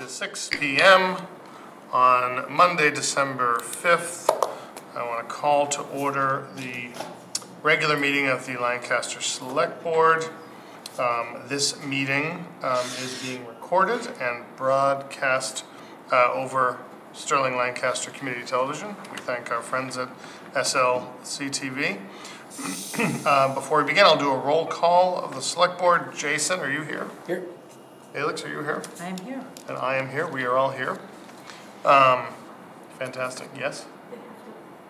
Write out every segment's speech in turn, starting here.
to 6 p.m. on Monday, December 5th. I want to call to order the regular meeting of the Lancaster Select Board. This meeting is being recorded and broadcast over Sterling-Lancaster Community Television. We thank our friends at SLCTV. Before we begin, I'll do a roll call of the Select Board. Jason, are you here? Here. Alex, are you here? I am here. And I am here. We are all here. Fantastic. Yes?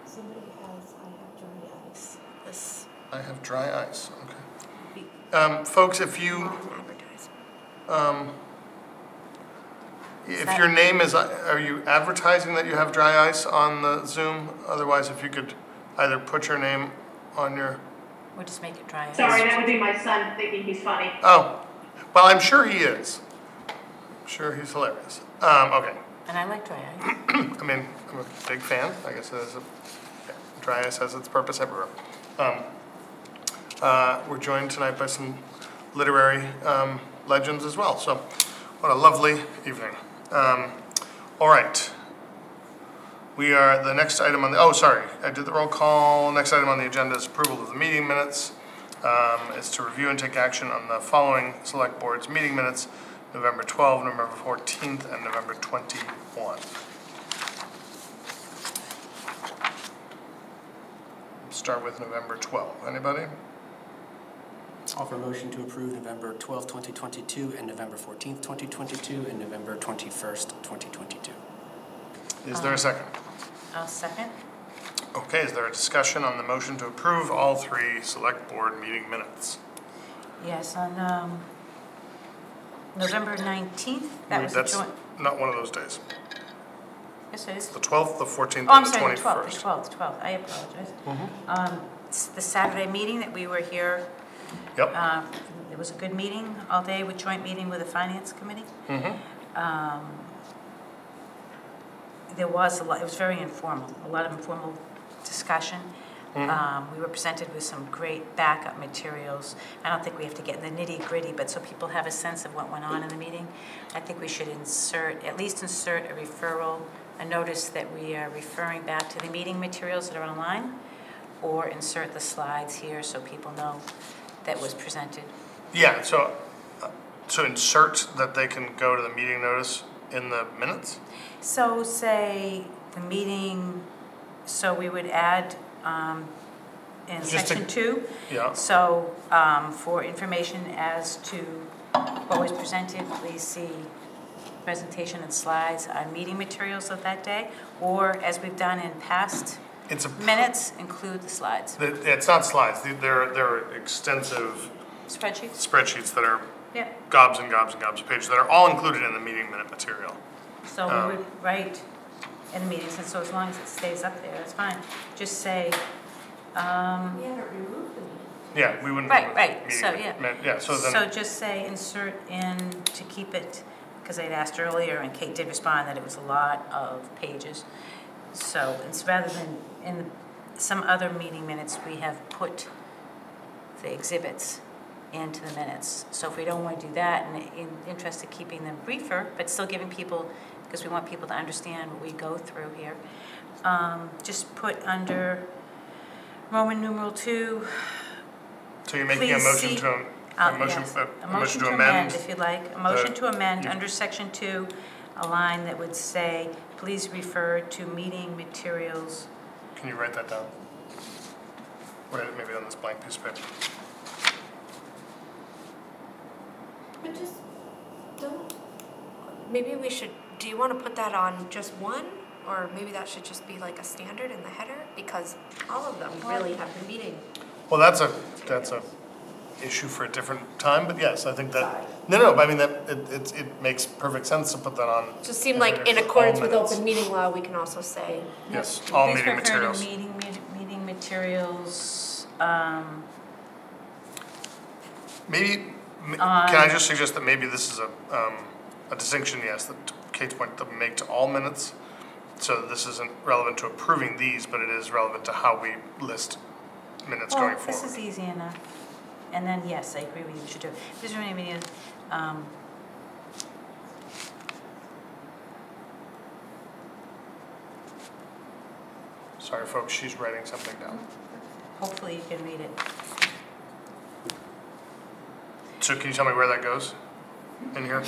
Somebody has, I have dry ice. This. I have dry ice. Okay. Folks, if you, if your name is, are you advertising that you have dry ice on the Zoom? Otherwise, if you could either put your name on your... Or just make it dry ice. Sorry, that would be my son thinking he's funny. Oh, well, I'm sure he is. I'm sure he's hilarious. Okay. And I like dry ice. I mean, I'm a big fan. I guess it is dry ice has its purpose everywhere. We're joined tonight by some literary legends as well. So, what a lovely evening. All right. We are, the next item on the, oh, sorry, I did the roll call. Next item on the agenda is approval of the meeting minutes. Is to review and take action on the following Select Board's meeting minutes: November 12th, November 14th, and November 21. Start with November 12th. Anybody? Offer motion to approve November 12th, 2022, and November 14th, 2022, and November 21st, 2022. Is there a second? I'll second. Okay, is there a discussion on the motion to approve all three Select Board meeting minutes? Yes, on November 19th, that was a That's joint. not one of those days. Yes, it is. The 12th, the 14th, Oh, I'm and the sorry, 21st. the 12th. I apologize. It's the Saturday meeting that we were here. Yep. It was a good meeting all day, with joint meeting with the Finance Committee. There was a lot, it was very informal, a lot of informal discussion. We were presented with some great backup materials. I don't think we have to get in the nitty-gritty, but so people have a sense of what went on in the meeting, I think we should at least insert a referral, a notice that we are referring back to the meeting materials that are online, or insert the slides here so people know that was presented. Yeah, so insert that they can go to the meeting notice in the minutes? So say the meeting, so we would add in section 2. Yeah. So for information as to what was presented, please see presentation and slides on meeting materials of that day, or as we've done in past minutes, include the slides. It's not slides. They're extensive Spreadsheets that are gobs and gobs and gobs of pages that are all included in the meeting minute material. So we would write in the meetings, and so as long as it stays up there, that's fine. Just say. We haven't removed the meeting. Yeah, we wouldn't. Right. So So just say insert in to keep it, because I'd asked earlier, and Kate did respond that it was a lot of pages. So it's rather than in some other meeting minutes, we have put the exhibits into the minutes. So if we don't want to do that, and in interest of keeping them briefer, but still giving people, because we want people to understand what we go through here, just put under Roman numeral 2. So you're making a motion to amend, if you'd like. A motion to amend under section 2, a line that would say, please refer to meeting materials. Can you write that down? Write it maybe on this blank piece of paper. But just don't, maybe we should, do you want to put that on just one? Or maybe that should just be like a standard in the header? Because all of them really have been meeting. Well, that's a issue for a different time, but yes, I think that, no, I mean, that it makes perfect sense to put that on. It just seemed like in accordance with open meeting law, we can also say. Yes, all Please meeting refer to materials. meeting materials. Maybe, can I just suggest that maybe this is a distinction, yes, that Kate's point, that we make to all minutes. So this isn't relevant to approving these, but it is relevant to how we list minutes going forward. This is easy enough. And then, yes, I agree with you, we should do it. This is really, Sorry, folks, she's writing something down. Hopefully you can read it. So can you tell me where that goes in here?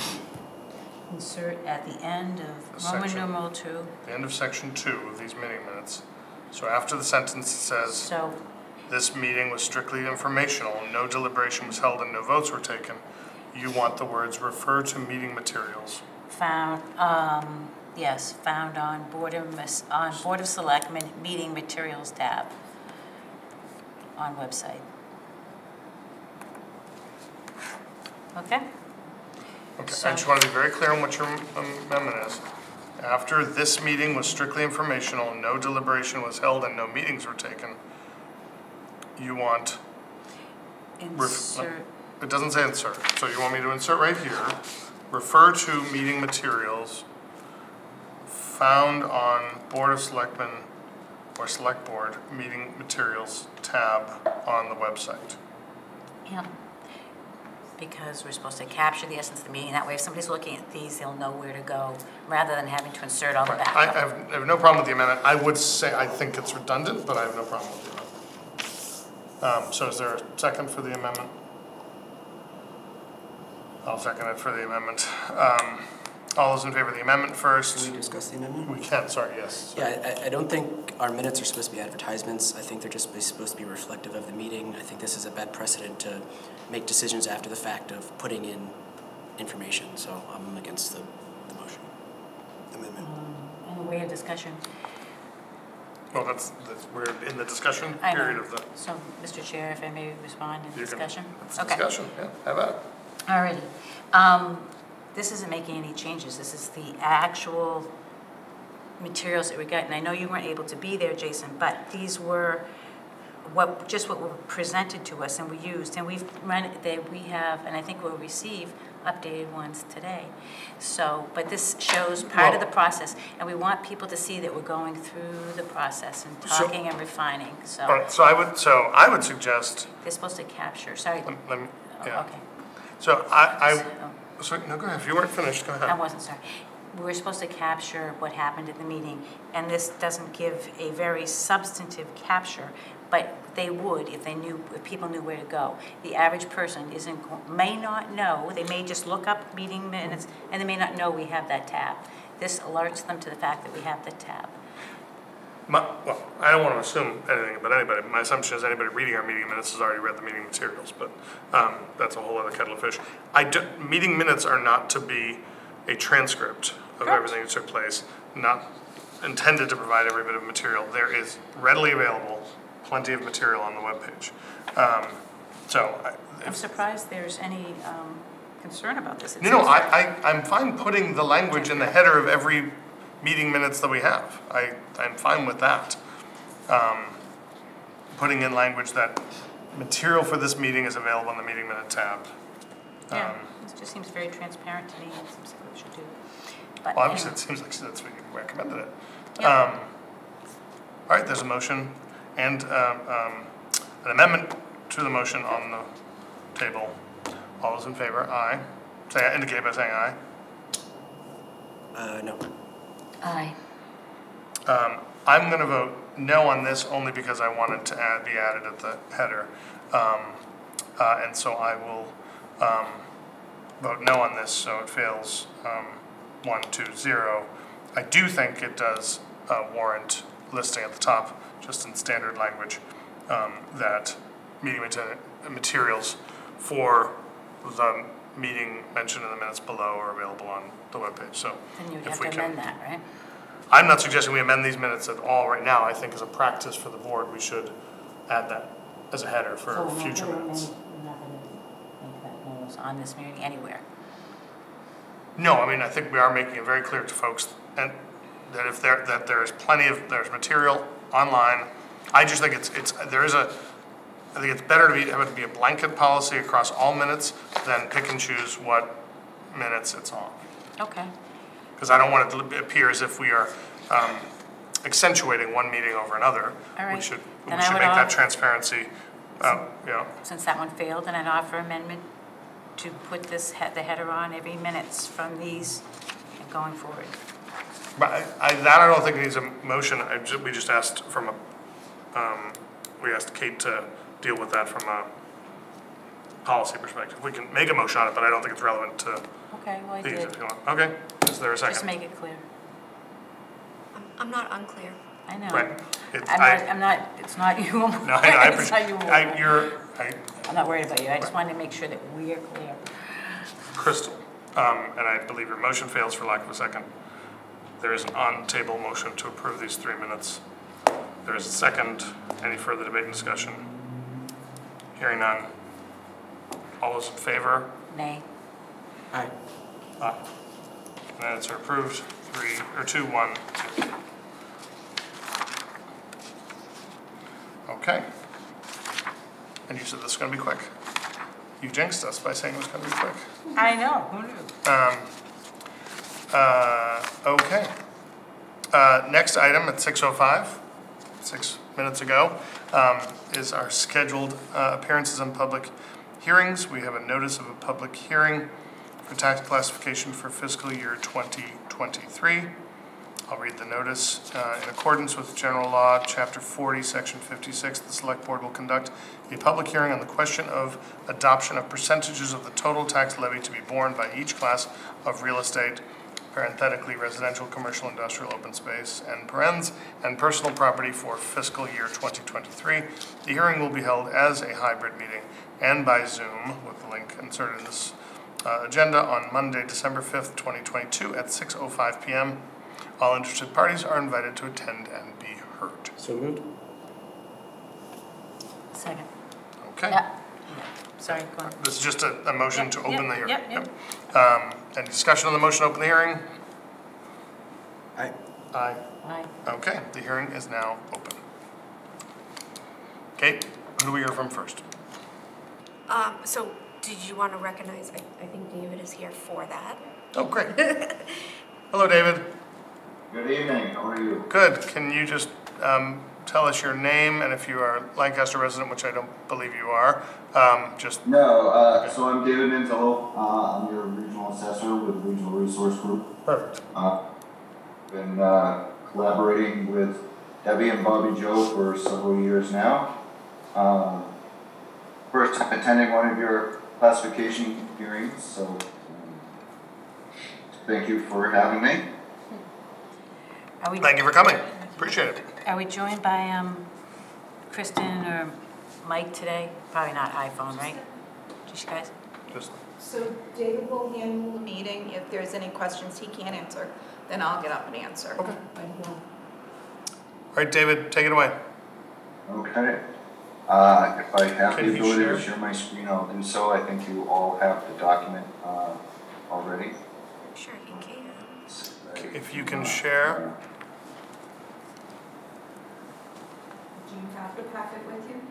Insert at the end of Roman Section. numeral 2. The end of section 2 of these meeting minutes. So after the sentence it says, So, this meeting was strictly informational, no deliberation was held and no votes were taken. You want the words refer to meeting materials. found, yes, found on Board of Selectmen Meeting Materials tab on website. Okay? Okay, So- I just want to be very clear on what your amendment is. After this meeting was strictly informational, no deliberation was held and no meetings were taken, you want, Insert, it doesn't say insert, so you want me to insert right here, refer to meeting materials found on Board of Selectmen or Select Board Meeting Materials tab on the website. yeah. Because we're supposed to capture the essence of the meeting. That way if somebody's looking at these, they'll know where to go, rather than having to insert all the Right. I backup. have no problem with the amendment. I would say, I think it's redundant, but I have no problem with the amendment. So is there a second for the amendment? I'll second it for the amendment. All those in favor of the amendment first? Can we discuss the amendment? We can, sorry, yes. Yeah, I don't think our minutes are supposed to be advertisements. I think they're just supposed to be reflective of the meeting. I think this is a bad precedent to make decisions after the fact of putting in information, so I'm against the motion, amendment. In the way of discussion. Well, we're in the discussion I know. period of the. So, Mr. Chair, if I may respond in You can- discussion? It's Okay. discussion, yeah, have at it. Alrighty. This isn't making any changes. This is the actual materials that we got. And I know you weren't able to be there, Jason, but these were what were presented to us and we used. And we have, and I think we'll receive updated ones today. So, but this shows part of the process. And we want people to see that we're going through the process and talking and refining. So All right, so I would suggest, they're supposed to capture, sorry. let me, Oh, yeah. okay. So sorry, no, go ahead, if you weren't finished, go I ahead. wasn't, sorry. We were supposed to capture what happened at the meeting, and this doesn't give a very substantive capture, but they would if people knew where to go. The average person may not know, they may just look up meeting minutes, and they may not know we have that tab. This alerts them to the fact that we have the tab. Well, I don't want to assume anything about anybody. My assumption is anybody reading our meeting minutes has already read the meeting materials, but that's a whole other kettle of fish. Meeting minutes are not to be a transcript of Correct. everything that took place, not intended to provide every bit of material. There is readily available plenty of material on the webpage. I'm surprised there's any concern about this. It No, seems- I'm fine putting the language in the header of every meeting minutes that we have. I'm fine with that. Putting in language that material for this meeting is available in the meeting minute tab. Yeah, this just seems very transparent to me. It seems like we should do. But Well, obviously, anyway. it seems like that's what you recommended it. Yep. All right, there's a motion and an amendment to the motion on the table. All those in favor, aye. Indicate by saying aye. No. Aye. I'm going to vote no on this only because I wanted to be added at the header. And so I will vote no on this, so it fails 1-2-0. I do think it does warrant listing at the top, just in standard language, that meeting materials for the meeting mentioned in the minutes below are available on the webpage. So Then you'd if have we to can, amend that, right? I'm not suggesting we amend these minutes at all right now. I think as a practice for the board, we should add that as a header for So we're not future gonna minutes. We're not going to make that rules on this meeting anywhere. No, I mean, I think we are making it very clear to folks and that if there's there's material online. I just think I think it's better to have it be a blanket policy across all minutes than pick and choose what minutes it's on. Okay. Because I don't want it to appear as if we are accentuating one meeting over another. All right. We should Then make I would that off- transparency, Since that one failed, then I'd offer amendment to put the header on every minutes from these and going forward. But I don't think it needs a motion. We just asked we asked Kate to deal with that from a policy perspective. We can make a motion on it, but I don't think it's relevant to Okay, well, I these did. if you want. Okay, is there a second? Just make it clear. I'm not unclear. I know. Right. I'm not, it's not you. No, I It's not you. I'm not worried about you. I just wanted to make sure that we are clear. Crystal, and I believe your motion fails for lack of a second. There is an on-table motion to approve these 3 minutes. There is a second. Any further debate and discussion? Hearing none. All those in favor? Nay. Aye. Aye. Minutes are approved. 2, 1, 2. Okay. And you said this is going to be quick. You jinxed us by saying it was going to be quick. I know, who knew? Okay. Next item at 6:05, 6 minutes ago, is our scheduled appearances in public hearings. We have a notice of a public hearing for tax classification for fiscal year 2023. I'll read the notice. In accordance with General Law, Chapter 40, Section 56, the Select Board will conduct a public hearing on the question of adoption of percentages of the total tax levy to be borne by each class of real estate, parenthetically residential, commercial, industrial, open space, and parens, and personal property for fiscal year 2023. The hearing will be held as a hybrid meeting and by Zoom, with the link inserted in this agenda, on Monday, December 5th, 2022 at 6:05 p.m. All interested parties are invited to attend and be heard. So moved. Second. Okay. Yeah. Sorry, go on. This is just a motion Yep, to open the hearing. Yep. Any discussion on the motion to open the hearing? Aye. Aye. Aye. Okay, the hearing is now open. Kate, who do we hear from first? So did you want to recognize, I think David is here for that. Oh, great. Hello, David. Good evening, how are you? Good. Can you just tell us your name, and if you are a Lancaster resident, which I don't believe you are, just... No, so I'm David Mantillo. I'm your regional assessor with Regional Resource Group. Perfect. Been collaborating with Debbie and Bobby Joe for several years now. First time attending one of your classification hearings, so thank you for having me. Thank you for coming. Appreciate it. Are we joined by Kristen or Mike today? Probably not iPhone, right? Just you guys? Just... So David will handle the meeting. If there's any questions he can't answer, then I'll get up and answer. Okay. All right, David, take it away. Okay. If I have Can the you ability share? to share my screen, I'll do so. I think you all have the document already. Sure, he can. If you can share. Do you have the packet with you?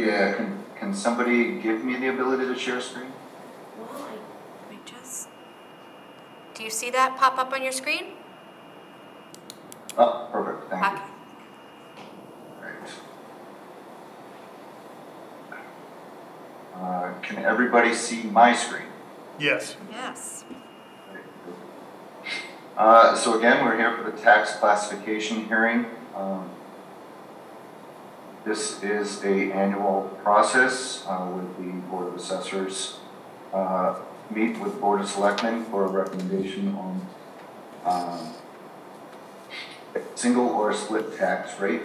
Yeah, can somebody give me the ability to share screen? Well, I just... Do you see that pop up on your screen? Oh, perfect, thank you. Okay. Can everybody see my screen? Yes. Yes. So again, we're here for the tax classification hearing. This is an annual process with the Board of Assessors. Meet with Board of Selectmen for a recommendation on single or split tax rate.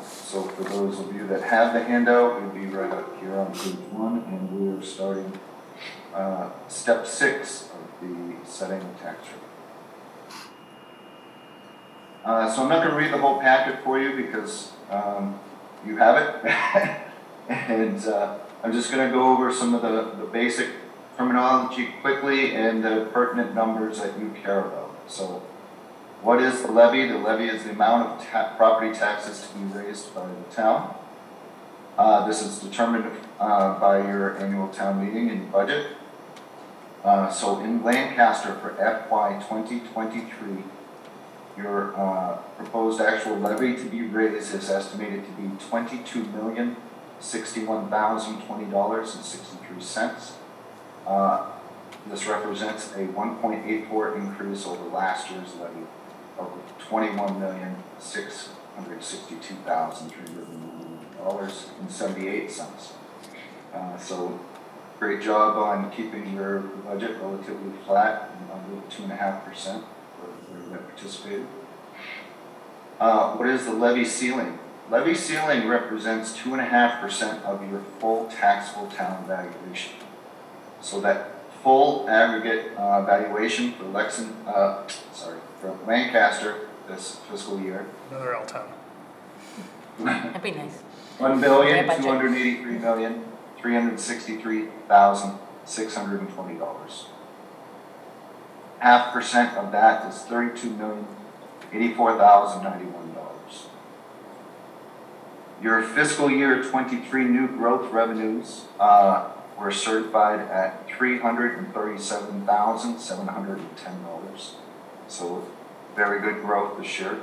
So for those of you that have the handout, you'll be right up here on page 1, and we are starting step 6 of the setting of tax rate. So I'm not going to read the whole packet for you because you have it, and I'm just going to go over some of the basic terminology quickly and the pertinent numbers that you care about. So what is the levy? The levy is the amount of property taxes to be raised by the town. This is determined by your annual town meeting and budget. So in Lancaster for FY 2023, your proposed actual levy to be raised is estimated to be $22,061,020.63. This represents a 1.84 increase over last year's levy of $21,662,301.78. So great job on keeping your budget relatively flat and under 2.5% for everyone that participated. What is the levy ceiling? Levy ceiling represents 2.5% of your full taxable town valuation. So that full aggregate valuation for for Lancaster this fiscal year. Another L town. That'd be nice. $1,283,363,620. 0.5% of that is $32,084,091. Your fiscal year 23 new growth revenues were certified at $337,710. So very good growth this year.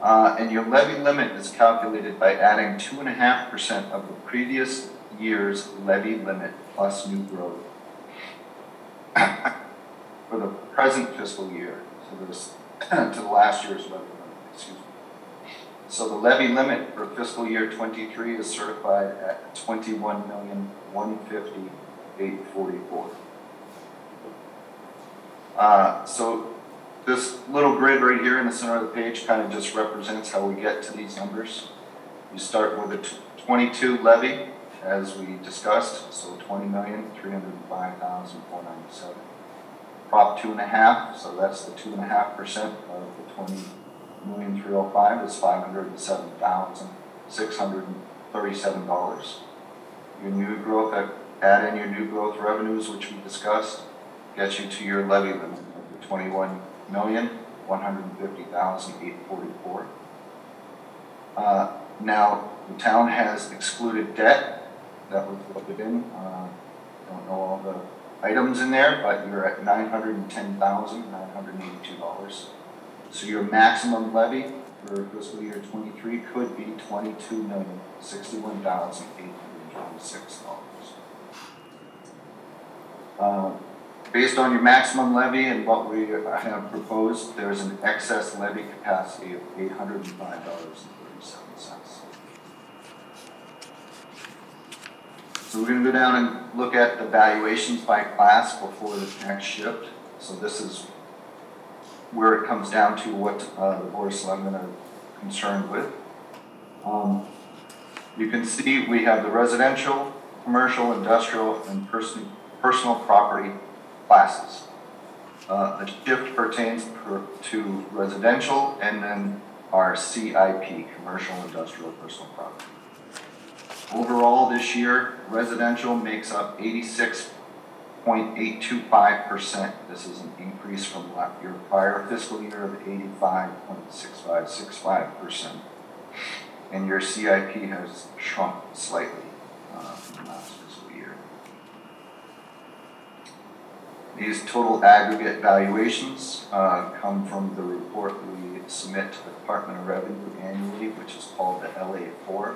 And your levy limit is calculated by adding 2.5% of the previous year's levy limit plus new growth for the present fiscal year to the last year's levy limit. Excuse me. So the levy limit for fiscal year 23 is certified at $21,150,844. So this little grid right here in the center of the page kind of just represents how we get to these numbers. You start with a 22 levy, as we discussed, so $20,305,497. Prop 2.5, so that's the 2.5% of the $20,305 is $507,637. Your new growth, add in your new growth revenues, which we discussed, gets you to your levy limit of the $21,150,844. Now, the town has excluded debt that was loaded in. Don't know all the items in there, but you're at $910,982. So your maximum levy for fiscal year 23 could be $22,061,826. Based on your maximum levy and what we have proposed, there's an excess levy capacity of $805.37. So we're going to go down and look at the valuations by class before the tax shift. So this is where it comes down to what the Board of Selectmen are concerned with. You can see we have the residential, commercial, industrial, and personal property classes. The shift pertains to residential and then our CIP, commercial, industrial, personal property. Overall this year, residential makes up 86.825%. This is an increase from your prior fiscal year of 85.6565%. And your CIP has shrunk slightly from last fiscal year. These total aggregate valuations come from the report we submit to the Department of Revenue annually, which is called the LA4,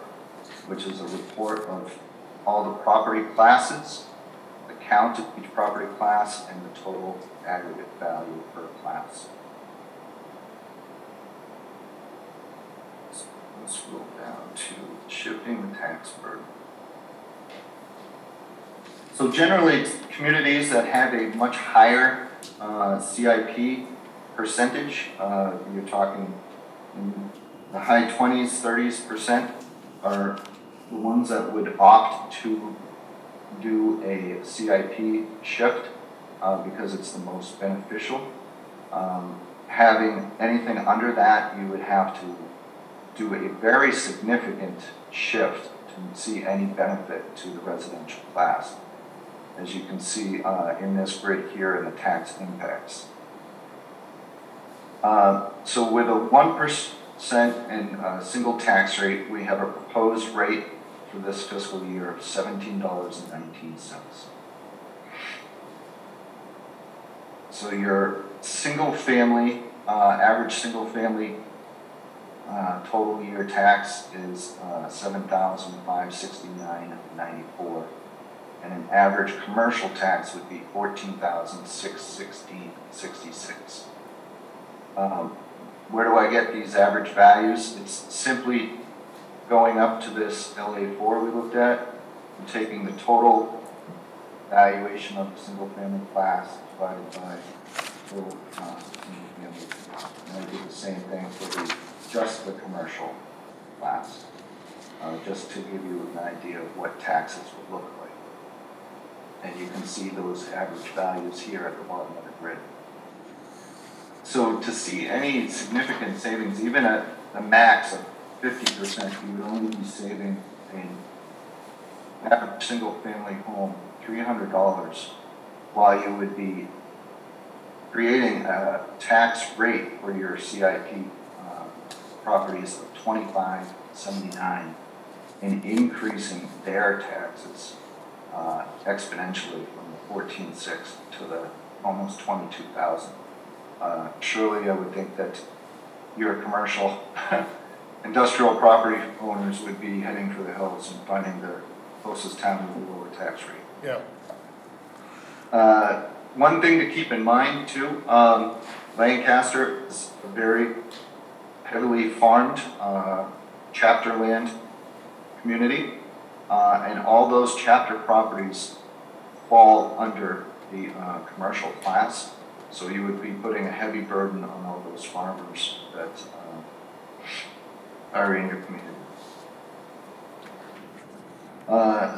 which is a report of all the property classes, the count of each property class, and the total aggregate value per class. So let's scroll down to shifting the tax burden. So generally, communities that have a much higher CIP percentage, you're talking in the high 20s, 30s%, are the ones that would opt to do a CIP shift because it's the most beneficial. Having anything under that, you would have to do a very significant shift to see any benefit to the residential class, as you can see in this grid here in the tax impacts. So with a 1% and single tax rate, we have a proposed rate for this fiscal year of $17.19. So your single family, average single family total year tax is $7,569.94. and an average commercial tax would be $14,616.66. Where do I get these average values? It's simply going up to this LA4 we looked at and taking the total valuation of the single family class divided by total single family. And I do the same thing for just the commercial class, just to give you an idea of what taxes would look like. And you can see those average values here at the bottom of the grid. So to see any significant savings, even at a max of 50%, you would only be saving an average single family home $300, while you would be creating a tax rate for your CIP properties of $25.79 and increasing their taxes exponentially from the 14.6 to the almost 22,000. Surely I would think that your commercial industrial property owners would be heading for the hills and finding the closest town with a lower tax rate. Yeah. One thing to keep in mind too, Lancaster is a very heavily farmed chapter land community, and all those chapter properties fall under the commercial class. So you would be putting a heavy burden on all those farmers that are in your community.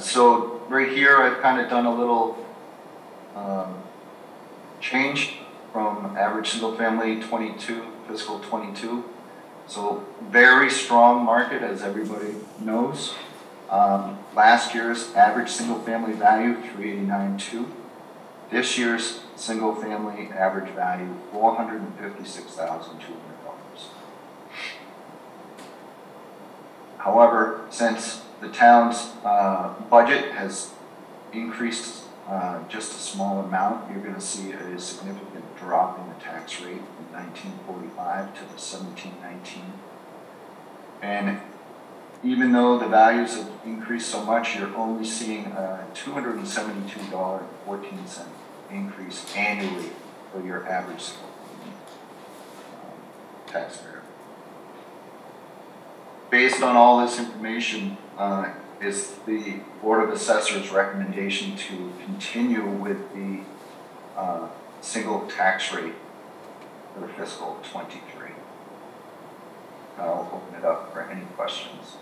So right here, I've kind of done a little change from average single family 22, fiscal 22. So very strong market, as everybody knows. Last year's average single family value, $389,200. This year's single family average value, $456,200. However, since the town's budget has increased just a small amount, you're going to see a significant drop in the tax rate from 1945 to the 1719. And even though the values have increased so much, you're only seeing a $272.14 increase annually for your average taxpayer. Based on all this information, is the Board of Assessors' recommendation to continue with the single tax rate for fiscal 23. I'll open it up for any questions.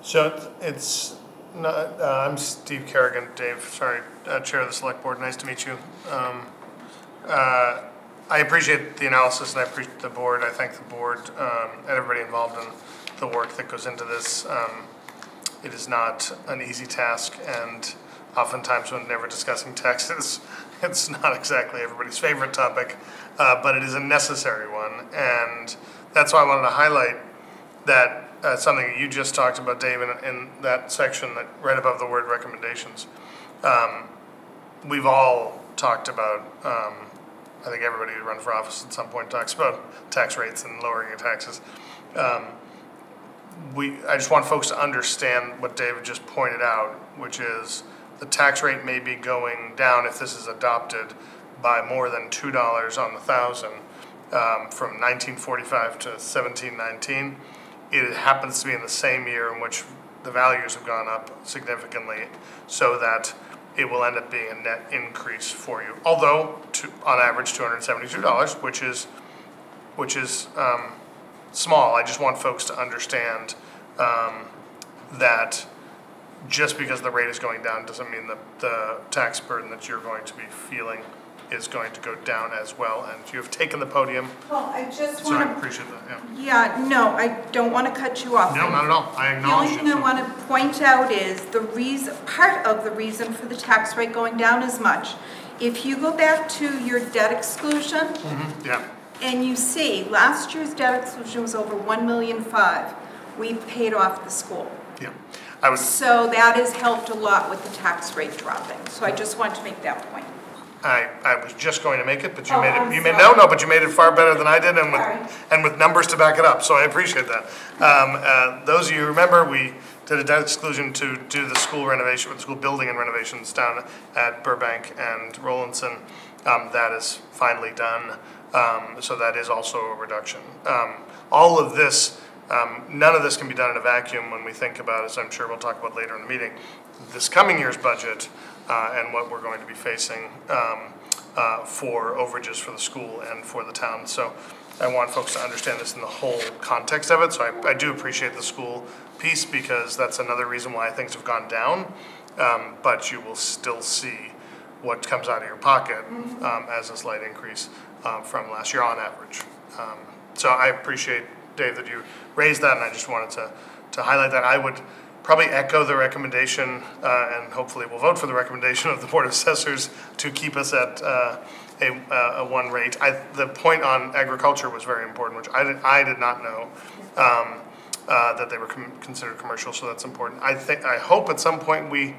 So it's not, I'm Steve Kerrigan, Dave, sorry, Chair of the Select Board, nice to meet you. I appreciate the analysis and I appreciate the board. I thank the board and everybody involved in the work that goes into this. It is not an easy task, and oftentimes when we're discussing taxes, it's not exactly everybody's favorite topic, but it is a necessary one. And that's why I wanted to highlight that something that you just talked about, Dave, in that section that right above the word recommendations. We've all talked about, I think everybody who run for office at some point talks about tax rates and lowering your taxes. I just want folks to understand what David just pointed out, which is the tax rate may be going down if this is adopted by more than $2 on the thousand from 1945 to 1719. It happens to be in the same year in which the values have gone up significantly, so that it will end up being a net increase for you. Although, on average, $272, which is small. I just want folks to understand that just because the rate is going down doesn't mean that the tax burden that you're going to be feeling is going to go down as well. And you have taken the podium. Well, I just So I want to, appreciate that, yeah, no, I don't want to cut you off. No, not at all. I The acknowledge only it. thing I want to point out is part of the reason for the tax rate going down as much. If you go back to your debt exclusion, Yeah. and you see last year's debt exclusion was over $1.5 million. We've paid off the school. Yeah. So that has helped a lot with the tax rate dropping. So I just want to make that point. I was just going to make it, but you Oh, made it. I'm You made sorry. no, but you made it far better than I did, and Sorry. with numbers to back it up. So I appreciate that. Those of you who remember, we did a debt exclusion to do the school renovation, the school building and renovations down at Burbank and Rollinson. That is finally done, so that is also a reduction. All of this, none of this can be done in a vacuum when we think about, as I'm sure we'll talk about later in the meeting, this coming year's budget and what we're going to be facing for overages for the school and for the town. So I want folks to understand this in the whole context of it. So I do appreciate the school piece, because that's another reason why things have gone down. But you will still see what comes out of your pocket as a slight increase from last year on average. So I appreciate, Dave, that you raised that, and I just wanted to highlight that. I would probably echo the recommendation, and hopefully we'll vote for the recommendation of the Board of Assessors to keep us at a one rate. The point on agriculture was very important, which I did not know that they were considered commercial, so that's important. I hope at some point we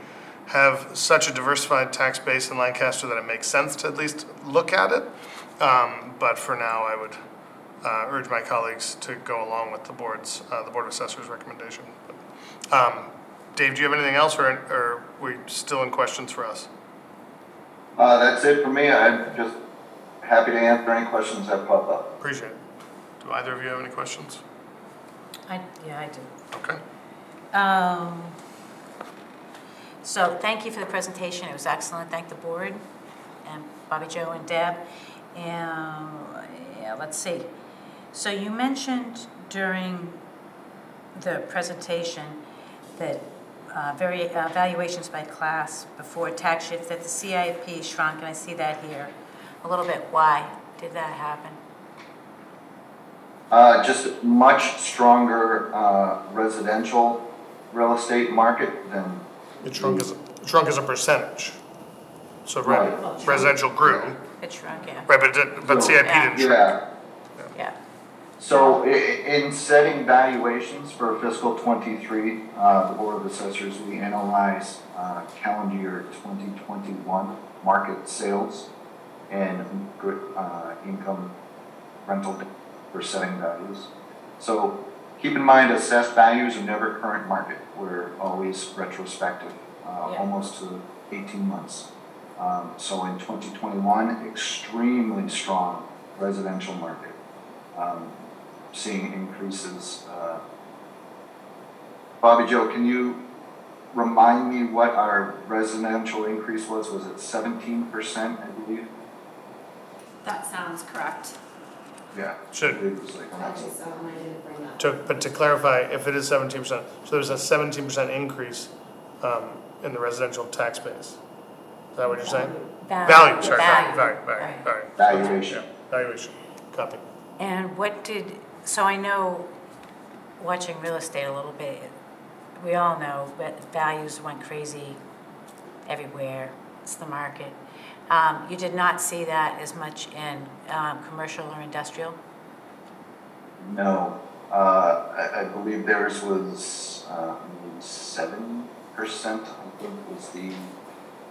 have such a diversified tax base in Lancaster that it makes sense to at least look at it. But for now, I would urge my colleagues to go along with the Board of Assessors recommendation. Dave, do you have anything else, or are we still in questions for us? That's it for me. I'm just happy to answer any questions that pop up. Appreciate it. Do either of you have any questions? Yeah, I do. Okay. So thank you for the presentation. It was excellent. Thank the board and Bobby Joe and Deb. And yeah, let's see. So you mentioned during the presentation that valuations by class before tax shift, that the CIP shrunk, and I see that here a little bit. Why did that happen? Just much stronger residential real estate market than It shrunk as a percentage. So Right. residential grew. It shrunk, yeah. Right, but CIP didn't shrink. Yeah. So in setting valuations for fiscal 23, the Board of Assessors, we analyze calendar year 2021 market sales and income rental for setting values. So keep in mind, assessed values are never current market. We're always retrospective, almost to 18 months. So in 2021, extremely strong residential market. Seeing increases. Bobby Joe, can you remind me what our residential increase was? Was it 17%, I believe? That sounds correct. Yeah. Should. It was like But to clarify, if it is 17%, so there's a 17% increase in the residential tax base. Is that what you're saying? Value, sorry. Valuation. Yeah, valuation. Copy. And so I know, watching real estate a little bit, we all know that values went crazy everywhere. It's the market. You did not see that as much in commercial or industrial? No. I believe theirs was 7%, I think was the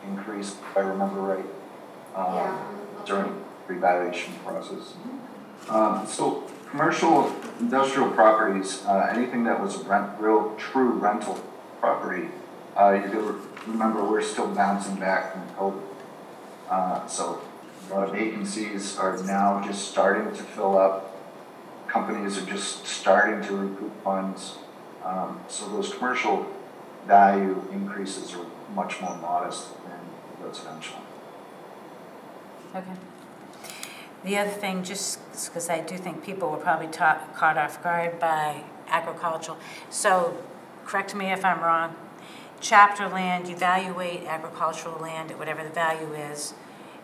increase, if I remember right, during the revaluation process. So commercial industrial properties, anything that was a real true rental property, you do remember we're still bouncing back from COVID. So a lot of vacancies are now just starting to fill up. Companies are just starting to recoup funds. So those commercial value increases are much more modest than residential. Okay. The other thing, just because I do think people were probably caught off guard by agricultural. So, correct me if I'm wrong, chapter land, you evaluate agricultural land at whatever the value is,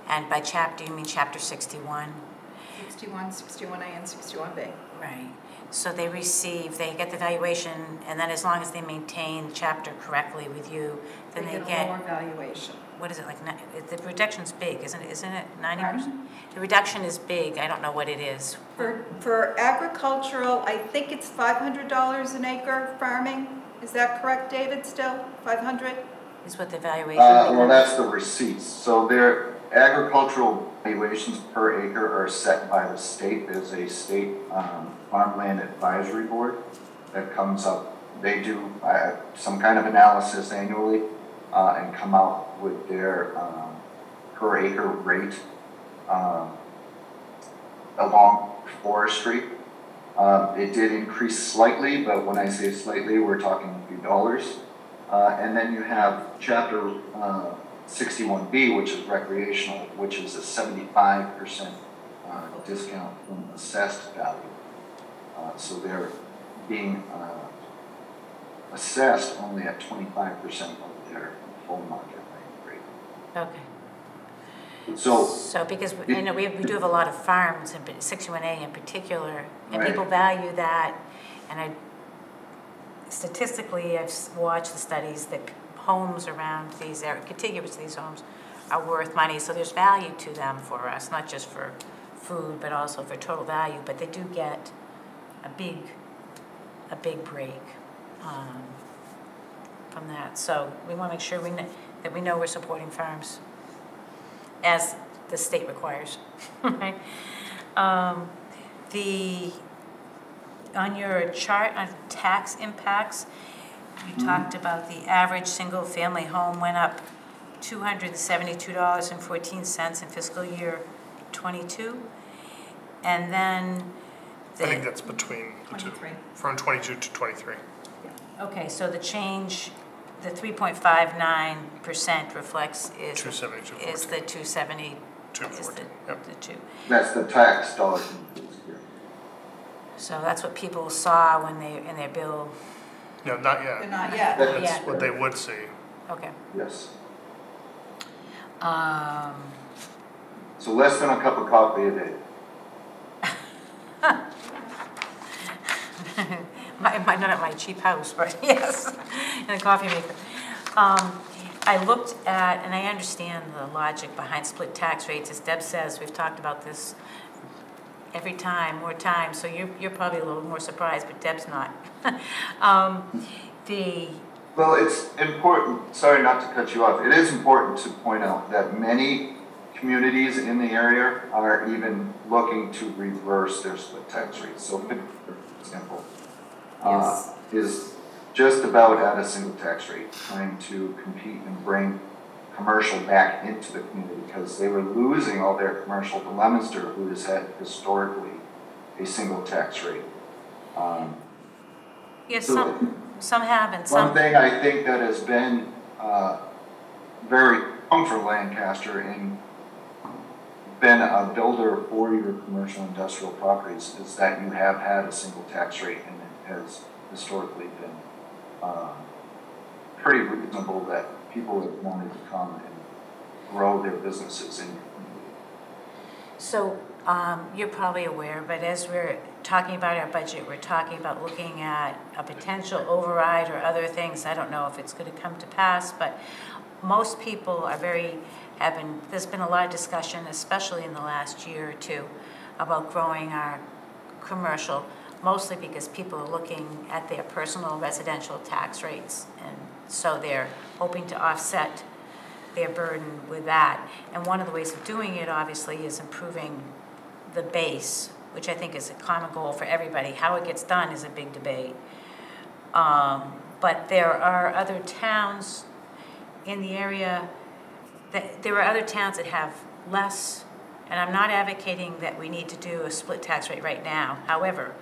and by chapter you mean chapter 61? 61, 61A and 61B. Right. So they get the valuation, and then as long as they maintain the chapter correctly with you, then they get a lower valuation. What is it, like, the reduction's big, isn't it 90%? Pardon? The reduction is big, I don't know what it is. For agricultural, I think it's $500 an acre farming. Is that correct, David, still? 500? Is what the valuation Well, that's the receipts. So their agricultural valuations per acre are set by the state. There's a state farmland advisory board that comes up they do some kind of analysis annually and come out with their per acre rate along forestry. It did increase slightly, but when I say slightly, we're talking a few dollars. And then you have Chapter 61B, which is recreational, which is a 75% discount from assessed value. So they're being assessed only at 25% of their full market rate. Okay. So because I know we do have a lot of farms, and 61A in particular, and Right. people value that. And statistically, I've watched the studies that homes around these areas, contiguous to these homes, are worth money. So there's value to them for us, not just for food, but also for total value. But they do get a big break from that. So we want to make sure that we know we're supporting farms as the state requires. Right? On your chart on tax impacts, you talked about the average single-family home went up $272.14 in fiscal year 22, and then I think that's between the two, from 22 to 23. okay, so the change, the 3.59% reflects is 272.14. is the 270 is the, Yep. the two. that's the tax dollar increase here. So that's what people saw when they in their bill. No, not yet. Not yet. That's Yeah. what they would see. Okay. Yes. Um, So less than a cup of coffee a day. not at my cheap house, but yes, and a coffee maker. I looked at, and I understand the logic behind split tax rates. As Deb says, we've talked about this every time, more times, so you're probably a little more surprised, but Deb's not. Well, it's important, sorry not to cut you off, it is important to point out that many communities in the area are even looking to reverse their split tax rates. So, for example, is just about at a single tax rate, trying to compete and bring commercial back into the community because they were losing all their commercial to Leominster, who has had historically a single tax rate. Yes, So some have and some. one thing I think that has been very strong for Lancaster and been a builder for your commercial industrial properties is that you have had a single tax rate, and it has historically been pretty reasonable that people have wanted to come and grow their businesses in your community. So you're probably aware, but as we're talking about our budget, we're talking about looking at a potential override or other things. I don't know if it's going to come to pass, but most people are there's been a lot of discussion, especially in the last year or two, about growing our commercial, mostly because people are looking at their personal residential tax rates, and so they're hoping to offset their burden with that. And one of the ways of doing it, obviously, is improving the base, which I think is a common goal for everybody. How it gets done is a big debate. But there are other towns in the area there are other towns that have less, and I'm not advocating that we need to do a split tax rate right now. However,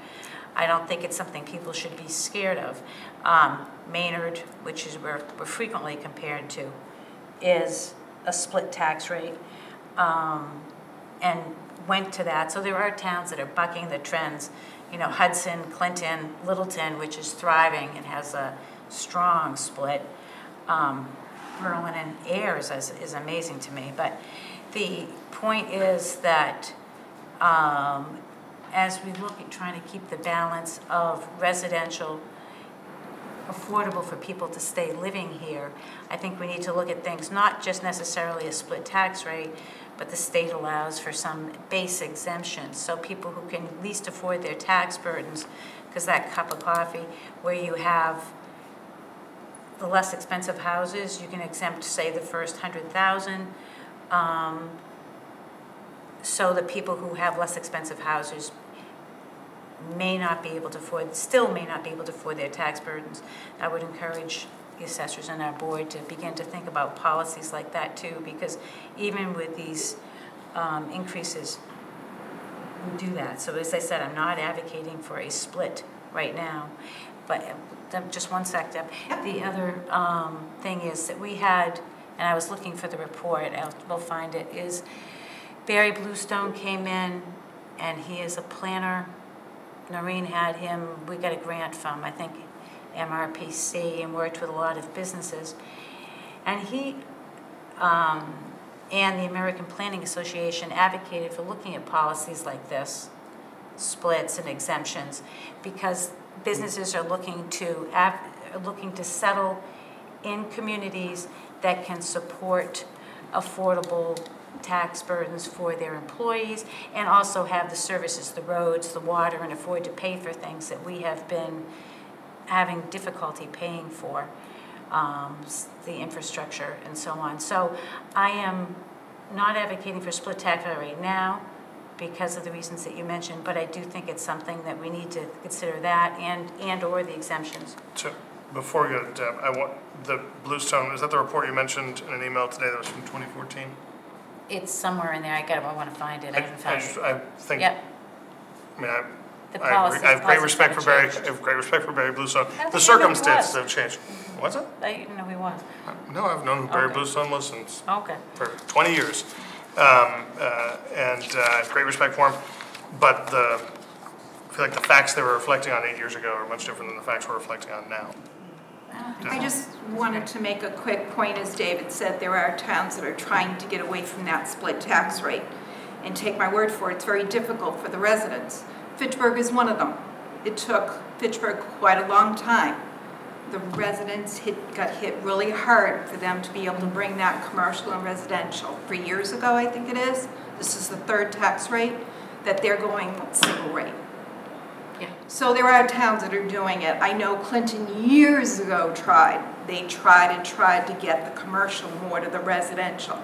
I don't think it's something people should be scared of. Maynard, which is where we're frequently compared to, is a split tax rate, and went to that. So there are towns that are bucking the trends. You know, Hudson, Clinton, Littleton, which is thriving and has a strong split. Berlin and Ayers is amazing to me. But the point is that as we look at trying to keep the balance of residential affordable for people to stay living here, I think we need to look at things not just necessarily a split tax rate, but the state allows for some base exemptions, so people who can least afford their tax burdens, because that cup of coffee, where you have the less expensive houses, you can exempt, say, the first 100,000. So the people who have less expensive houses may not be able to afford, still may not be able to afford their tax burdens. I would encourage the assessors and our board to begin to think about policies like that too, because even with these increases, we do that. So as I said, I'm not advocating for a split right now, but just one sec, Deb. The other thing is that we had, and I was looking for the report, we'll find it, is Barry Bluestone came in, and he is a planner. Noreen had him, we got a grant from, I think, MRPC, and worked with a lot of businesses. And he and the American Planning Association advocated for looking at policies like this, splits and exemptions, because businesses are looking to settle in communities that can support affordable tax burdens for their employees, and also have the services, the roads, the water, and afford to pay for things that we have been having difficulty paying for, the infrastructure and so on. So I am not advocating for split tax right now because of the reasons that you mentioned, but I do think it's something that we need to consider, that and or the exemptions. So before we go to Deb, I want the Bluestone, is that the report you mentioned in an email today that was from 2014? It's somewhere in there. I want to find it. I haven't found it. I think. Yep. I mean, The I have great respect for Barry. changed. I have great respect for Barry Bluestone. I don't The think circumstances he have changed. What's it? I didn't know he was. No, I've known who Barry Okay. Bluestone was since Okay. for 20 years, and great respect for him. But I feel like the facts they were reflecting on 8 years ago are much different than the facts we're reflecting on now. I just wanted to make a quick point, as David said, there are towns that are trying to get away from that split tax rate. And take my word for it, it's very difficult for the residents. Fitchburg is one of them. It took Fitchburg quite a long time. The residents got hit really hard for them to be able to bring that commercial and residential. 3 years ago, I think it is, this is the third tax rate, that they're going single rate. Yeah. So there are towns that are doing it. I know Clinton years ago tried. They tried to get the commercial more to the residential.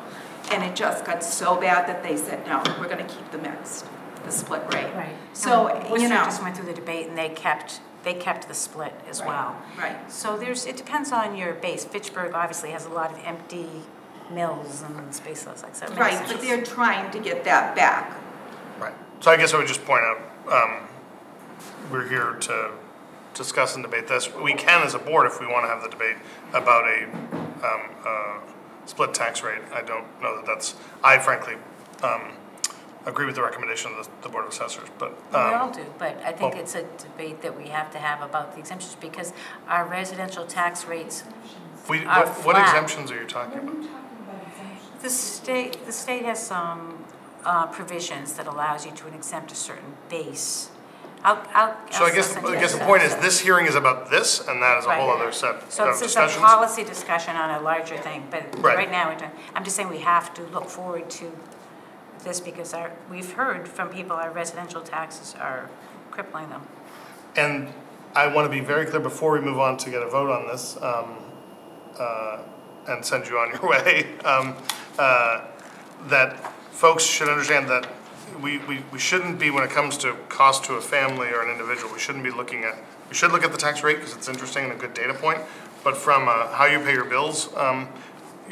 And it just got so bad that they said, no, we're going to keep the mixed, the split rate. Right. So, Worcester you know. just went through the debate, and they kept the split as well. Right. So it depends on your base. Fitchburg obviously has a lot of empty mills and spaces like that. Right, but they're trying to get that back. Right. So I guess I would just point out, we're here to discuss and debate this. We can, as a board, if we want to have the debate about a split tax rate. I don't know that that's. I frankly agree with the recommendation of the Board of Assessors, but We all do, but I think it's a debate that we have to have about the exemptions, because our residential tax rates are what flat. exemptions are you talking about? The state has some provisions that allows you to exempt a certain base. So I guess the point is, this hearing is about this, and that is a whole other set So of it's just discussions. a policy discussion on a larger thing, but Right. right now, I'm just saying we have to look forward to this, because we've heard from people our residential taxes are crippling them. And I want to be very clear before we move on to get a vote on this, and send you on your way, that folks should understand that we shouldn't be, when it comes to cost to a family or an individual, we should look at the tax rate because it's interesting and a good data point, but from how you pay your bills,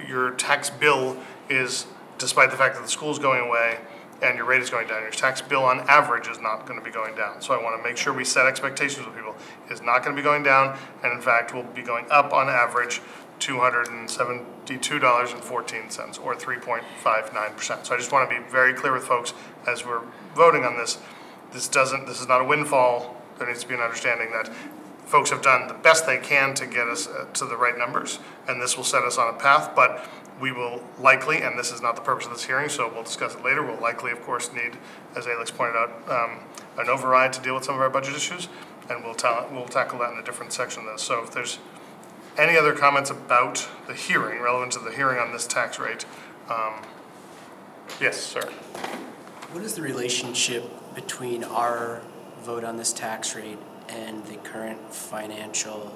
your tax bill is, despite the fact that the school's going away and your rate is going down, your tax bill on average is not going to be going down. So I want to make sure we set expectations with people. It's not going to be going down, and in fact will be going up on average $272.14, or 3.59%. So I just want to be very clear with folks as we're voting on this. This is not a windfall. There needs to be an understanding that folks have done the best they can to get us to the right numbers, and this will set us on a path, but we will likely, and this is not the purpose of this hearing, so we'll discuss it later, we'll likely, of course, need, as Alex pointed out, an override to deal with some of our budget issues, and we'll tackle that in a different section of this. So if there's any other comments about the hearing, relevant to the hearing on this tax rate? Yes, sir. What is the relationship between our vote on this tax rate and the current financial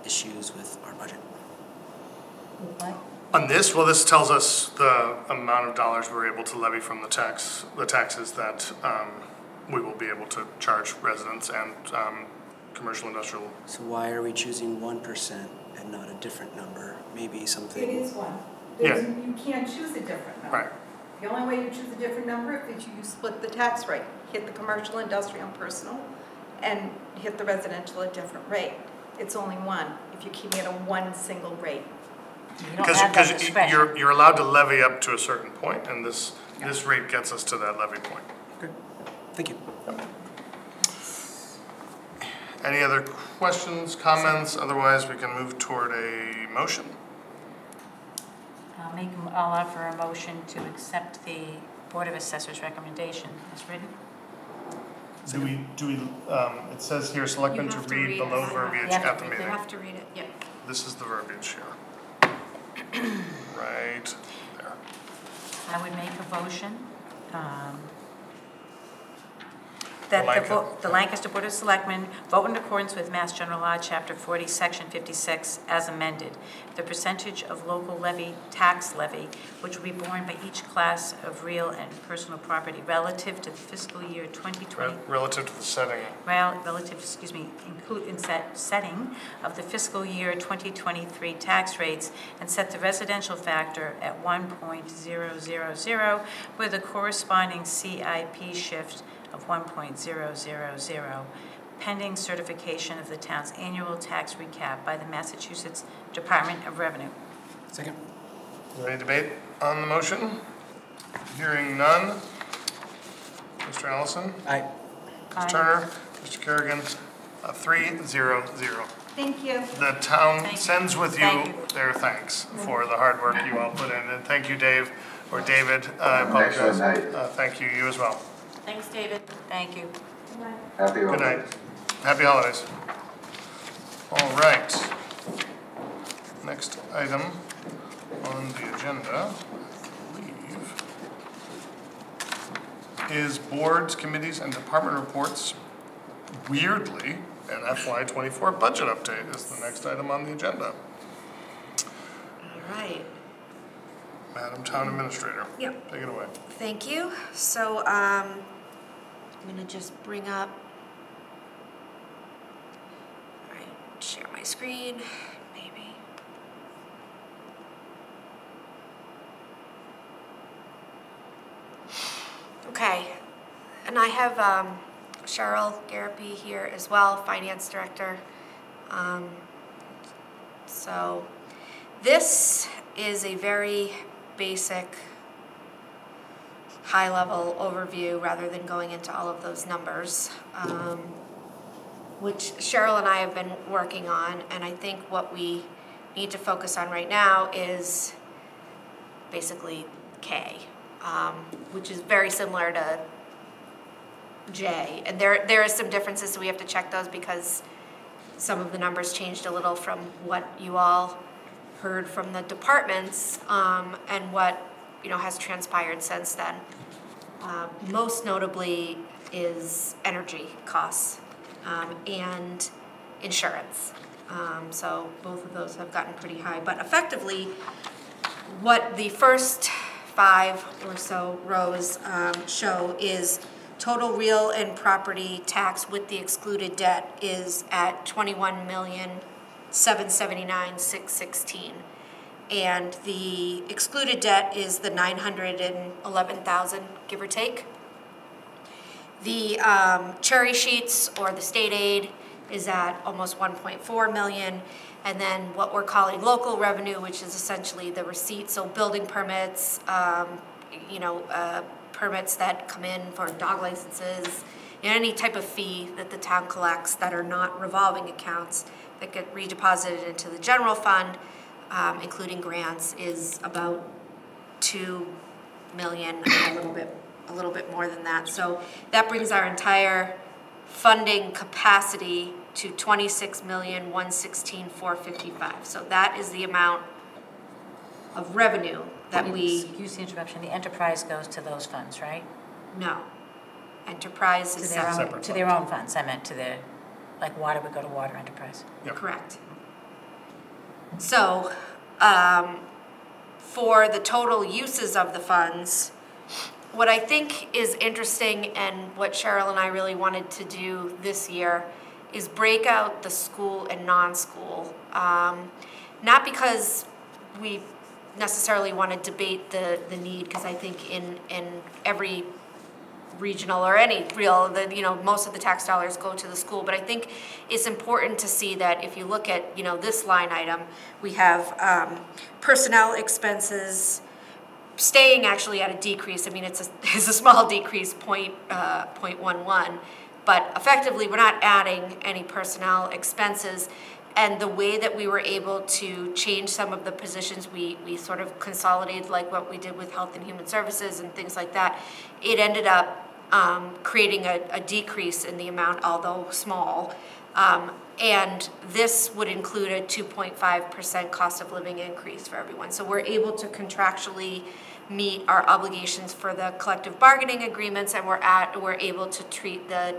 issues with our budget? On this, well, this tells us the amount of dollars we're able to levy from the taxes that we will be able to charge residents and commercial industrial. So why are we choosing 1% and not a different number? Maybe something. It is one. Yeah. You can't choose a different number. Right. The only way you choose a different number is you split the tax rate, hit the commercial, industrial, and personal, and hit the residential at a different rate. It's only one if you're keeping it on one single rate. You don't have that discretion. You're allowed to levy up to a certain point, and this rate gets us to that levy point. Okay. Thank you. Any other questions, comments? Otherwise, we can move toward a motion. I'll offer a motion to accept the Board of Assessors recommendation as written. Do we, it says here, selectmen to read below verbiage at the You meeting. have to read it, yeah. This is the verbiage here. Right there. I would make a motion that the Lancaster Board of Selectmen vote in accordance with Mass General Law, Chapter 40, Section 56, as amended. The percentage of local tax levy, which will be borne by each class of real and personal property relative to the fiscal year 2020. Relative to the setting. Include in setting of the fiscal year 2023 tax rates, and set the residential factor at 1.000 with a corresponding CIP shift of 1.000, pending certification of the town's annual tax recap by the Massachusetts Department of Revenue. Second. Is there any debate on the motion? Hearing none. Mr. Allison? Aye. Ms. Turner? Mr. Kerrigan? 3-0-0. Thank you. The town Thank you. sends with you Thank you. their thanks for the hard work you all put in. And thank you, Dave, or David. I apologize. Excellent night. Thank you, you as well. Thanks, David. Thank you. Happy Good holidays. night. Happy holidays. All right. Next item on the agenda, I believe, is boards, committees, and department reports. Weirdly, an FY24 budget update is the next item on the agenda. All right. Madam Town Administrator. Yep. Take it away. Thank you. So I'm going to just bring up, all right, share my screen, maybe. Okay, and I have Cheryl Garapi here as well, Finance Director. So this is a very basic, high-level overview rather than going into all of those numbers, which Cheryl and I have been working on, and I think what we need to focus on right now is basically K, which is very similar to J, and there is some differences, so we have to check those because some of the numbers changed a little from what you all heard from the departments, and what has transpired since then. Most notably is energy costs and insurance. So both of those have gotten pretty high. But effectively, what the first 5 or so rows show is total real and property tax with the excluded debt is at $21,779,616. And the excluded debt is the $911,000, give or take. The cherry sheets or the state aid is at almost $1.4 million. And then what we're calling local revenue, which is essentially the receipts, so building permits, permits that come in for dog licenses, any type of fee that the town collects that are not revolving accounts that get redeposited into the general fund, including grants, is about $2 million, a little bit more than that. So that brings our entire funding capacity to $26,116,455. So that is the amount of revenue that Excuse the interruption. The enterprise goes to those funds, right? No. Enterprise is separate. To their own funds. I meant to their, like water would go to water enterprise. Yep. Correct. So, for the total uses of the funds, what I think is interesting and what Cheryl and I really wanted to do this year is break out the school and non-school. Not because we necessarily want to debate the need, because I think in every regional or any real, most of the tax dollars go to the school, but I think it's important to see that if you look at, this line item, we have personnel expenses staying actually at a decrease. I mean, it's a small decrease, 0.11, but effectively we're not adding any personnel expenses. And the way that we were able to change some of the positions, we sort of consolidated, like what we did with Health and Human Services and things like that. It ended up creating a decrease in the amount, although small. And this would include a 2.5% cost of living increase for everyone. So we're able to contractually meet our obligations for the collective bargaining agreements, and we're able to treat the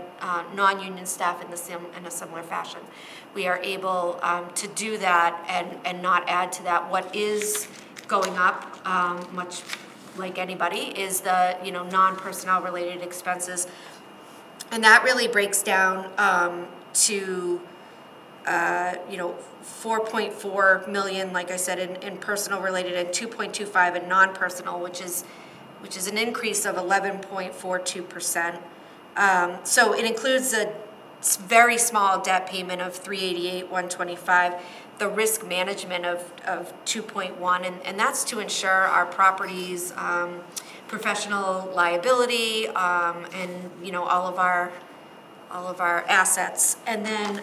non-union staff in a similar fashion. We are able to do that and not add to that. What is going up, much like anybody, is the non-personnel related expenses, and that really breaks down to 4.4 million, like I said, in personal related, and 2.25 in non-personal, which is an increase of 11.42%. So it includes a very small debt payment of $388,125, the risk management of 2.1, and that's to ensure our properties, professional liability, and all of our assets. And then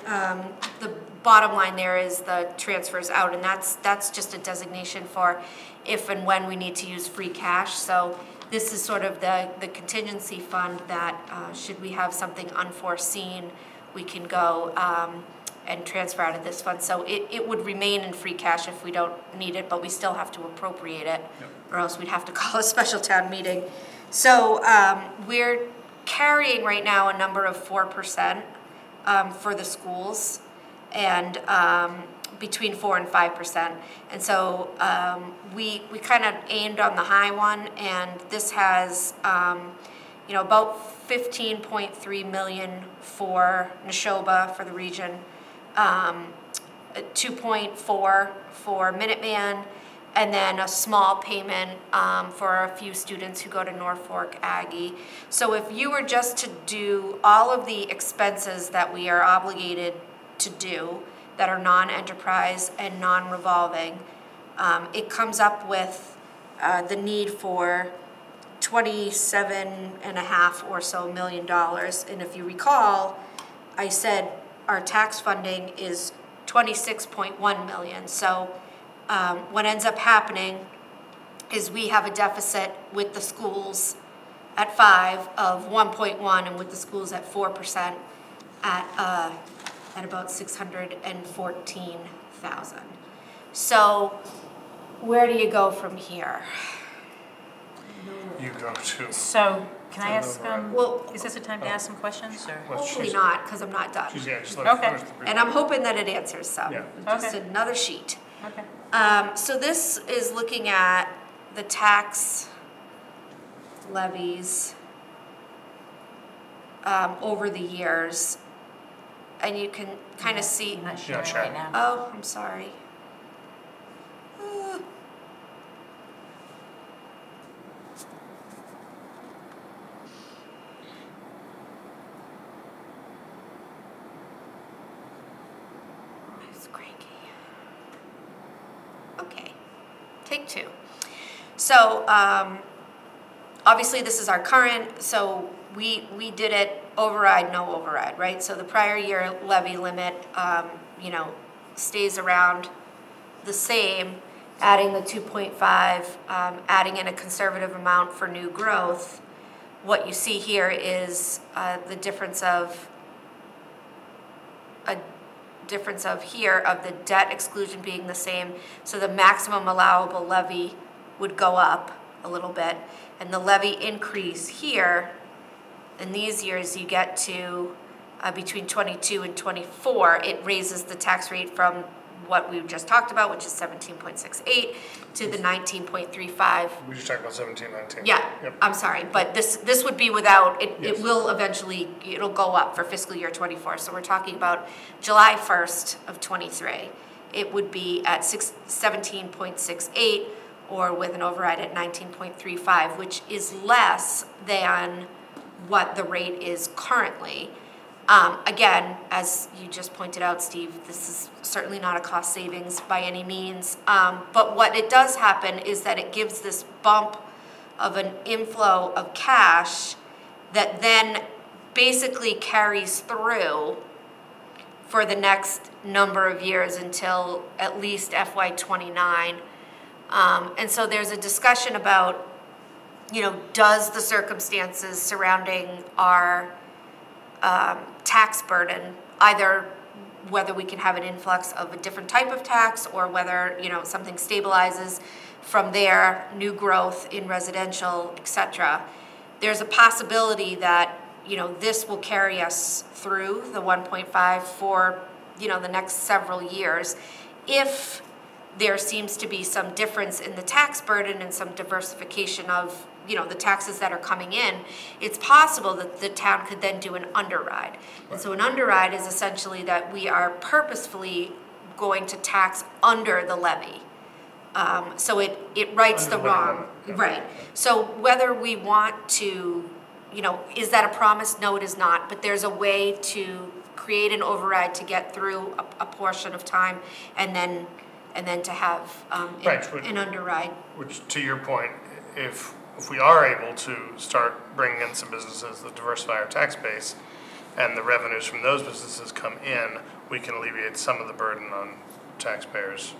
the bottom line there is the transfers out, and that's just a designation for if and when we need to use free cash. So this is sort of the contingency fund that should we have something unforeseen, we can go and transfer out of this fund. So it would remain in free cash if we don't need it, but we still have to appropriate it, or else we'd have to call a special town meeting. So we're carrying right now a number of 4% for the schools, and between 4 and 5%. And so we kind of aimed on the high one, and this has about 15.3 million for Neshoba for the region, 2.4 for Minuteman, and then a small payment for a few students who go to Norfolk Aggie. So if you were just to do all of the expenses that we are obligated to do that are non-enterprise and non-revolving, it comes up with the need for $27.5 or so million. And if you recall, I said our tax funding is 26.1 million. So what ends up happening is we have a deficit with the schools at 5 of 1.1, and with the schools at 4% at about 614,000. So where do you go from here? You go to. So, can I ask, Well, is this a time to ask some questions, or? hopefully not, because I'm not done. Just let her Okay. finish the brief. And I'm hoping that it answers some. Yeah. Just Okay. another sheet. Okay. So this is looking at the tax levies over the years, and you can kind of see. I'm not Yeah, sharing sure. right now. Oh, I'm sorry. It's cranky. Okay, take two. So obviously this is our current, so we did it override, no override, right? So the prior year levy limit, stays around the same, adding the 2.5, adding in a conservative amount for new growth. What you see here is the difference of here of the debt exclusion being the same. So the maximum allowable levy would go up a little bit, and the levy increase here in these years you get to between 22 and 24, it raises the tax rate from what we just talked about, which is 17.68, to the 19.35. We just talked about 17, 19. Yeah, Yep. I'm sorry, but this would be without, it Yes. will eventually, it'll go up for fiscal year '24. So we're talking about July 1st of '23. It would be at 17.68, or with an override at 19.35, which is less than what the rate is currently. Again, as you just pointed out, Steve, this is certainly not a cost savings by any means. But what it does happen is that it gives this bump of an inflow of cash that then basically carries through for the next number of years until at least FY '29. And so there's a discussion about, does the circumstances surrounding our tax burden, either whether we can have an influx of a different type of tax or whether, something stabilizes from there, new growth in residential, et cetera. There's a possibility that, this will carry us through the 1.5 for, the next several years. If there seems to be some difference in the tax burden and some diversification of, the taxes that are coming in, it's possible that the town could then do an underride. And so an underride is essentially that we are purposefully going to tax under the levy. So it rights the wrong, right. So whether we want to, is that a promise? No, it is not. But there's a way to create an override to get through a portion of time and then to have an underride. Which, to your point, if we are able to start bringing in some businesses that diversify our tax base, and the revenues from those businesses come in, we can alleviate some of the burden on taxpayers,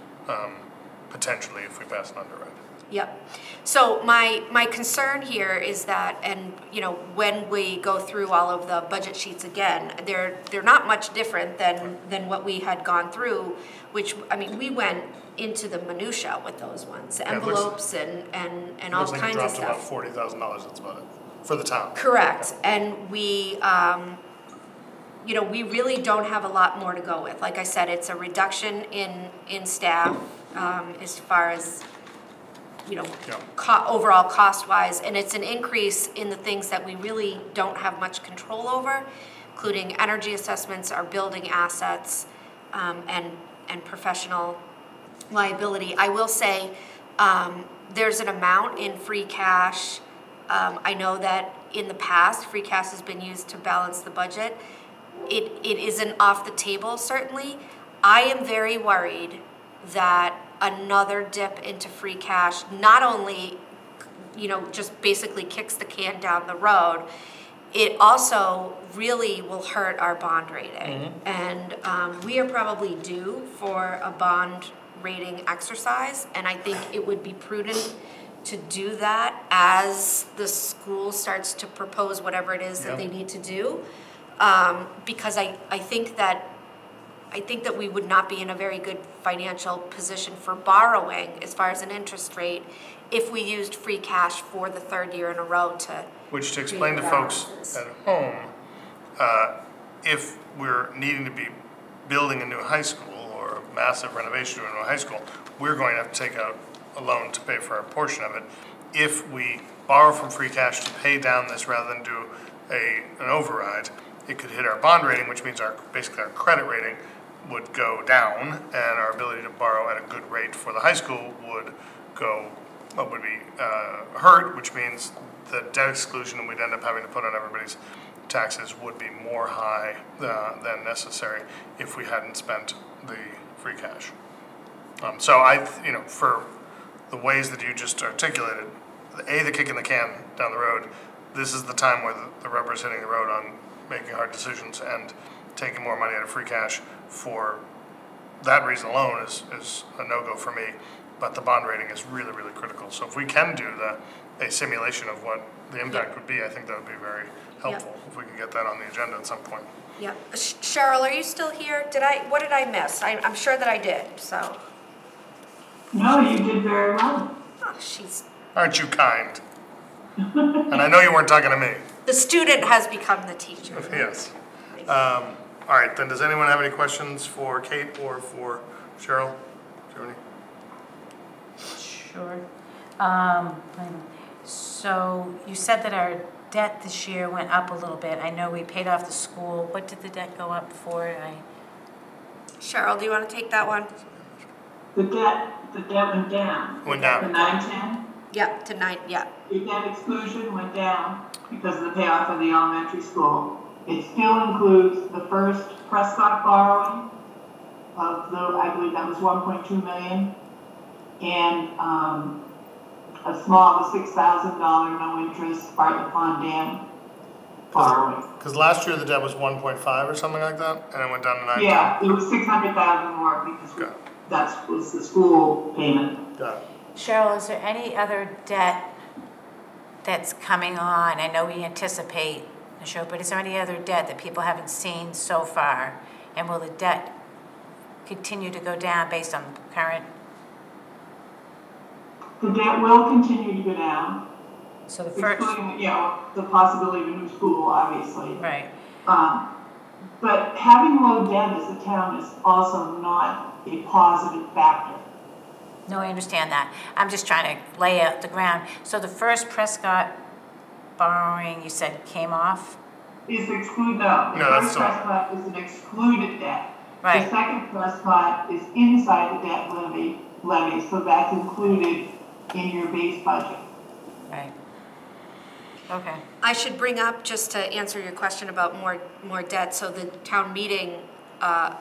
potentially, if we pass an underride. Yep. So my concern here is that, and when we go through all of the budget sheets again, they're not much different than what we had gone through, which, we went into the minutia with those ones, envelopes and all kinds of stuff. It looks like it dropped about $40,000, that's about it, for the town. Correct, and we, we really don't have a lot more to go with. Like I said, it's a reduction in staff as far as, overall cost-wise, and it's an increase in the things that we really don't have much control over, including energy assessments, our building assets, and professional liability. I will say there's an amount in free cash. I know that in the past, free cash has been used to balance the budget. It isn't off the table, certainly. I am very worried that another dip into free cash not only, just basically kicks the can down the road, it also really will hurt our bond rating. Mm-hmm. And we are probably due for a bond rating exercise, and I think it would be prudent to do that as the school starts to propose whatever it is that they need to do, because I think that we would not be in a very good financial position for borrowing as far as an interest rate if we used free cash for the third year in a row to. Which, to explain to folks at home, if we're needing to be building a new high school or a massive renovation to a new high school, we're going to have to take out a loan to pay for a portion of it. If we borrow from free cash to pay down this rather than do an override, it could hit our bond rating, which means basically our credit rating would go down, and our ability to borrow at a good rate for the high school would be hurt, which means the debt exclusion we'd end up having to put on everybody's taxes would be more high than necessary if we hadn't spent the free cash. So for the ways that you just articulated, the kicking the can down the road, this is the time where the rubber is hitting the road on making hard decisions, and taking more money out of free cash for that reason alone is a no-go for me. But the bond rating is really, really critical. So if we can do a simulation of what the impact would be, I think that would be very helpful if we can get that on the agenda at some point. Yeah. Cheryl, are you still here? What did I miss? I'm sure that I did, so. No, you did very well. Oh, Aren't you kind? And I know you weren't talking to me. The student has become the teacher. Yes. All right, then does anyone have any questions for Kate or for Cheryl, do you have any? Sure. So you said that our debt this year went up a little bit. I know we paid off the school. What did the debt go up for? Cheryl, do you want to take that one? The debt went down. Went down. The 910, Yeah, to 9, yeah. the debt exclusion went down because of the payoff of the elementary school. It still includes the first Prescott borrowing of I believe that was 1.2 million, and a small $6,000 no interest Bartlett Pond Dam borrowing. Because last year the debt was 1.5 or something like that, and it went down to 9. Yeah, it was 600,000 more because that was the school payment. Got it. Cheryl, is there any other debt that's coming on? I know we anticipate the show, but is there any other debt that people haven't seen so far? And will the debt continue to go down based on current? The debt will continue to go down. So the first, excluding, the possibility of a new school, obviously. right. But having low debt as a town is also not a positive factor. No, I understand that. I'm just trying to lay out the ground. So the first Prescott borrowing, you said, came off? Is excluded, no. The first Prescott is an excluded debt. Right. The second Prescott is inside the debt levy, so that's included in your base budget. Right. Okay. I should bring up, just to answer your question about more debt, so the town meeting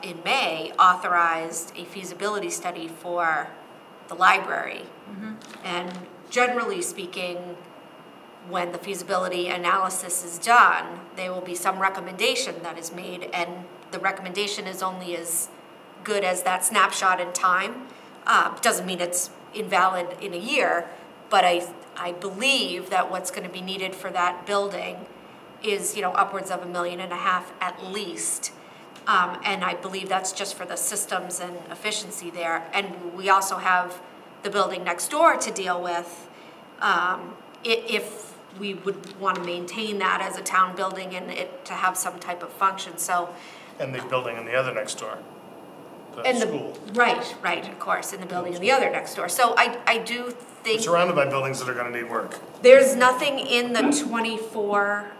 in May authorized a feasibility study for the library. Mm-hmm. And generally speaking, when the feasibility analysis is done, there will be some recommendation that is made, and the recommendation is only as good as that snapshot in time. Doesn't mean it's invalid in a year, but I believe that what's going to be needed for that building is, upwards of $1.5 million at least. And I believe that's just for the systems and efficiency there. And we also have the building next door to deal with if we would want to maintain that as a town building and it to have some type of function. So. And the building in the other next door. And school. Right, of course, in the building in the other next door. So I do think. It's surrounded by buildings that are going to need work. There's nothing in the 24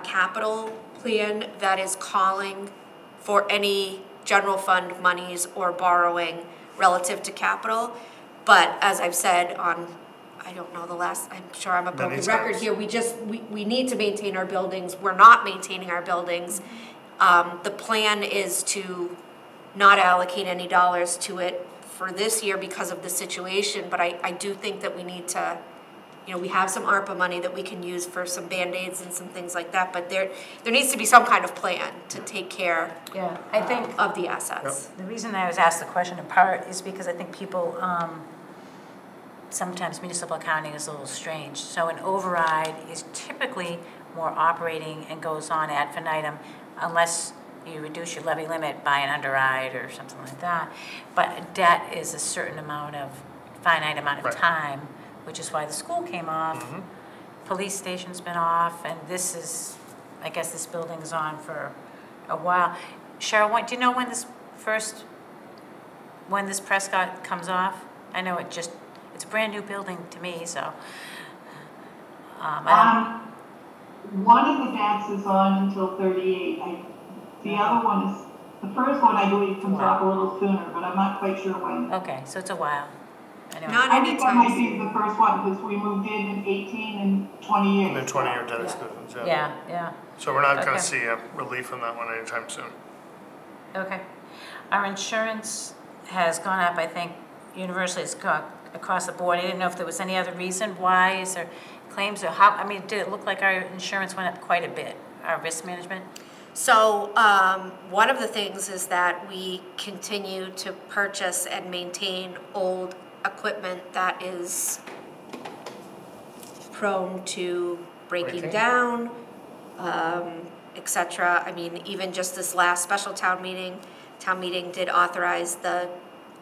capital plan that is calling for any general fund monies or borrowing relative to capital. But as I've said on, I don't know, I'm sure I'm a broken record here, we need to maintain our buildings. We're not maintaining our buildings. The plan is to not allocate any dollars to it for this year because of the situation, but I do think that we need to, we have some ARPA money that we can use for some Band-Aids and some things like that, but there needs to be some kind of plan to take care I think of the assets. the reason I was asked the question in part is because I think people, sometimes municipal accounting is a little strange. So an override is typically more operating and goes on ad infinitum unless you reduce your levy limit by an underride or something like that. But debt is a certain finite amount of time, which is why the school came off, police station's been off, and I guess this building's on for a while. Cheryl, do you know when this Prescott comes off? I know it's a brand new building to me, so. One of the debts is on until 38. The other one the first one I believe comes off a little sooner, but I'm not quite sure when. Okay, so it's a while. Anyway. I think that might be the first one because we moved in 18 and 20 years. And then 20-year debt exclusions, Yeah. So we're not going to see a relief from that one anytime soon. Okay. Our insurance has gone up, I think, universally. It's gone across the board. I didn't know if there was any other reason why. Is there claims or how? Did it look like our insurance went up quite a bit? Our risk management? So one of the things is that we continue to purchase and maintain old equipment that is prone to breaking down, etc. Even just this last special town meeting did authorize the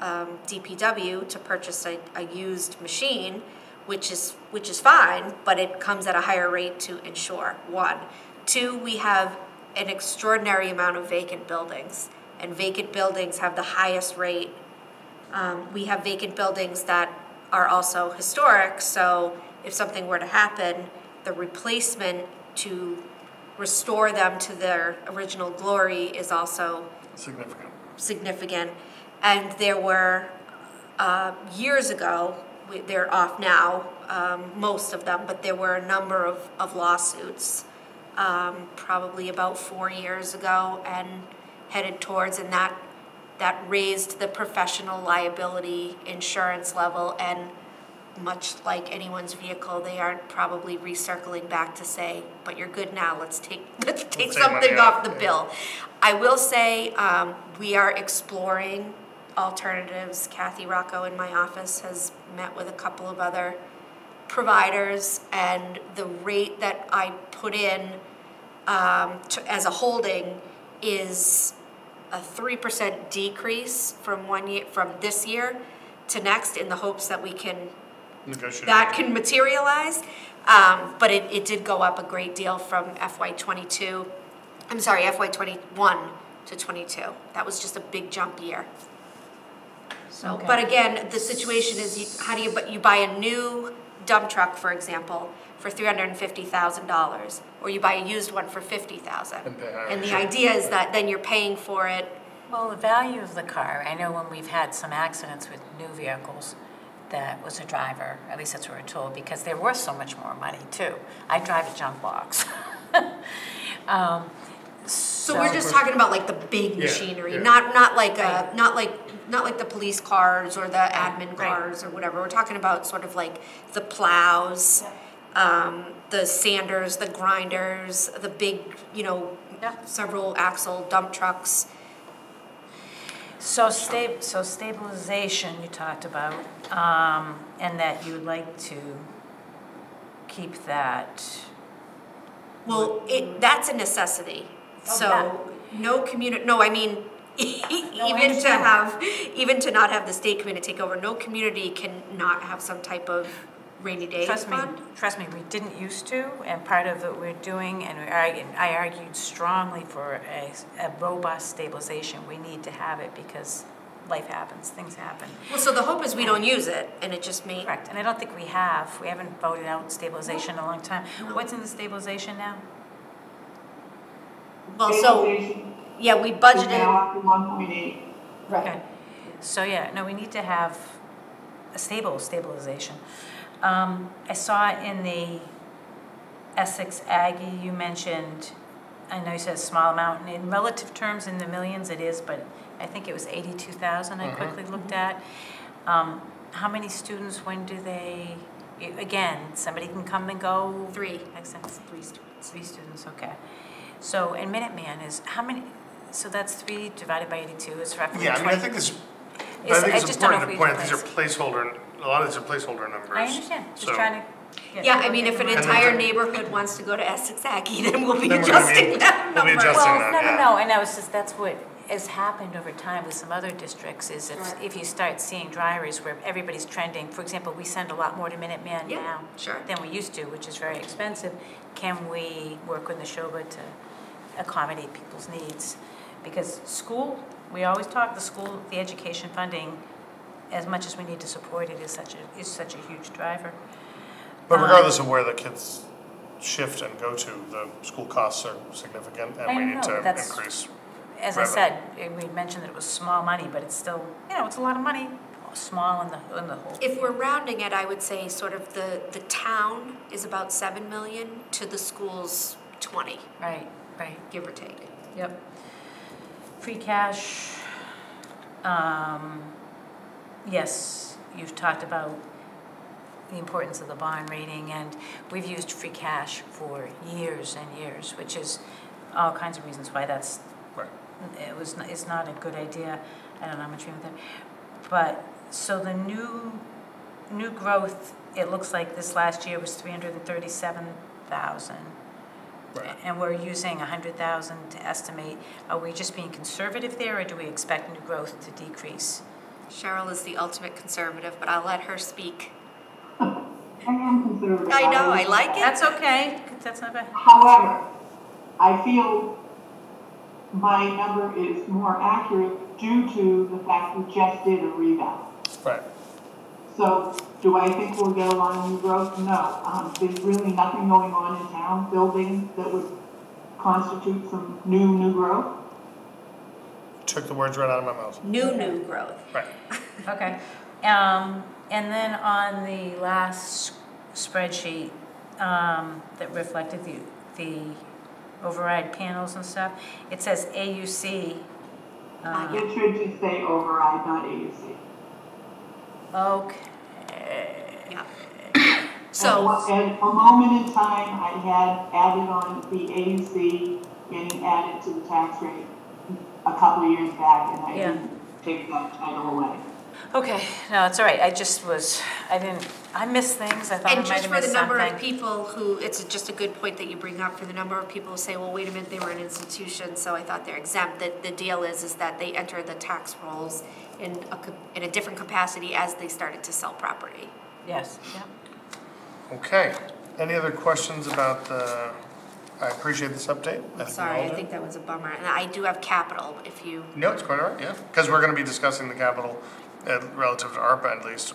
DPW to purchase a used machine, which is fine, but it comes at a higher rate to insure. 1. 2, we have an extraordinary amount of vacant buildings, and vacant buildings have the highest rate We have vacant buildings that are also historic, so if something were to happen, the replacement to restore them to their original glory is also significant. And there were, years ago, they're off now, most of them, but there were a number of lawsuits, probably about 4 years ago, and headed towards, and that raised the professional liability insurance level, and much like anyone's vehicle, they aren't probably recircling back to say, but you're good now, let's take something off the bill. I will say, we are exploring alternatives. Kathy Rocco in my office has met with a couple of other providers, and the rate that I put in as a holding is a 3% decrease from this year to next, in the hopes that we can materialize. But it did go up a great deal from FY21 to 22. That was just a big jump year. So, Okay. But again, the situation is, how do you buy a new dump truck, for example, for $350,000, or you buy a used one for $50,000. And the idea is that then you're paying for it. Well, the value of the car, I know when we've had some accidents with new vehicles, that was a driver, at least that's what we're told, because they're worth so much more money too. I drive a junk box. So we're just talking about like the big machinery, not like the police cars or the admin cars or whatever. We're talking about sort of like the plows, the sanders, the grinders, the big, several axle dump trucks. So stabilization you talked about, and that you'd like to keep that. Well, that's a necessity. So even to not have the state come in and take over, no community can not have some type of rainy day fund. Trust me, we didn't used to, and part of what we're doing, and I argued strongly for a robust stabilization. We need to have it because life happens, things happen. Well, so the hope is we don't use it, and it just may. Correct, and I don't think we have. We haven't voted out stabilization in a long time. No. What's in the stabilization now? Well, so, yeah, we budgeted. Now up to 1.8. Right. Okay. So we need to have a stabilization. I saw in the Essex Aggie you mentioned, I know you said a small amount, and in relative terms in the millions it is, but I think it was 82,000 I quickly looked at. How many students, when do they, again, somebody can come and go? 3. Makes sense. 3 students. 3 students, okay. So, and Minuteman is, how many, so that's 3 divided by 82 is roughly 20. Yeah, I mean, I think it's important to point out, these are placeholder, a lot of these are placeholder numbers. I understand, just trying to get. Yeah, I mean, if an entire neighborhood wants to go to Essex Aggie, then we'll be adjusting that number. We'll be adjusting that, No, and that's what has happened over time with some other districts, is if you start seeing drivers where everybody's trending, for example, we send a lot more to Minuteman now than we used to, which is very expensive. Can we work with Neshoba to accommodate people's needs? Because school, we always talk, the education funding, as much as we need to support it, is such a huge driver. But regardless of where the kids shift and go to, the school costs are significant, and we need to increase. As I said, we mentioned that it was small money, but it's still, it's a lot of money, small in the whole. If we're rounding it, I would say sort of the town is about 7 million to the schools 20. Right, give or take. Yep. Free cash, yes, you've talked about the importance of the bond rating, and we've used free cash for years and years, which is all kinds of reasons why that's it's not a good idea. I don't know how much you with that. But so the new growth, it looks like this last year was 337,000. Right. And we're using 100,000 to estimate. Are we just being conservative there, or do we expect new growth to decrease? Cheryl is the ultimate conservative, but I'll let her speak. I am conservative. I know, I like it. That's okay. That's not bad. However, I feel my number is more accurate due to the fact we just did a revamp. Right. So, do I think we'll get a lot of new growth? No. There's really nothing going on in town building that would constitute some new growth. Took the words right out of my mouth. New growth. Right. Okay. And then on the last spreadsheet that reflected the override panels and stuff, it says AUC. It should just say override, not AUC. Okay. Yeah. So at a moment in time, I had added on the AUC getting added to the tax rate a couple of years back, and I didn't take that title away. Okay, no, it's all right. I missed things. I thought I And might just have for the missed number something. of people who, it's just a good point that you bring up, for the number of people who say, well, wait a minute, they were an institution, so I thought they're exempt. The deal is that they enter the tax rolls in a different capacity as they started to sell property. Yes, yeah. Okay. Any other questions about the, I appreciate this update. Sorry, I think that was a bummer. And I do have capital, if you... No, it's quite all right, yeah. Because we're going to be discussing the capital relative to ARPA at least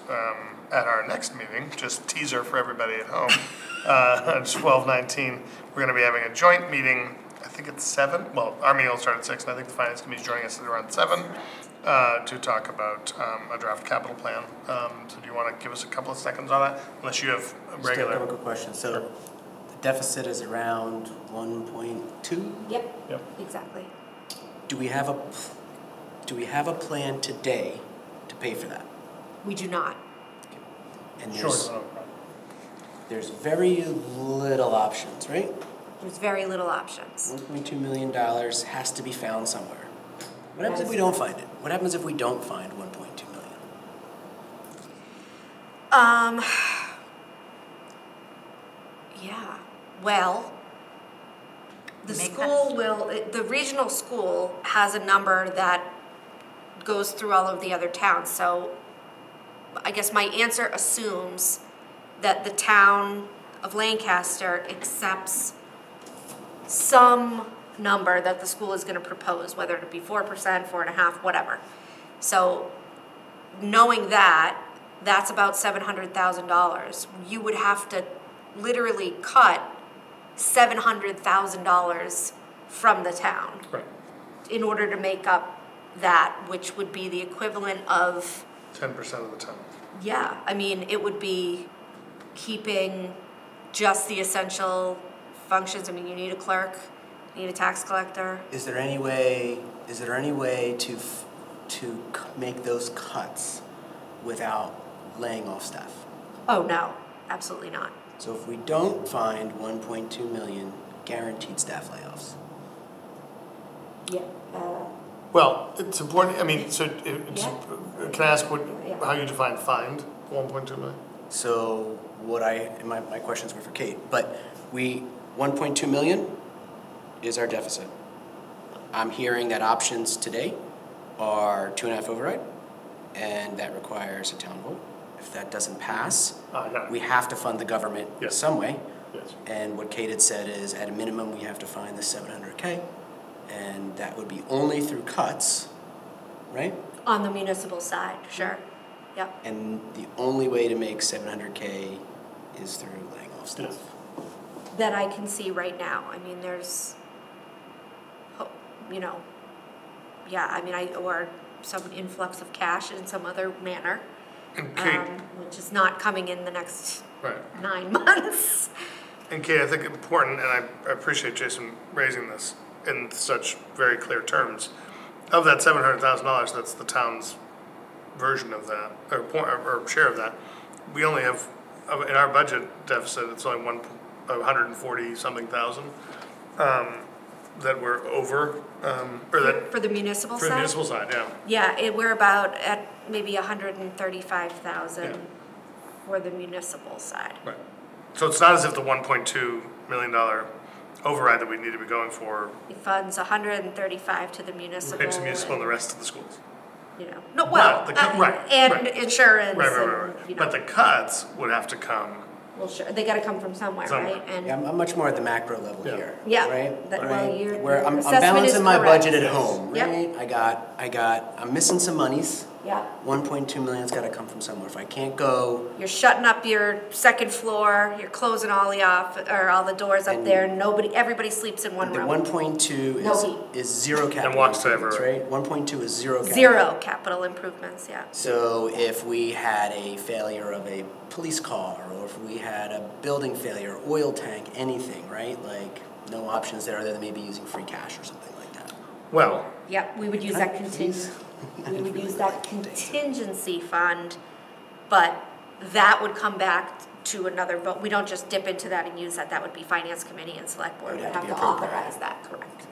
at our next meeting. Just teaser for everybody at home. On 12/19, we're going to be having a joint meeting. I think it's 7. Well, our meeting will start at 6, and I think the Finance Committee is joining us at around 7 to talk about a draft capital plan. So do you want to give us a couple of seconds on that? Unless you have a regular... Just a quick question. So the deficit is around 1.2? Yep, exactly. Do we have a plan today to pay for that? We do not. And Sure. there's very little options, right? There's very little options. $1.2 million has to be found somewhere. What happens if we don't find it? What happens if we don't find 1.2 million? Yeah, well, the regional school has a number that goes through all of the other towns. So I guess my answer assumes that the town of Lancaster accepts some number that the school is going to propose, whether it be 4%, 4.5%, whatever. So knowing that, that's about $700,000. You would have to literally cut $700,000 from the town in order to make up that, which would be the equivalent of 10% of the town. Yeah, I mean, it would be keeping just the essential functions. I mean, you need a clerk, you need a tax collector. Is there any way to make those cuts without laying off staff? Oh, no, absolutely not. So if we don't find 1.2 million guaranteed staff layoffs. Yeah. Well, it's important, I mean, so can I ask how you define find 1.2 million? So my questions were for Kate, but 1.2 million is our deficit. I'm hearing that options today are 2.5 override, and that requires a town vote. If that doesn't pass, we have to fund the government some way. Yes. And what Kate had said is, at a minimum, we have to find the $700K, and that would be only through cuts, right? On the municipal side, sure. Yep. And the only way to make $700K is through laying off staff. Yes. That I can see right now. I mean, there's, or some influx of cash in some other manner, And Kate, which is not coming in the next right. 9 months. And Kate, I think important, and I appreciate Jason raising this in such very clear terms. Of that $700,000, that's the town's version of that, or share of that. We only have, in our budget deficit, it's only 140-something thousand that we're over, or that For the municipal for side? the municipal side, yeah. Yeah, we're about at maybe 135,000 Yeah. for the municipal side. Right. So it's not as if the $1.2 million override that we need to be going for. It funds 135 to the municipal. Right, to municipal and the rest of the schools. No, well, Right, and right. insurance. Right. And, But the cuts would have to come Well, sure, they gotta come from somewhere, right? And Yeah, I'm much more at the macro level Yeah. here. Yeah, Right? that- well, your Where I'm assessment is balancing my correct. budget at home, Yep. right? I'm missing some monies. yeah, 1.2 million's gotta come from somewhere. If I can't go, you're shutting up your second floor, you're closing all the doors up And- there, everybody sleeps in one the room. 1.2 No heat. is zero capital walks to improvements, everywhere. right? 1.2 is zero capital. Zero capital improvements, yeah. So if we had a failure of a police car, or if we had a building failure, oil tank, anything, right? Like, no options there other than maybe using free cash or something like that. Well, Yep, we would use that contingency fund, but that would come back to another vote. We don't just dip into that and use that. That would be finance committee and select board It would would have have to to be appropriate. authorize that, correct?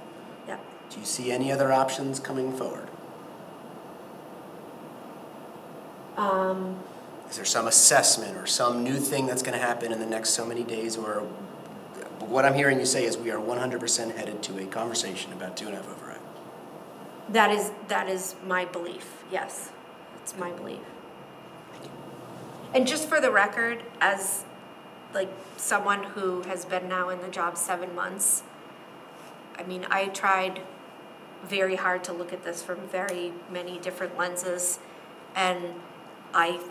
Yep. Do you see any other options coming forward? Is there some assessment or some new thing that's gonna happen in the next so many days, or what I'm hearing you say is we are 100% headed to a conversation about 2.5 override? That is my belief, yes. It's my belief. And just for the record, as like someone who has been now in the job 7 months, I mean, I tried very hard to look at this from very many different lenses, and I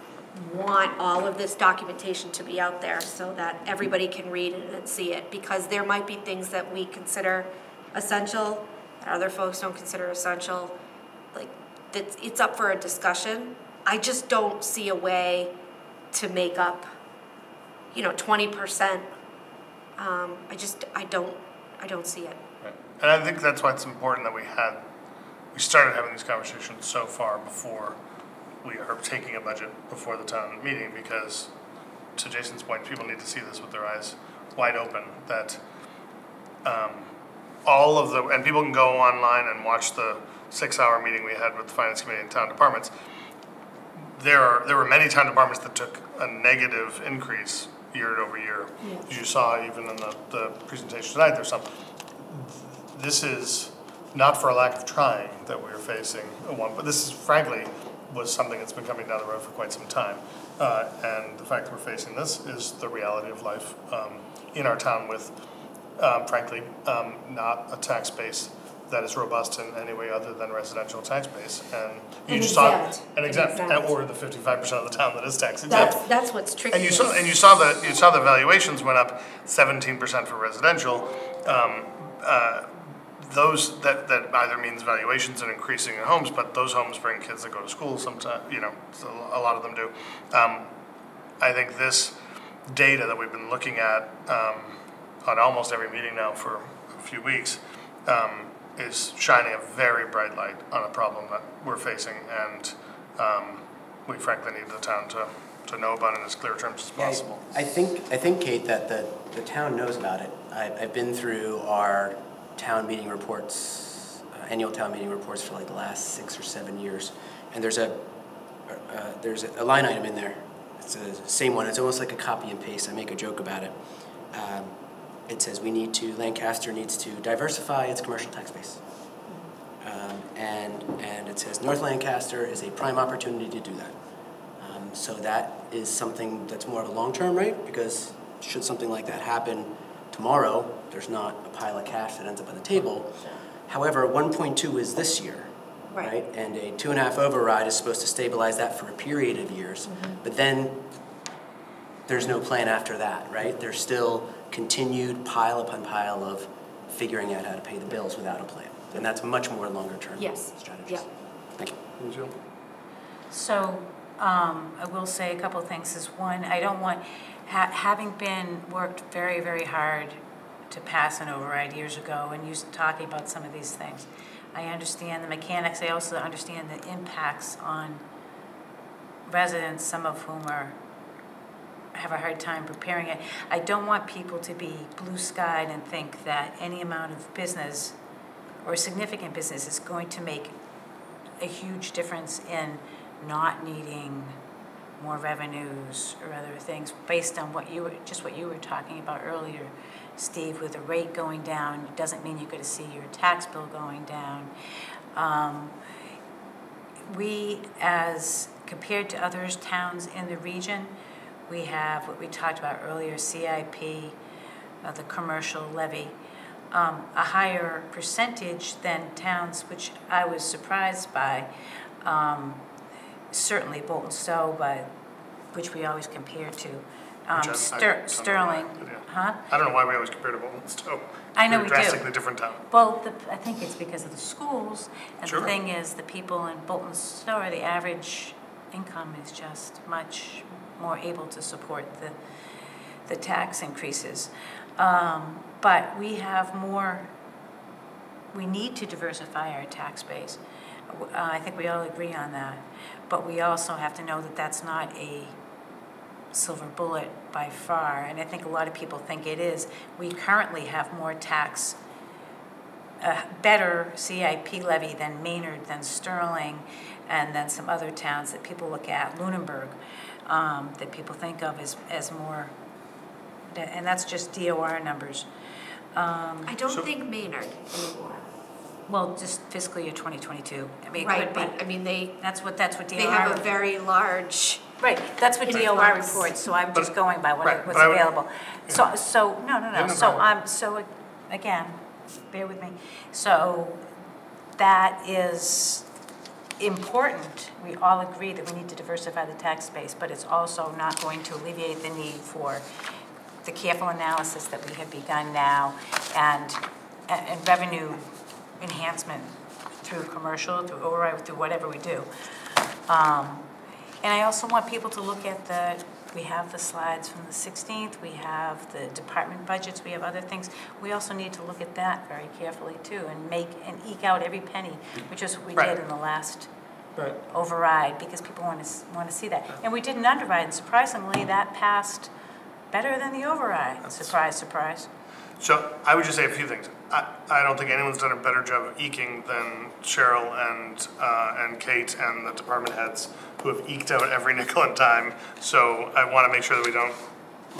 want all of this documentation to be out there so that everybody can read it and see it, because there might be things that we consider essential that other folks don't consider essential. Like, it's up for a discussion. I just don't see a way to make up, 20%. I don't see it. right. And I think that's why it's important that we started having these conversations so far before we are taking a budget before the town meeting, because to Jason's point, people need to see this with their eyes wide open, that and people can go online and watch the 6-hour meeting we had with the finance committee and town departments. There were many town departments that took a negative increase year over year. As you saw even in the presentation tonight, there's some. This is not for a lack of trying that we're facing one, but this is frankly was something that's been coming down the road for quite some time. And the fact that we're facing this is the reality of life in our town with, frankly, not a tax base that is robust in any way other than residential tax base. And you just saw an exempt, or the 55% of the town that is tax exempt. That's what's tricky. And you saw the valuations went up 17% for residential. Those that either means valuations and increasing in homes, but those homes bring kids that go to school sometimes, so a lot of them do. I think this data that we've been looking at on almost every meeting now for a few weeks is shining a very bright light on a problem that we're facing, and we frankly need the town to know about it in as clear terms as possible. I think, Kate, that the town knows about it. I've been through our town meeting reports, annual town meeting reports for like the last 6 or 7 years, and there's a line item in there. It's the same one. It's almost like a copy and paste. I make a joke about it. It says Lancaster needs to diversify its commercial tax base, and it says North Lancaster is a prime opportunity to do that. So that is something that's more of a long-term, right? Because should something like that happen tomorrow, there's not a pile of cash that ends up on the table. However, 1.2 is this year, right? And a 2.5 override is supposed to stabilize that for a period of years. But then there's no plan after that, right? There's still continued pile upon pile of figuring out how to pay the bills without a plan. And that's much more longer term strategies. Yeah. Thank you. So, I will say a couple of things. Is one, I don't want, having worked very, very hard to pass an override years ago, and you talking about some of these things, I understand the mechanics. I also understand the impacts on residents, some of whom have a hard time preparing it. I don't want people to be blue-skied and think that any amount of business or significant business is going to make a huge difference in not needing more revenues or other things based on what you were talking about earlier, Steve, with the rate going down. It doesn't mean you're going to see your tax bill going down. We, as compared to other towns in the region, we have what we talked about earlier, CIP, the commercial levy, a higher percentage than towns, which I was surprised by. Certainly Bolton Stowe, but which we always compare to. Sterling, huh? I don't know why we always compare to Bolton Stowe. I know we do. Drastically different town. Well, I think it's because of the schools, and Sure. the thing is, the people in Bolton Stowe, the average income is just much more able to support the tax increases. But we have more, we need to diversify our tax base. I think we all agree on that. But we also have to know that that's not a silver bullet by far, and I think a lot of people think it is. We currently have more tax, better CIP levy than Maynard, than Sterling, and then some other towns that people look at, Lunenburg, that people think of as more, and that's just DOR numbers. I don't think Maynard anymore. Well, just fiscal year 2022. I mean, it Right, could be. but I mean, That's what DOR. they have a very large. Right, that's what DOR influx. reports, so I'm just going by what's but I would- available. So, no, no so problem. again, bear with me. So that is important. We all agree that we need to diversify the tax base, but it's also not going to alleviate the need for the careful analysis that we have begun now and revenue enhancement through commercial, through override, through whatever we do. And I also want people to look at we have the slides from the 16th, we have the department budgets, we have other things. We also need to look at that very carefully too and eke out every penny, which is what we did in the last override, because people want to see that. And we did an underride, and surprisingly, that passed better than the override. Surprise, surprise. So I would just say a few things. I don't think anyone's done a better job of eking than Cheryl and Kate and the department heads who have eked out every nickel and dime. So I want to make sure that we don't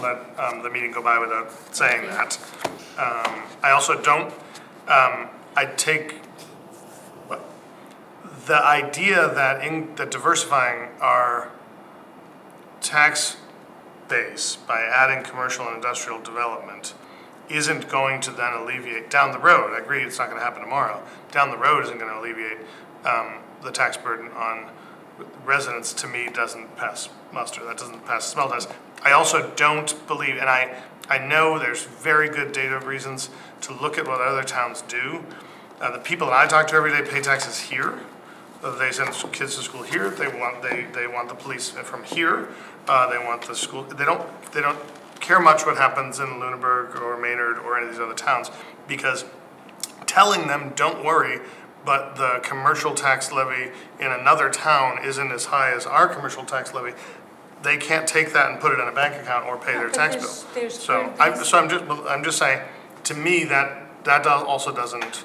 let the meeting go by without saying that. I also don't, I take the idea that diversifying our tax base by adding commercial and industrial development isn't going to then alleviate, down the road, I agree it's not going to happen tomorrow, down the road isn't going to alleviate the tax burden on residents, to me, doesn't pass muster. That doesn't pass the smell test. I also don't believe, and I know there's very good data reasons to look at what other towns do. The people that I talk to every day pay taxes here. They send kids to school here. They want the police from here. They want the school. They don't care much what happens in Lunenburg or Maynard or any of these other towns, because telling them don't worry, but the commercial tax levy in another town isn't as high as our commercial tax levy, they can't take that and put it in a bank account or pay their tax bill. So I'm just saying, to me that also doesn't.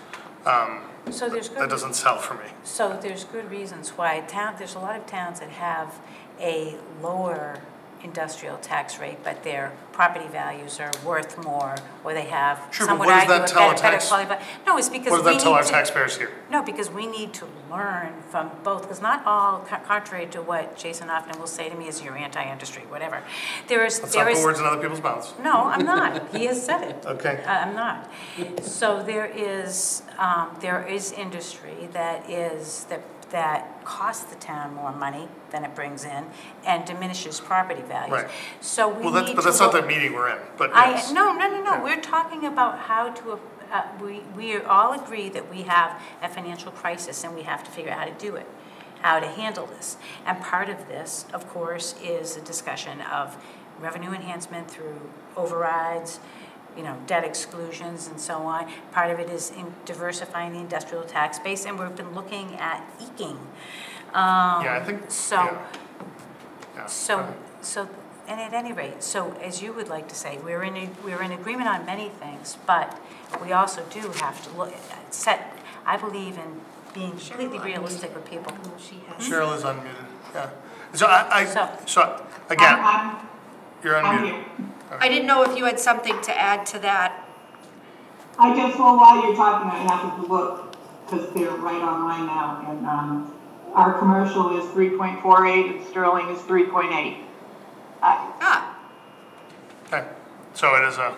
So that doesn't sell for me. So there's good reasons why there's a lot of towns that have a lower industrial tax rate, but their property values are worth more, or they have, sure, some but would what does argue, that tell a better quality. No, it's because what does that tell our taxpayers here? No, because we need to learn from both, because not all, contrary to what Jason often will say to me, is you're anti-industry, whatever. Let's not put words in other people's mouths. No, I'm not. He has said it. Okay. I'm not. So there is industry that costs the town more money than it brings in and diminishes property values. Right. So but that's not the meeting we're in. But yes. No. Yeah. We're talking about how to. We all agree that we have a financial crisis and we have to figure out how to do it, how to handle this. And part of this, of course, is a discussion of revenue enhancement through overrides, debt exclusions and so on. Part of it is in diversifying the industrial tax base, and we've been looking at eking. I think so. Yeah. So, and at any rate, so as you would like to say, we're in agreement on many things, but we also do have to I believe in being completely realistic with people. Cheryl is unmuted. Yeah. So again, you're unmuted. I didn't know if you had something to add to that. While you're talking, I happened to look, because they're right online now, and our commercial is 3.48 and Sterling is 3.8. So it is a,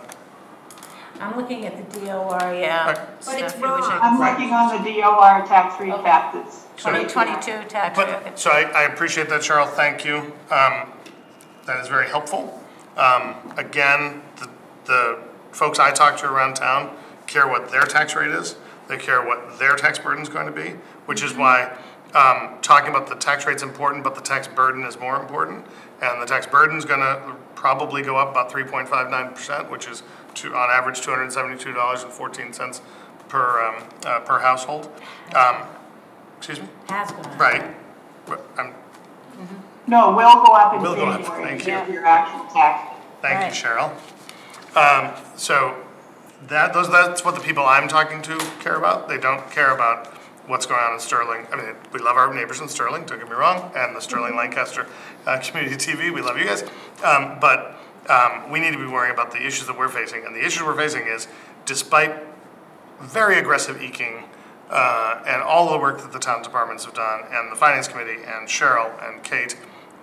I'm looking at the DOR, yeah. Right. stuff it's here, which wrong. I'm working on the DOR tax recap that's. 2022 tax rate. but, so I appreciate that, Cheryl, thank you. That is very helpful. Again, the folks I talk to around town care what their tax rate is. They care what their tax burden is going to be, which is why talking about the tax rate's important, but the tax burden is more important. And the tax burden is going to probably go up about 3.59%, which is on average $272.14 per household. Excuse me? Has gone up. Right. No, will go up in Will go up, January. thank Because of your actual tax. Thank you, Cheryl. So that's what the people I'm talking to care about. They don't care about what's going on in Sterling. I mean, we love our neighbors in Sterling, don't get me wrong, and the Sterling-Lancaster Community TV, we love you guys. But we need to be worrying about the issues that we're facing. And the issues we're facing is, despite very aggressive eking and all the work that the town departments have done, and the Finance Committee, and Cheryl, and Kate,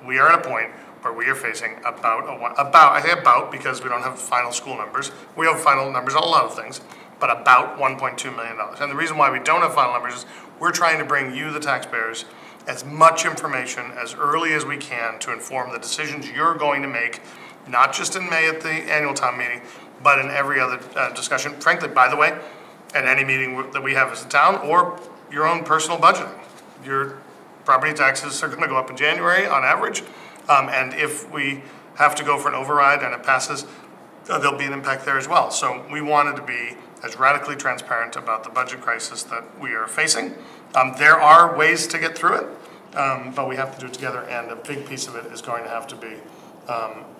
we are at a point where we are facing I say about because we don't have final school numbers. We have final numbers on a lot of things, but about $1.2 million. And the reason why we don't have final numbers is we're trying to bring you, the taxpayers, as much information as early as we can to inform the decisions you're going to make, not just in May at the annual town meeting, but in every other discussion. Frankly, by the way, at any meeting that we have as a town, or your own personal budgeting. Your property taxes are going to go up in January on average, and if we have to go for an override and it passes, there'll be an impact there as well. So we wanted to be as radically transparent about the budget crisis that we are facing. There are ways to get through it, but we have to do it together, and a big piece of it is going to have to be,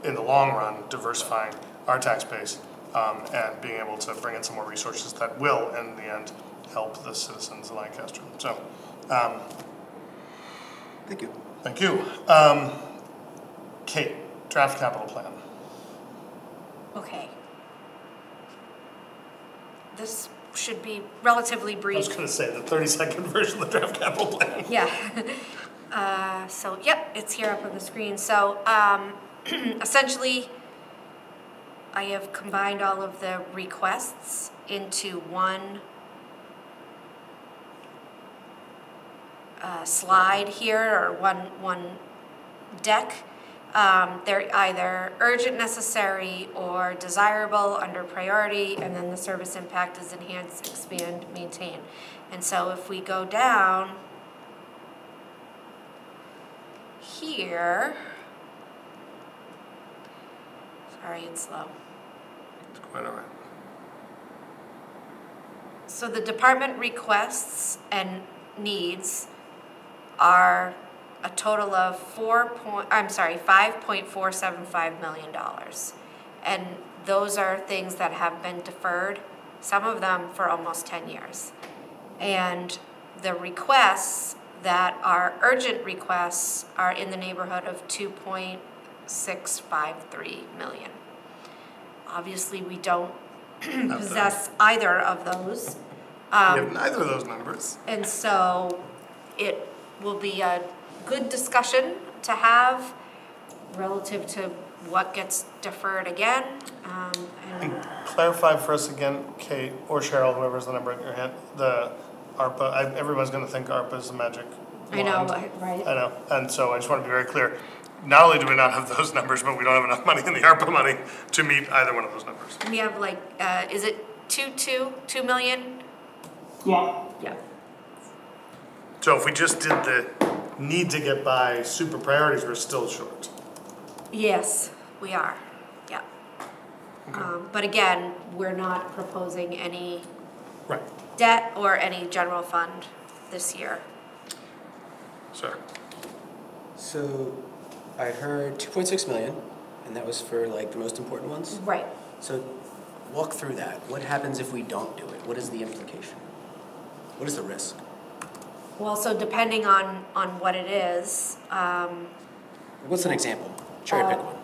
in the long run, diversifying our tax base and being able to bring in some more resources that will, in the end, help the citizens of Lancaster. So, Thank you. thank you. Kate, draft capital plan. Okay. This should be relatively I was brief. going to say the 30-second version of the draft capital plan. Yeah. So, yep, it's here up on the screen. So, essentially, I have combined all of the requests into one slide here, or one deck. They're either urgent, necessary, or desirable under priority, and then the service impact is enhance, expand, maintain. And so if we go down here, sorry, it's slow. It's quite all right. So the department requests and needs are a total of $5.475 million. And those are things that have been deferred, some of them for almost 10 years. And the requests that are urgent requests are in the neighborhood of $2.653 million. Obviously, we don't possess either of those. We have neither of those numbers. And so it will be a good discussion to have relative to what gets deferred again. And clarify for us again, Kate or Cheryl, whoever's the number in your head, the ARPA. Everyone's going to think ARPA is the magic wand. I know, right? I know, and so I just want to be very clear. Not only do we not have those numbers, but we don't have enough money in the ARPA money to meet either one of those numbers. We have like, is it 2 million? Yeah. Yeah. So if we just did the need to get by super priorities, we're still short. Yes, we are, yeah. Okay. But again, we're not proposing any Right. debt or any general fund this year. Sir. So I heard 2.6 million, and that was for like the most important ones. Right. So walk through that. What happens if we don't do it? What is the implication? What is the risk? Well, so depending on what it is, What's an example? Cherry pick one. Do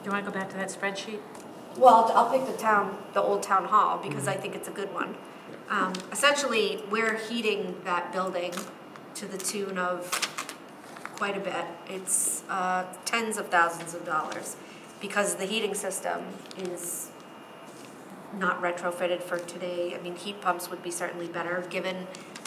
you want to go back to that spreadsheet? well, I'll pick the old town hall because I think it's a good one. Essentially, we're heating that building to the tune of quite a bit. It's tens of thousands of dollars because the heating system is not retrofitted for today. I mean, heat pumps would be certainly better, given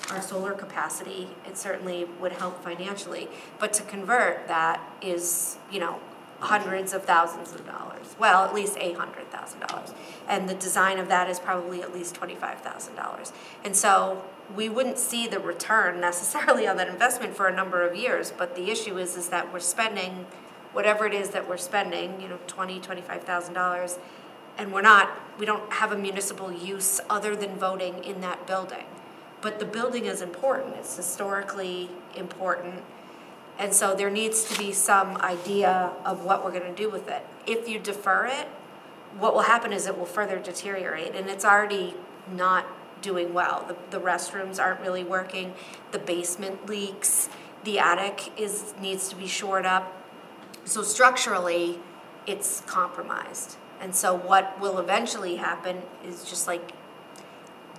our solar capacity. It certainly would help financially. But to convert that is, you know, hundreds of thousands of dollars. Well, at least $800,000. And the design of that is probably at least $25,000. And so we wouldn't see the return necessarily on that investment for a number of years. But the issue is that we're spending whatever it is that we're spending, you know, $25,000, and we don't have a municipal use other than voting in that building. But the building is important. It's historically important. And so there needs to be some idea of what we're going to do with it. If you defer it, what will happen is it will further deteriorate, and it's already not doing well. The restrooms aren't really working. The basement leaks. The attic needs to be shored up. So structurally, it's compromised. And so what will eventually happen is just like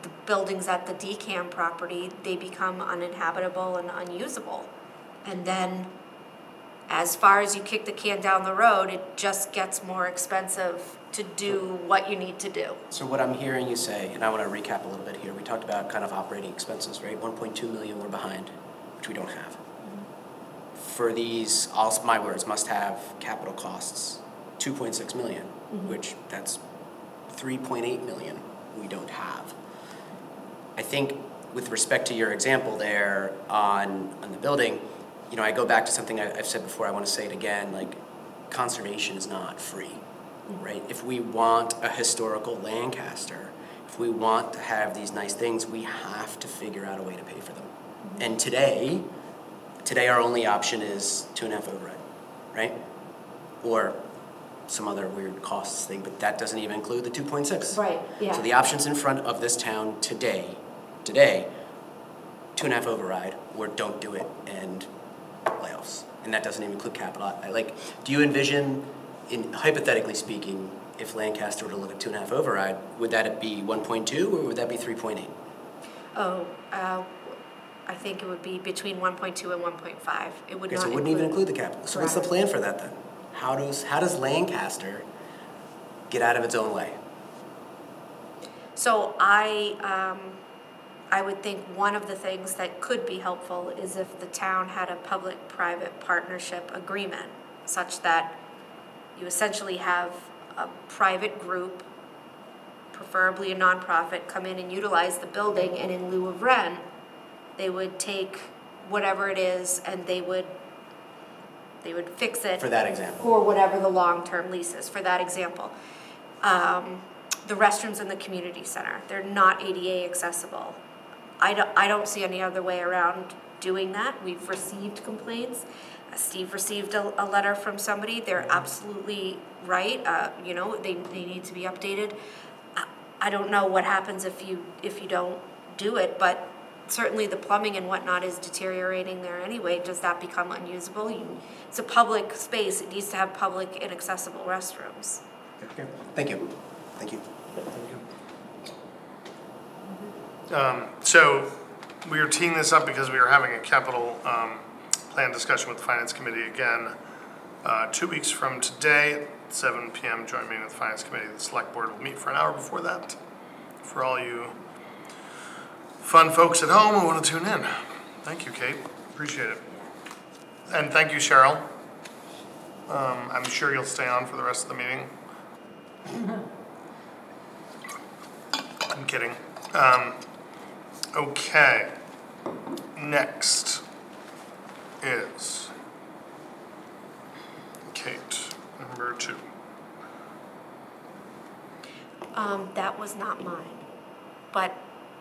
the buildings at the DCAM property, they become uninhabitable and unusable. And then as far as you kick the can down the road, it just gets more expensive to do what you need to do. So what I'm hearing you say, and I want to recap a little bit here, we talked about kind of operating expenses, right? 1.2 million we're behind, which we don't have. For these, my words, must have capital costs, 2.6 million, which that's 3.8 million we don't have. I think with respect to your example there on the building, you know, I go back to something I've said before, I want to say it again, like conservation is not free, right? If we want a historical Lancaster, if we want to have these nice things, we have to figure out a way to pay for them. And today our only option is 2.5 override, right? Or some other weird costs thing, but that doesn't even include the 2.6. Right, yeah. So the options in front of this town today, 2.5 override, or don't do it and layoffs. And that doesn't even include capital. Do you envision, hypothetically speaking, if Lancaster were to look at 2.5 override, would that be 1.2 or would that be 3.8? Oh, I think it would be between 1.2 and 1.5. It would not so it wouldn't even include the capital. So what's the plan for that then? How does Lancaster get out of its own way? So I would think one of the things that could be helpful is if the town had a public-private partnership agreement, such that you essentially have a private group, preferably a nonprofit, come in and utilize the building, and in lieu of rent, they would take whatever it is and they would fix it. For that example. For whatever the long-term lease is, for that example. The restrooms in the community center, they're not ADA accessible. I don't see any other way around doing that. We've received complaints. Steve received a letter from somebody. They're absolutely right. You know, they need to be updated. I don't know what happens if you don't do it, but certainly the plumbing and whatnot is deteriorating there anyway. Does that become unusable? It's a public space. It needs to have public and accessible restrooms. Okay. Thank you. Thank you. So we are teeing this up because we are having a capital plan discussion with the Finance Committee again 2 weeks from today at 7 p.m. joint meeting with the Finance Committee. The Select Board will meet for an hour before that. For all you fun folks at home who want to tune in. Thank you, Kate. Appreciate it. And thank you, Cheryl. I'm sure you'll stay on for the rest of the meeting. I'm kidding. Okay. Next is Kate, number 2. That was not mine, but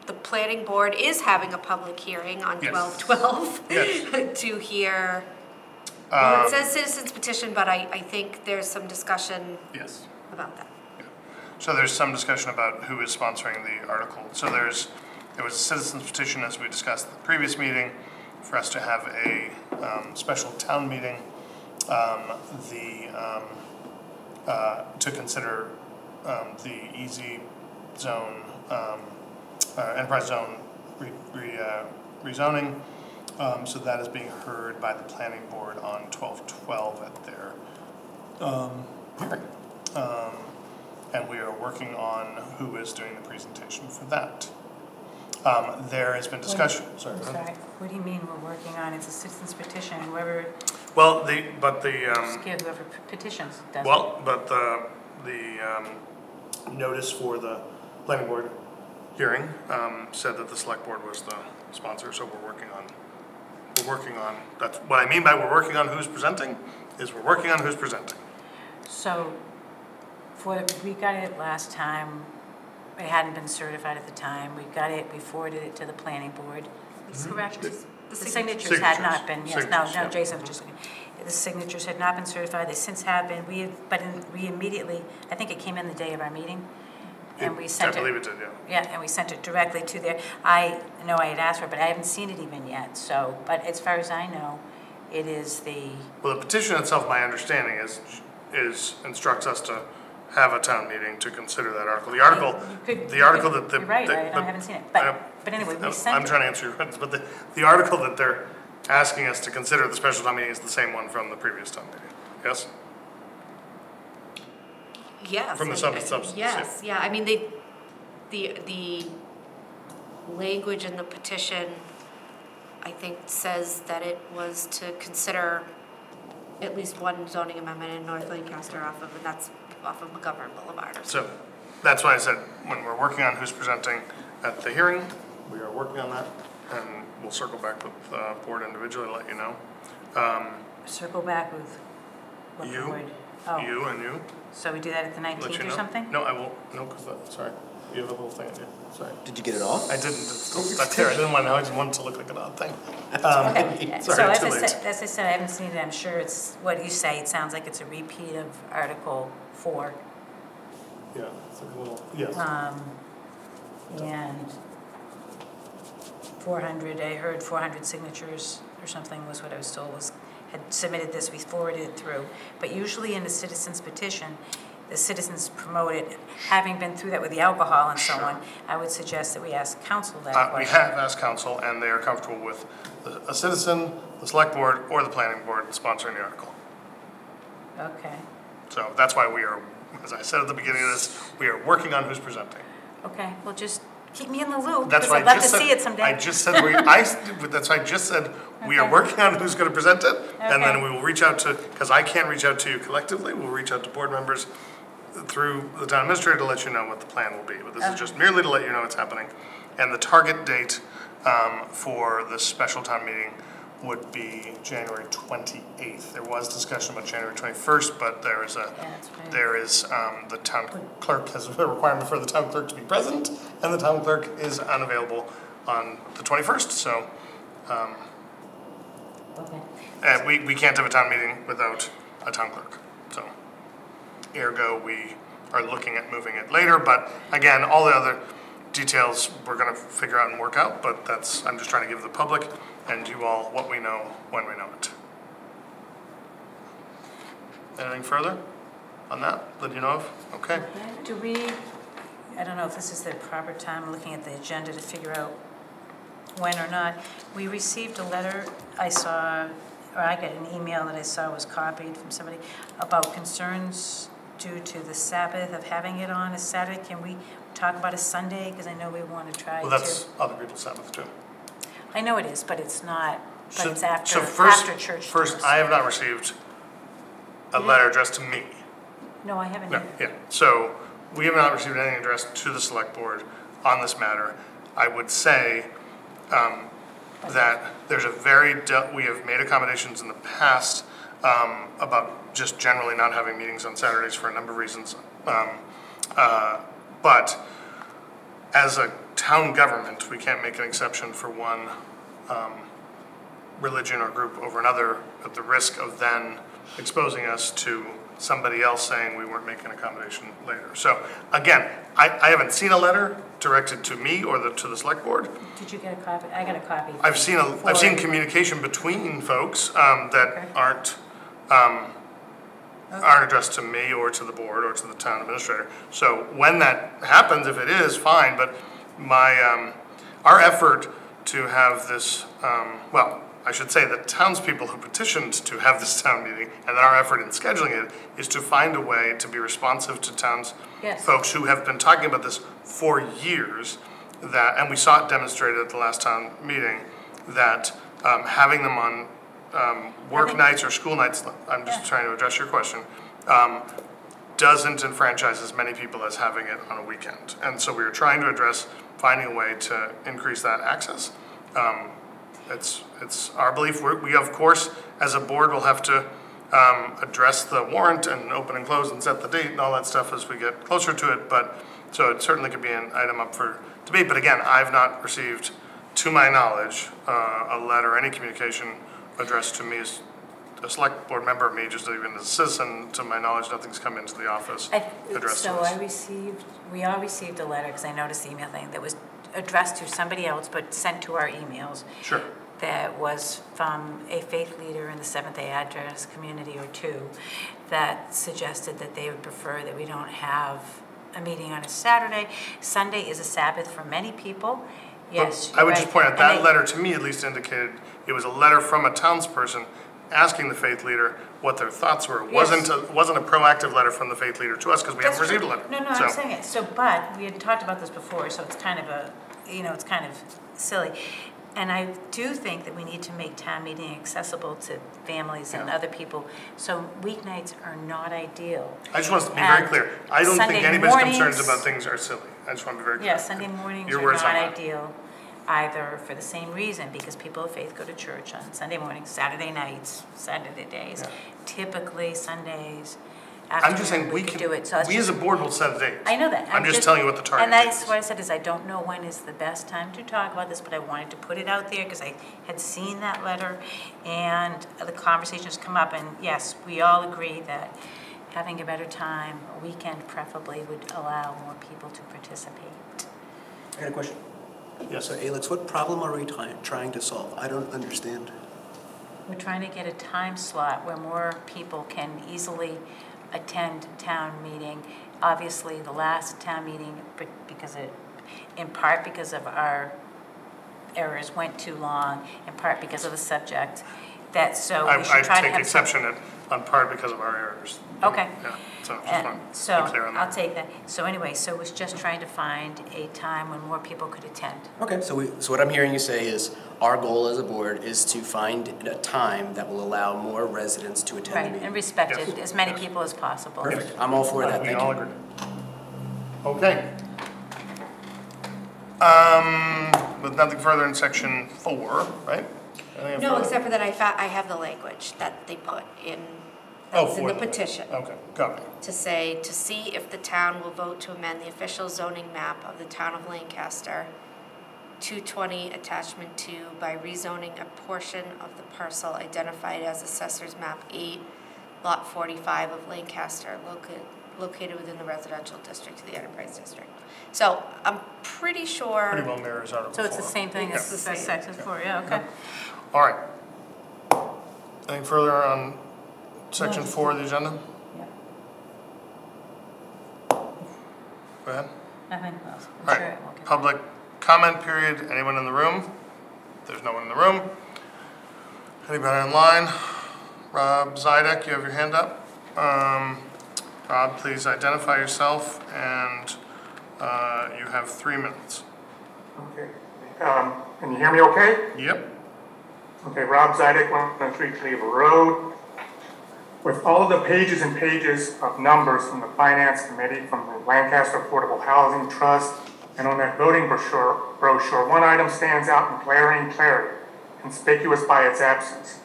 the planning board is having a public hearing on Yes. 12/12 Yes. to hear. Well, it says citizens petition, but I think there's some discussion Yes. about that. Yeah. So there's some discussion about who is sponsoring the article. So there was a citizens petition, as we discussed at the previous meeting, for us to have a special town meeting to consider the easy zone, enterprise zone rezoning. So that is being heard by the planning board on 12/12 at their hearing. And we are working on who is doing the presentation for that. There has been discussion, sorry. I'm sorry, what do you mean we're working on, it's a citizen's petition, whoever, Well, just give whoever petitions does it. well, but the notice for the planning board hearing said that the select board was the sponsor, so we're working on, that's what I mean by we're working on who's presenting, is we're working on who's presenting. So, we got it last time, it hadn't been certified at the time, we got it, we forwarded it to the planning board. Correct. The signatures had not been, yes, no, yeah. Jason was just, the signatures had not been certified, they since have been, we immediately, I think it came in the day of our meeting, and we sent it. I believe it did, yeah. Yeah, and we sent it directly to their, I know I had asked for it, but I haven't seen it even yet, so, but as far as I know, it is the, Well, the petition itself, my understanding is instructs us to have a town meeting to consider that article. The article that you're right, I haven't seen it, but anyway, we sent it. I'm trying to answer your questions, but the article that they're asking us to consider at the special town meeting is the same one from the previous town meeting, yes? Yes. From the substance. Yes, yeah, I mean, the language in the petition, I think, says that it was to consider at least one zoning amendment in North Lancaster off of McGovern Boulevard. So that's why I said, when we're working on who's presenting at the hearing, we are working on that, and we'll circle back with the board individually and let you know. Circle back with what You, board? Oh, you and you. so we do that at the Let 19th you or know. something? No, I won't, no, because sorry, you have a little thing in you, sorry. Did you get it all? I didn't, it's still stuck here, I didn't want to, I just wanted to look like an odd thing. Okay, so Sorry, as too I late. said, I haven't seen it, I'm sure it's, what you say, it sounds like it's a repeat of Article 4. Yeah, it's like a little, yes. And 400, I heard 400 signatures or something was what I was told had submitted this, we forwarded it through. But usually in a citizen's petition, the citizens promote it. Having been through that with the alcohol and so on, I would suggest that we ask council that question. We have asked council, and they are comfortable with a citizen, the select board, or the planning board sponsoring the article. Okay, So that's why we are, as I said at the beginning of this, we are working on who's presenting. okay, well just keep me in the loop, That's because why I'd love to see it someday. I just said that's why I just said we are Okay. working on who's going to present it, and then Okay. we will reach out to, because I can't reach out to you collectively, we'll reach out to board members through the town administrator to let you know what the plan will be. But this is just merely to let you know it's happening. And the target date for the special town meeting would be January 28th. There was discussion about January 21st, but there is that's right. the town clerk has a requirement for the town clerk to be present, and the town clerk is unavailable on the 21st. So Okay. we can't have a town meeting without a town clerk. So ergo, we are looking at moving it later. But again, all the other details we're going to figure out and work out. But I'm just trying to give the public and you all what we know when we know it. Anything further on that you know of? Okay. Do we, I don't know if this is the proper time, looking at the agenda to figure out when or not. We received a letter I saw, or I got an email that I saw was copied from somebody about concerns due to the Sabbath, of having it on a Saturday. Can we talk about a Sunday? Because I know we want to try to. Well, that's other people's Sabbath too. I know it is, but it's not, but it's after, So first, after church. First, doors. I have not received a letter addressed to me. No, I haven't No, either. yeah, so we have not received anything addressed to the select board on this matter. I would say that there's we have made accommodations in the past about just generally not having meetings on Saturdays for a number of reasons. But as a town government, we can't make an exception for one religion or group over another at the risk of then exposing us to somebody else saying we weren't making accommodation later. So again, I haven't seen a letter directed to me or to the select board. Did you get a copy? I got a copy. I've seen communication between folks that aren't addressed to me or to the board or to the town administrator. So when that happens, if it is, fine. But our effort to have this, I should say the townspeople who petitioned to have this town meeting, and our effort in scheduling it is to find a way to be responsive to towns Yes. folks who have been talking about this for years, that, and we saw it demonstrated at the last town meeting, that having them on work nights or school nights, I'm just trying to address your question, doesn't enfranchise as many people as having it on a weekend. And so we were trying to address finding a way to increase that access. It's our belief, we of course, as a board, will have to address the warrant and open and close and set the date and all that stuff as we get closer to it, but, so it certainly could be an item up for debate, but again, I've not received, to my knowledge, a letter, any communication addressed to me as a select board member, me just even as a citizen, to my knowledge, nothing's come into the office addressed to us. We all received a letter, because I noticed the email thing, that was addressed to somebody else, but sent to our emails. Sure. That was from a faith leader in the Seventh-day Adventist community or two, that suggested that they would prefer that we don't have a meeting on a Saturday. Sunday is a Sabbath for many people. Yes, I would just point out, that And letter to me at least indicated it was a letter from a townsperson asking the faith leader what their thoughts were. It wasn't a proactive letter from the faith leader to us, because we haven't received a letter. No, I'm saying it. So, but we had talked about this before, so it's kind of a, it's kind of silly. And I do think that we need to make town meeting accessible to families and other people. So weeknights are not ideal. I just want to be very clear. I don't think anybody's concerns about things are silly. I just want to be very clear. Yeah, Sunday mornings are not ideal either, for the same reason, because people of faith go to church on Sunday mornings, Saturday nights, Saturday days. Yeah. Typically Sundays. I'm just saying we can can do it. So we as a board will set a date. I know that. I'm just telling you what the target and that's is. what I said is I don't know when is the best time to talk about this, but I wanted to put it out there because I had seen that letter and the conversations come up, and yes, we all agree that having a better time, a weekend preferably, would allow more people to participate. I got a question. Yes. So, Alex, what problem are we trying to solve? I don't understand. We're trying to get a time slot where more people can easily attend town meeting. Obviously, the last town meeting, in part because of our errors, went too long, in part because of the subject. We should try to have. I take exception on part because of our errors. Okay. Yeah, so just want to be clear on that. I'll take that. So anyway, so it was just trying to find a time when more people could attend. Okay, so what I'm hearing you say is our goal as a board is to find a time that will allow more residents to attend the Right, meeting. and respect as many people as possible. Perfect. I'm all for that. We Thank all you. agree. Okay. With nothing further in section 4, right? No, except for that I have the language that they put in, Oh, that's in for the petition. Okay, got it. To see if the town will vote to amend the official zoning map of the town of Lancaster, 220 attachment 2, by rezoning a portion of the parcel identified as Assessor's Map 8, Lot 45 of Lancaster, located within the residential district to the enterprise district. So I'm pretty sure. Pretty well mirrors Article 4. So it's the same thing as It's the same. section 4, yeah, okay. All right. Anything further on section 4 of the agenda? Yeah. Go ahead. Nothing else. I'm All sure right, it will get- public comment period. Anyone in the room? There's no one in the room. Anybody online? Rob Zidek, you have your hand up. Rob, please identify yourself, and you have 3 minutes. Okay. Can you hear me okay? Yep. Okay, Rob Zidek, 103 Cleaver Road. With all of the pages and pages of numbers from the Finance Committee, from the Lancaster Affordable Housing Trust, and on that voting brochure, one item stands out in glaring clarity, conspicuous by its absence.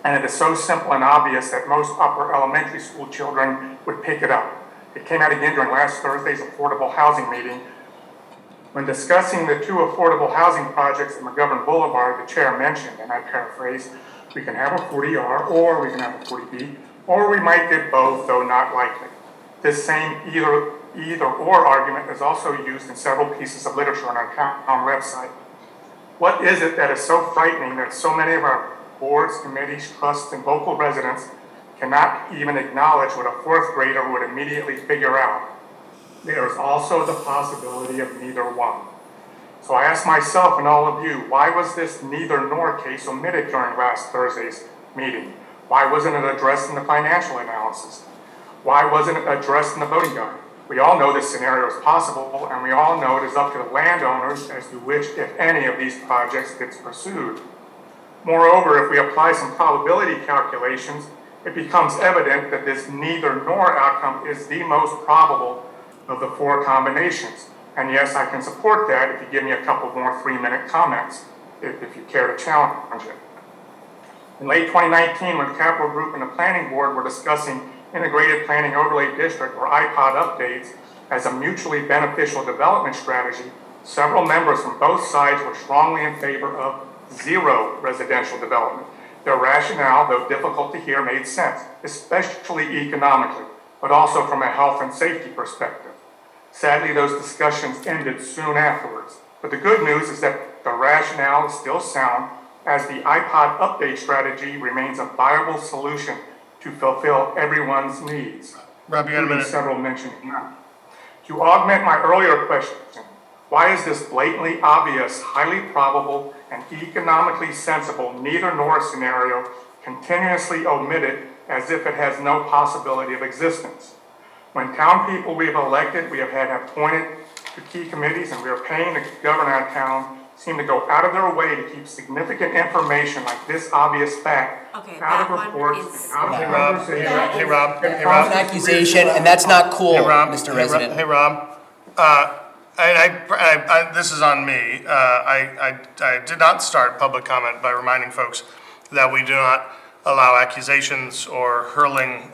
And it is so simple and obvious that most upper elementary school children would pick it up. It came out again during last Thursday's affordable housing meeting. When discussing the 2 affordable housing projects at McGovern Boulevard, the chair mentioned, and I paraphrase, we can have a 40R or we can have a 40B, or we might get both, though not likely. This same either or argument is also used in several pieces of literature on our town website. What is it that is so frightening that so many of our boards, committees, trusts, and local residents cannot even acknowledge what a 4th grader would immediately figure out? There is also the possibility of neither one. So I ask myself and all of you, why was this neither nor case omitted during last Thursday's meeting? Why wasn't it addressed in the financial analysis? Why wasn't it addressed in the voting guide? We all know this scenario is possible, and we all know it is up to the landowners as to which, if any, of these projects gets pursued. Moreover, if we apply some probability calculations, it becomes evident that this neither nor outcome is the most probable of the four combinations. And yes, I can support that if you give me a couple more 3-minute comments, if you care to challenge it. In late 2019, when the Capital Group and the Planning Board were discussing Integrated Planning Overlay District, or IPOD updates, as a mutually beneficial development strategy, several members from both sides were strongly in favor of zero residential development. Their rationale, though difficult to hear, made sense, especially economically, but also from a health and safety perspective. Sadly, those discussions ended soon afterwards. But the good news is that the rationale is still sound, as the iPod update strategy remains a viable solution to fulfill everyone's needs. Rob, you got a minute. Several mentioned now. To augment my earlier question, why is this blatantly obvious, highly probable, and economically sensible neither nor scenario continuously omitted as if it has no possibility of existence? When town people we have elected, we have had appointed to key committees, and we are paying to govern our town, seem to go out of their way to keep significant information like this obvious fact out of reports, out of conversations. Hey, Rob. That's an accusation, and that's not cool, Mr. Resident. Hey, Rob. This is on me. I did not start public comment by reminding folks that we do not allow accusations or hurling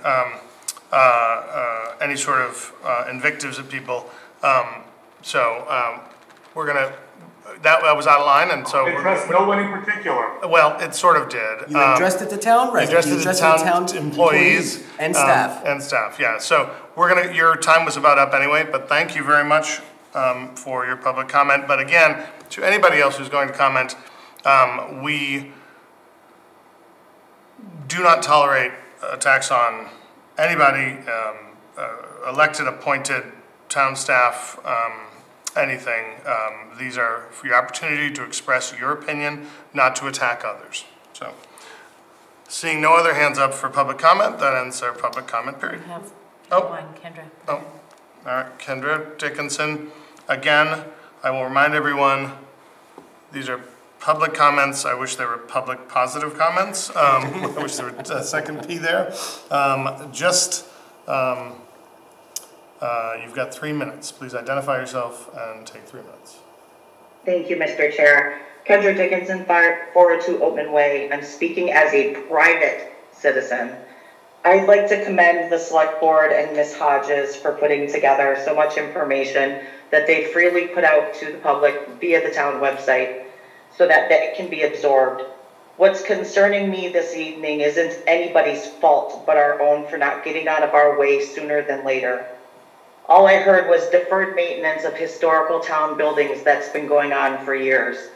any sort of invectives at people. We're gonna. That was out of line, and so. It addressed no one in particular. Well, it sort of did. You addressed it to town residents. You addressed it to town employees and staff. And staff, yeah. So your time was about up anyway, but thank you very much for your public comment. But again, to anybody else who's going to comment, we do not tolerate attacks on anybody, elected, appointed, town staff, anything. These are for your opportunity to express your opinion, not to attack others. So, seeing no other hands up for public comment, that ends our public comment period. We have one, Kendra. Oh, all right, Kendra Dickinson. Again, I will remind everyone, these are public comments. I wish they were public positive comments. I wish there were a second P there. You've got 3 minutes. Please identify yourself and take 3 minutes. Thank you, Mr. Chair. Kendra Dickinson, 402 Oatman Way. I'm speaking as a private citizen. I'd like to commend the Select Board and Ms. Hodges for putting together so much information that they freely put out to the public via the town website so that it can be absorbed. What's concerning me this evening isn't anybody's fault but our own for not getting out of our way sooner than later. All I heard was deferred maintenance of historical town buildings that's been going on for years.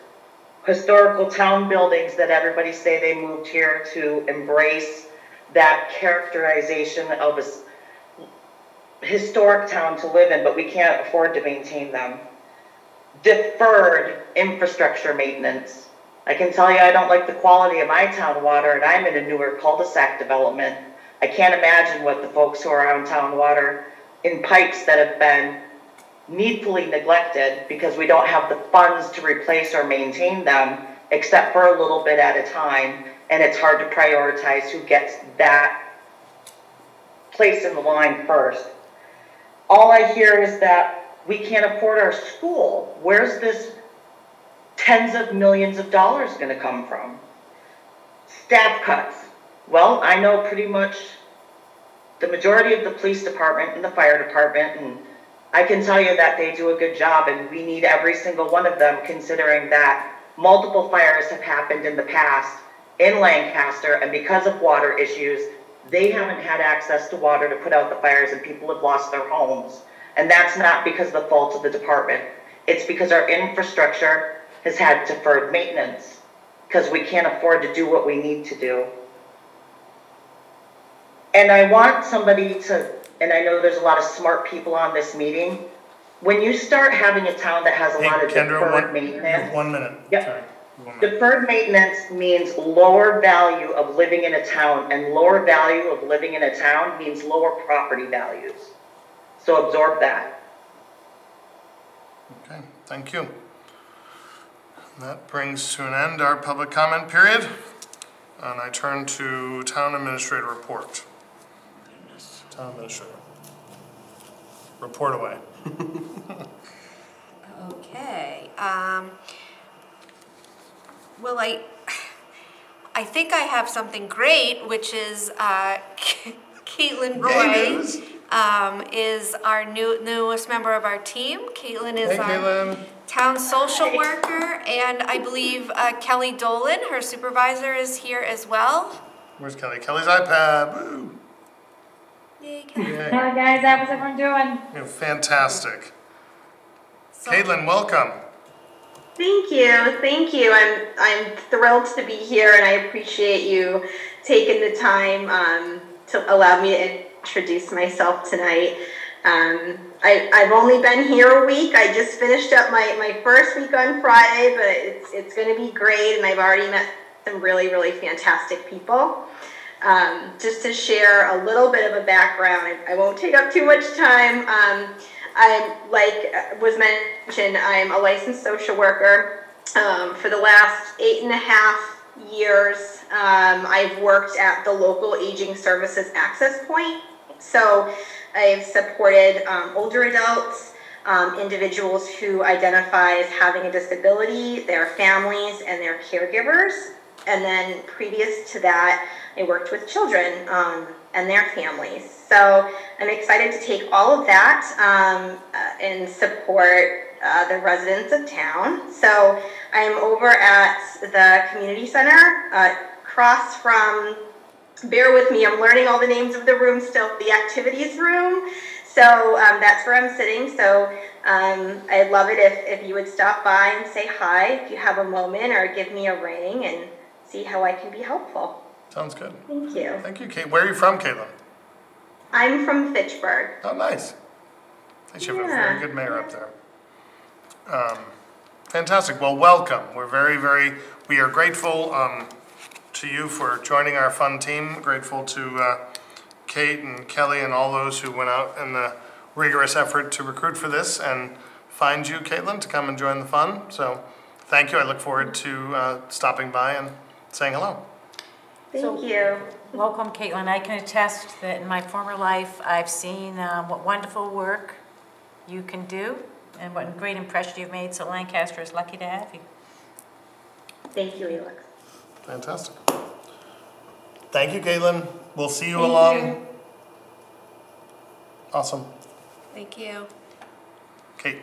Historical town buildings that everybody say they moved here to embrace that characterization of a historic town to live in, but we can't afford to maintain them. Deferred infrastructure maintenance. I can tell you I don't like the quality of my town water, and I'm in a newer cul-de-sac development. I can't imagine what the folks who are on town water in pipes that have been needfully neglected because we don't have the funds to replace or maintain them except for a little bit at a time, and it's hard to prioritize who gets that place in the line first. All I hear is that we can't afford our school. Where's this tens of millions of dollars going to come from? Staff cuts. Well, I know pretty much the majority of the police department and the fire department, and I can tell you that they do a good job, and we need every single one of them, considering that multiple fires have happened in the past in Lancaster, and because of water issues, they haven't had access to water to put out the fires, and people have lost their homes. And that's not because of the fault of the department. It's because our infrastructure has had deferred maintenance, because we can't afford to do what we need to do. And I want somebody to, and I know there's a lot of smart people on this meeting, when you start having a town that has a lot of Kendra, deferred maintenance. 1 minute. Yep. Sorry. 1 minute. Deferred maintenance means lower value of living in a town, and lower value of living in a town means lower property values. So absorb that. Okay, thank you. That brings to an end our public comment period, and I turn to Town Administrator report. Town Administrator. Report away. Okay. Well, I think I have something great, which is Caitlin Roy is our newest member of our team. Caitlin is our town social worker, and I believe Kelly Dolan, her supervisor, is here as well. Where's Kelly? Kelly's iPad. Woo. Yay, Kelly. Yay. Hi guys, how's everyone doing? You're fantastic. So, Caitlin, welcome. Thank you. I'm thrilled to be here, and I appreciate you taking the time to allow me to introduce myself tonight. I've only been here a week. I just finished up my first week on Friday, but it's going to be great, and I've already met some really, really fantastic people. Just to share a little bit of a background, I won't take up too much time. I'm, like was mentioned, I'm a licensed social worker. For the last 8.5 years, I've worked at the local aging services access point. So I've supported older adults, individuals who identify as having a disability, their families, and their caregivers. And then previous to that, I worked with children and their families. So I'm excited to take all of that and support the residents of town. So I'm over at the community center, across from, bear with me, I'm learning all the names of the rooms still, the activities room. So that's where I'm sitting. So I'd love it if you would stop by and say hi if you have a moment, or give me a ring and see how I can be helpful. Sounds good. Thank you. Thank you, Kate. Where are you from, Caitlin? I'm from Fitchburg. Oh, nice. I think you have a very good mayor up there. Fantastic. Well, welcome. We're we are grateful to you for joining our fun team. Grateful to Kate and Kelly and all those who went out in the rigorous effort to recruit for this and find you, Caitlin, to come and join the fun. So thank you. I look forward to stopping by and saying hello. Thank you. Welcome, Caitlin. I can attest that in my former life, I've seen what wonderful work you can do and what a great impression you've made, so Lancaster is lucky to have you. Thank you, Alex. Fantastic. Thank you, Caitlin. We'll see you along. Awesome. thank you. Kate.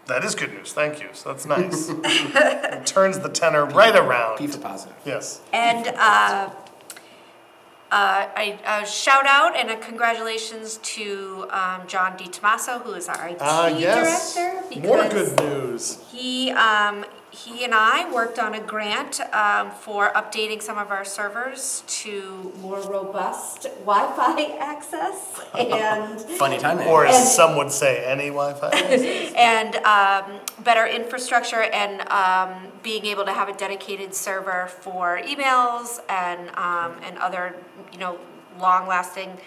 That is good news. Thank you. So that's nice. It turns the tenor right around. Be for positive. Yes. And a shout out and a congratulations to John DiTomaso, who is our IT yes. director. Because more good news. He and I worked on a grant for updating some of our servers to more robust Wi-Fi access and Funny timing. Or as some would say, any Wi-Fi. and better infrastructure and being able to have a dedicated server for emails and other long-lasting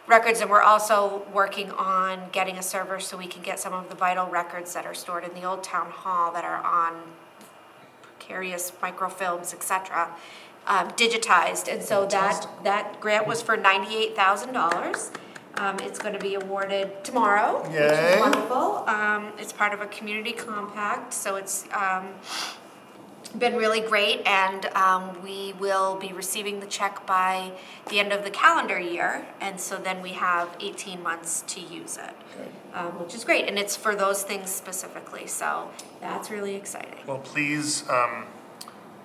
records. And we're also working on getting a server so we can get some of the vital records that are stored in the old town hall that are on precarious microfilms, etc., digitized. And so that grant was for $98,000. It's going to be awarded tomorrow, which is wonderful. It's part of a community compact, so it's been really great, and we will be receiving the check by the end of the calendar year, and so then we have 18 months to use it, which is great, and it's for those things specifically, so that's really exciting. Well, please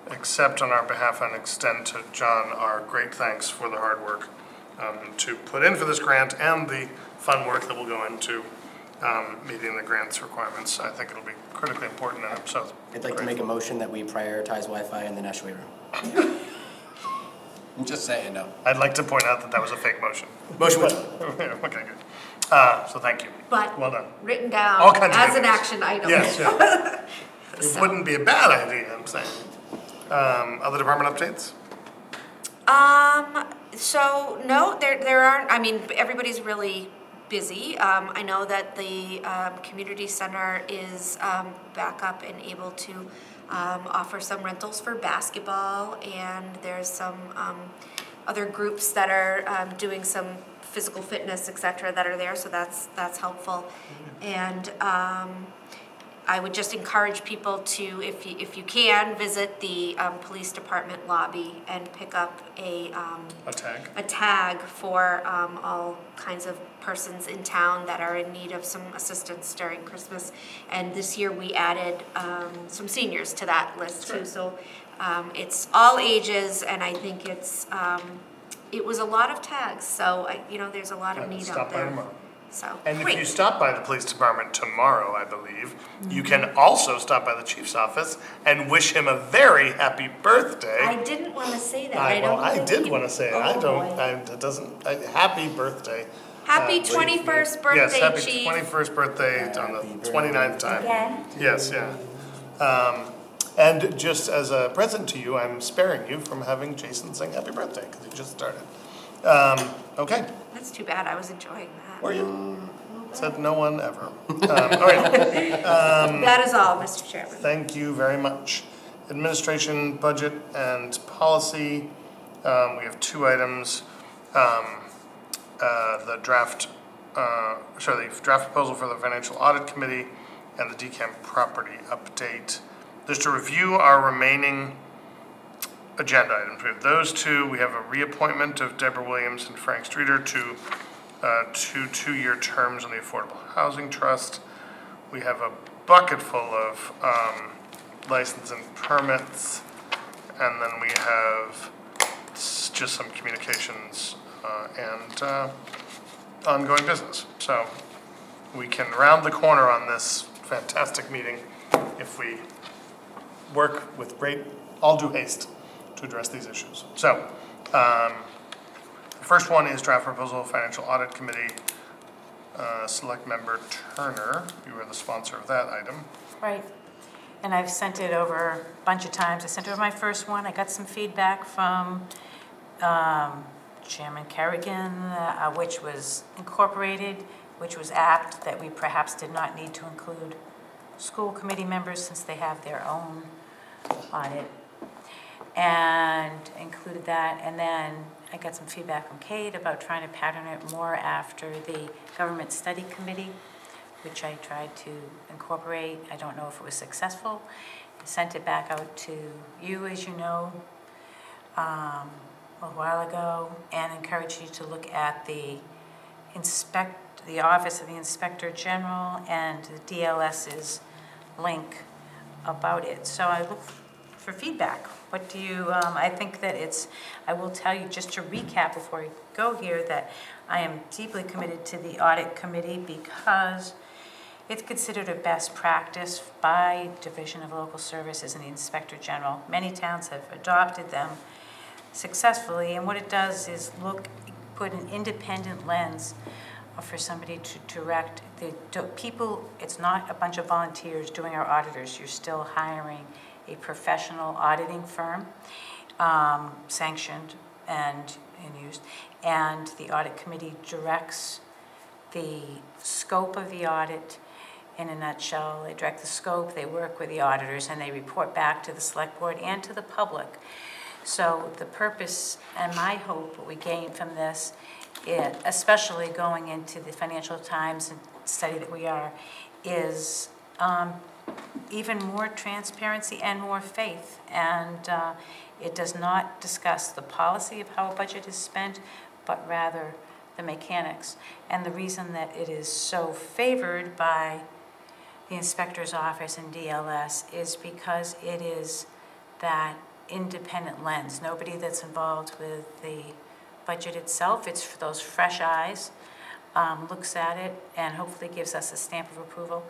accept on our behalf and extend to John our great thanks for the hard work to put in for this grant and the fun work that will go into meeting the grant's requirements. I think it'll be critically important in it. So I'd like to make a motion that we prioritize Wi-Fi in the Nash Way room. I'm just saying, no. I'd like to point out that that was a fake motion. Motion was. Okay, good. So thank you. But well done. written down All kinds of as an things. action item. Yes, yeah. It wouldn't be a bad idea, I'm saying. Other department updates? So no, there aren't. I mean, everybody's really busy. I know that the community center is back up and able to offer some rentals for basketball, and there's some other groups that are doing some physical fitness, etc., that are there. So that's helpful, and I would just encourage people to, if you can, visit the police department lobby and pick up a tag for all kinds of persons in town that are in need of some assistance during Christmas. And this year we added some seniors to that list too. So it's all ages, and I think it was a lot of tags. So there's a lot of need out there. So, and if you stop by the police department tomorrow, I believe, you can also stop by the chief's office and wish him a very happy birthday. I didn't want to say that. I did want to say it. It doesn't. Happy birthday. Happy 21st birthday, yes, happy Chief. 21st birthday on the 29th time. Again? Yes, yeah. And just as a present to you, I'm sparing you from having Jason sing happy birthday because he just started. Okay. That's too bad. I was enjoying that. Were you? Said no one ever. All right. That is all, Mr. Chairman. Thank you very much. Administration, budget, and policy. We have two items. The draft proposal for the Financial Audit Committee and the DCAM property update. Just to review our remaining agenda items. We have those two. We have a reappointment of Deborah Williams and Frank Streeter to two-year terms on the Affordable Housing Trust. We have a bucket full of license and permits, and then we have just some communications and ongoing business. So we can round the corner on this fantastic meeting if we work with all due haste to address these issues. So, the first one is draft proposal Financial Audit Committee. Select Member Turner, you were the sponsor of that item. Right. And I've sent it over a bunch of times. I sent over my first one. I got some feedback from Chairman Kerrigan, which was incorporated, which was apt that we perhaps did not need to include school committee members since they have their own audit, and included that. And then I got some feedback from Kate about trying to pattern it more after the Government Study Committee, which I tried to incorporate. I don't know if it was successful. I sent it back out to you, as you know, a while ago, and encouraged you to look at the Office of the Inspector General and the DLS's link about it. So I look for feedback. What do you, I think that I will tell you, just to recap before I go here, that I am deeply committed to the Audit Committee because it's considered a best practice by Division of Local Services and the Inspector General. Many towns have adopted them successfully, and what it does is put an independent lens for somebody to direct the people. It's not a bunch of volunteers doing our auditors. You're still hiring a professional auditing firm, sanctioned and used, and the Audit Committee directs the scope of the audit. In a nutshell, they direct the scope, they work with the auditors, and they report back to the Select Board and to the public. So the purpose and my hope, what we gain from this, especially going into the Financial Times and study that we are, is even more transparency and more faith. And it does not discuss the policy of how a budget is spent, but rather the mechanics. And the reason that it is so favored by the Inspector's Office and DLS is because it is that independent lens. Nobody that's involved with the budget itself, it's for those fresh eyes, looks at it and hopefully gives us a stamp of approval.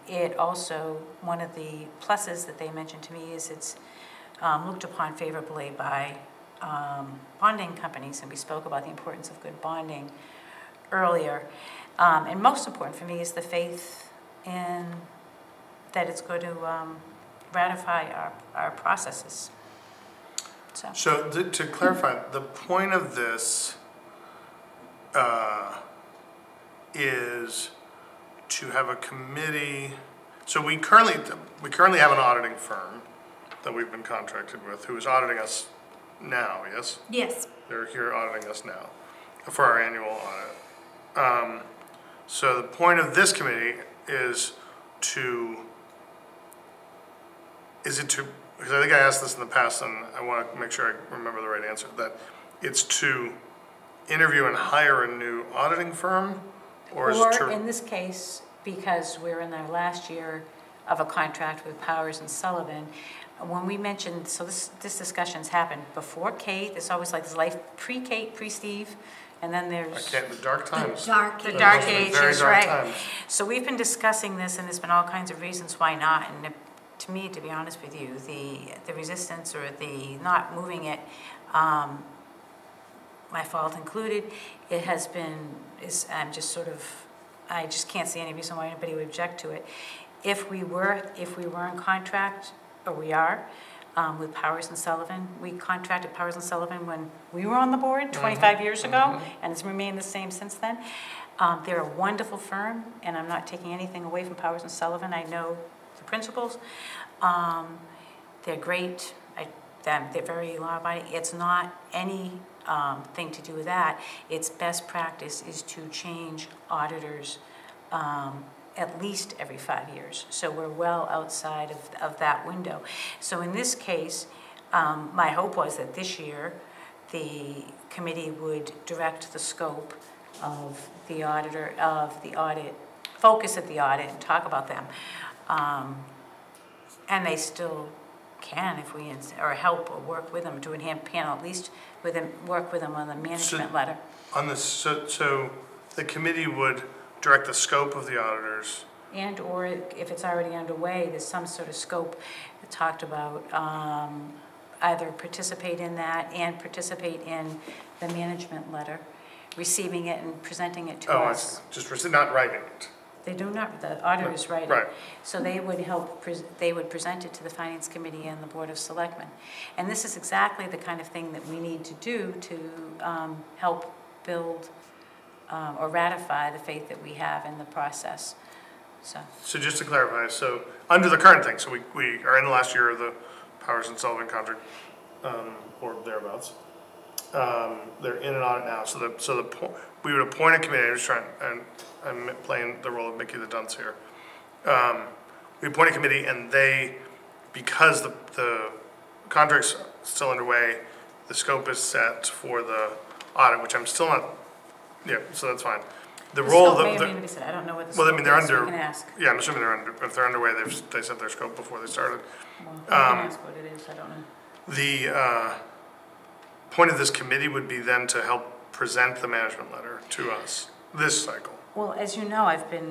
It also, one of the pluses that they mentioned to me is it's looked upon favorably by bonding companies, and we spoke about the importance of good bonding earlier. And most important for me is the faith in that it's going to ratify our processes. So to clarify, the point of this is to have a committee. So we currently have an auditing firm that we've been contracted with who is auditing us now, yes? Yes. They're here auditing us now for our annual audit. So the point of this committee is because I think I asked this in the past and I want to make sure I remember the right answer, that it's to interview and hire a new auditing firm? Or in this case, because we're in our last year of a contract with Powers and Sullivan, when we mentioned, so this discussion's happened before Kate, there's always like this life pre-Kate, pre-Steve, and then there's... the dark times. The dark ages, right. Times. So we've been discussing this, and there's been all kinds of reasons why not, and to me, to be honest with you, the resistance or the not moving it, my fault included, it has been, I just can't see any reason why anybody would object to it. If we were in contract, or we are, with Powers and Sullivan, we contracted Powers and Sullivan when we were on the board 25 years ago, and it's remained the same since then. They're a wonderful firm, and I'm not taking anything away from Powers and Sullivan. I know the principals. They're great. They're very law-abiding. It's not any thing to do with that. Its best practice is to change auditors at least every 5 years. So we're well outside of that window. So in this case, my hope was that this year the committee would direct the scope of the auditor, of the audit, focus of the audit and talk about them. And they still can if we, or help or work with them to enhance panel, at least with them, work with them on the management letter. On this, so the committee would direct the scope of the auditors. And or if it's already underway, there's some sort of scope that talked about either participate in that and participate in the management letter, receiving it and presenting it to us. Just not writing it. They do not, the auditors write it. Right. So they would help, they would present it to the Finance Committee and the Board of Selectmen. And this is exactly the kind of thing that we need to do to help build or ratify the faith that we have in the process. So just to clarify, so under the current thing, so we are in the last year of the Powers and Sullivan contract, or thereabouts. They're in an audit now, we would appoint a committee. I'm just trying, and I'm playing the role of Mickey the Dunce here. We appoint a committee, and because the contract's still underway, the scope is set for the audit, which I'm still not. Yeah, so that's fine. The role I don't know what the well, I mean, they're under. We can ask. Yeah, I'm assuming they're under. If they're underway, they set their scope before they started. Well, we can ask what it is. I don't know. The point of this committee would be then to help present the management letter to us this cycle. Well, as you know,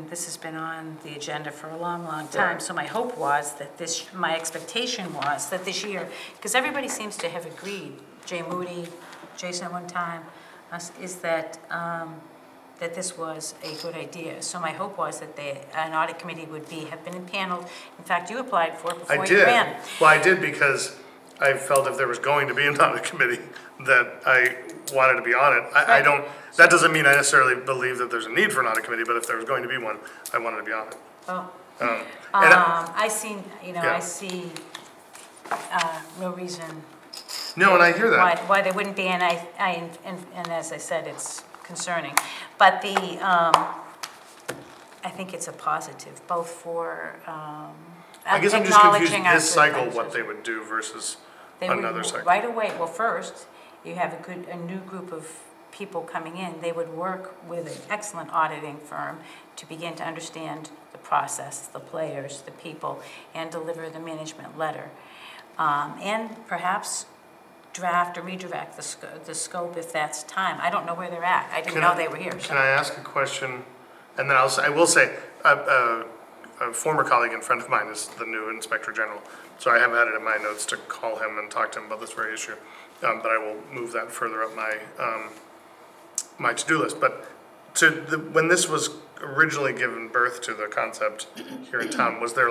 this has been on the agenda for a long, long time. Right. So my hope was that my expectation was that this year, because everybody seems to have agreed, Jay Moody, Jason at one time, is that that this was a good idea. So my hope was that an audit committee would have been impaneled. In fact, you applied for it before you ran. Well, I did because I felt if there was going to be an audit committee that I wanted to be on it. I don't. That doesn't mean I necessarily believe that there's a need for an audit committee, but if there was going to be one, I wanted to be on it. Oh. I see no reason. No, and I hear that. Why there wouldn't be, and as I said, it's concerning. But I think it's a positive, both for I guess I'm just confused this cycle what they would do versus another cycle. Right away. Well, first you have a new group of people coming in. They would work with an excellent auditing firm to begin to understand the process, the players, the people, and deliver the management letter, and perhaps draft or redirect the scope if that's time. I don't know where they're at. I didn't know they were here. Can I ask a question? And then I will say, a former colleague and friend of mine is the new Inspector General. So I have had it in my notes to call him and talk to him about this very issue. But I will move that further up my to-do list. But when this was originally given birth to the concept here in town, was there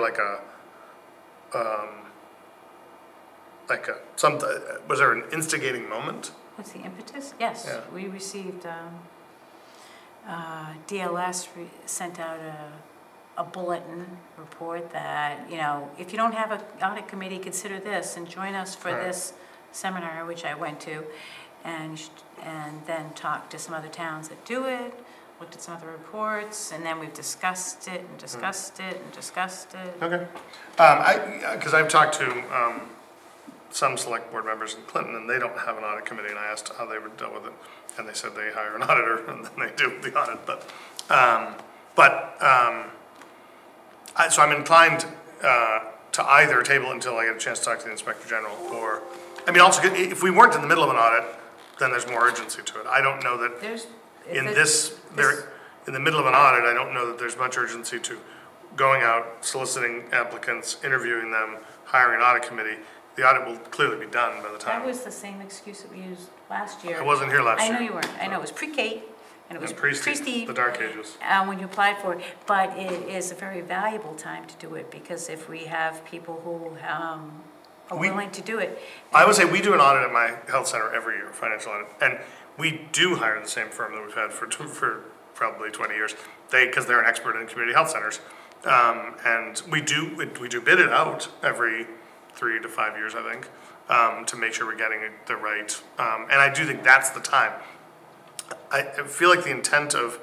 was there an instigating moment? What's the impetus? Yes, Yeah. we received, DLS sent out a bulletin report that, if you don't have an audit committee, consider this and join us for Right. this seminar, which I went to, and then talked to some other towns that do it, looked at some other reports, and then we've discussed it and discussed it and discussed it. Okay. Because I've talked to some select board members in Clinton, and they don't have an audit committee, and I asked how they would deal with it, and they said they hire an auditor, and then they do the audit, so I'm inclined to either table until I get a chance to talk to the Inspector General, or, also, if we weren't in the middle of an audit, then there's more urgency to it. I don't know that in the middle of an audit, I don't know that there's much urgency to going out, soliciting applicants, interviewing them, hiring an audit committee. The audit will clearly be done by the time. That was the same excuse that we used last year. I wasn't here last year. I know you weren't. I know it was pre-Kate, and it was pre-Steve. The dark ages. When you applied for it, but it is a very valuable time to do it, because if we have people who are willing to do it. I would say we do an audit at my health center every year, financial audit, and we do hire the same firm that we've had for probably 20 years. Because they're an expert in community health centers, and we do bid it out every 3 to 5 years, I think, to make sure we're getting the right. And I do think that's the time. I feel like the intent of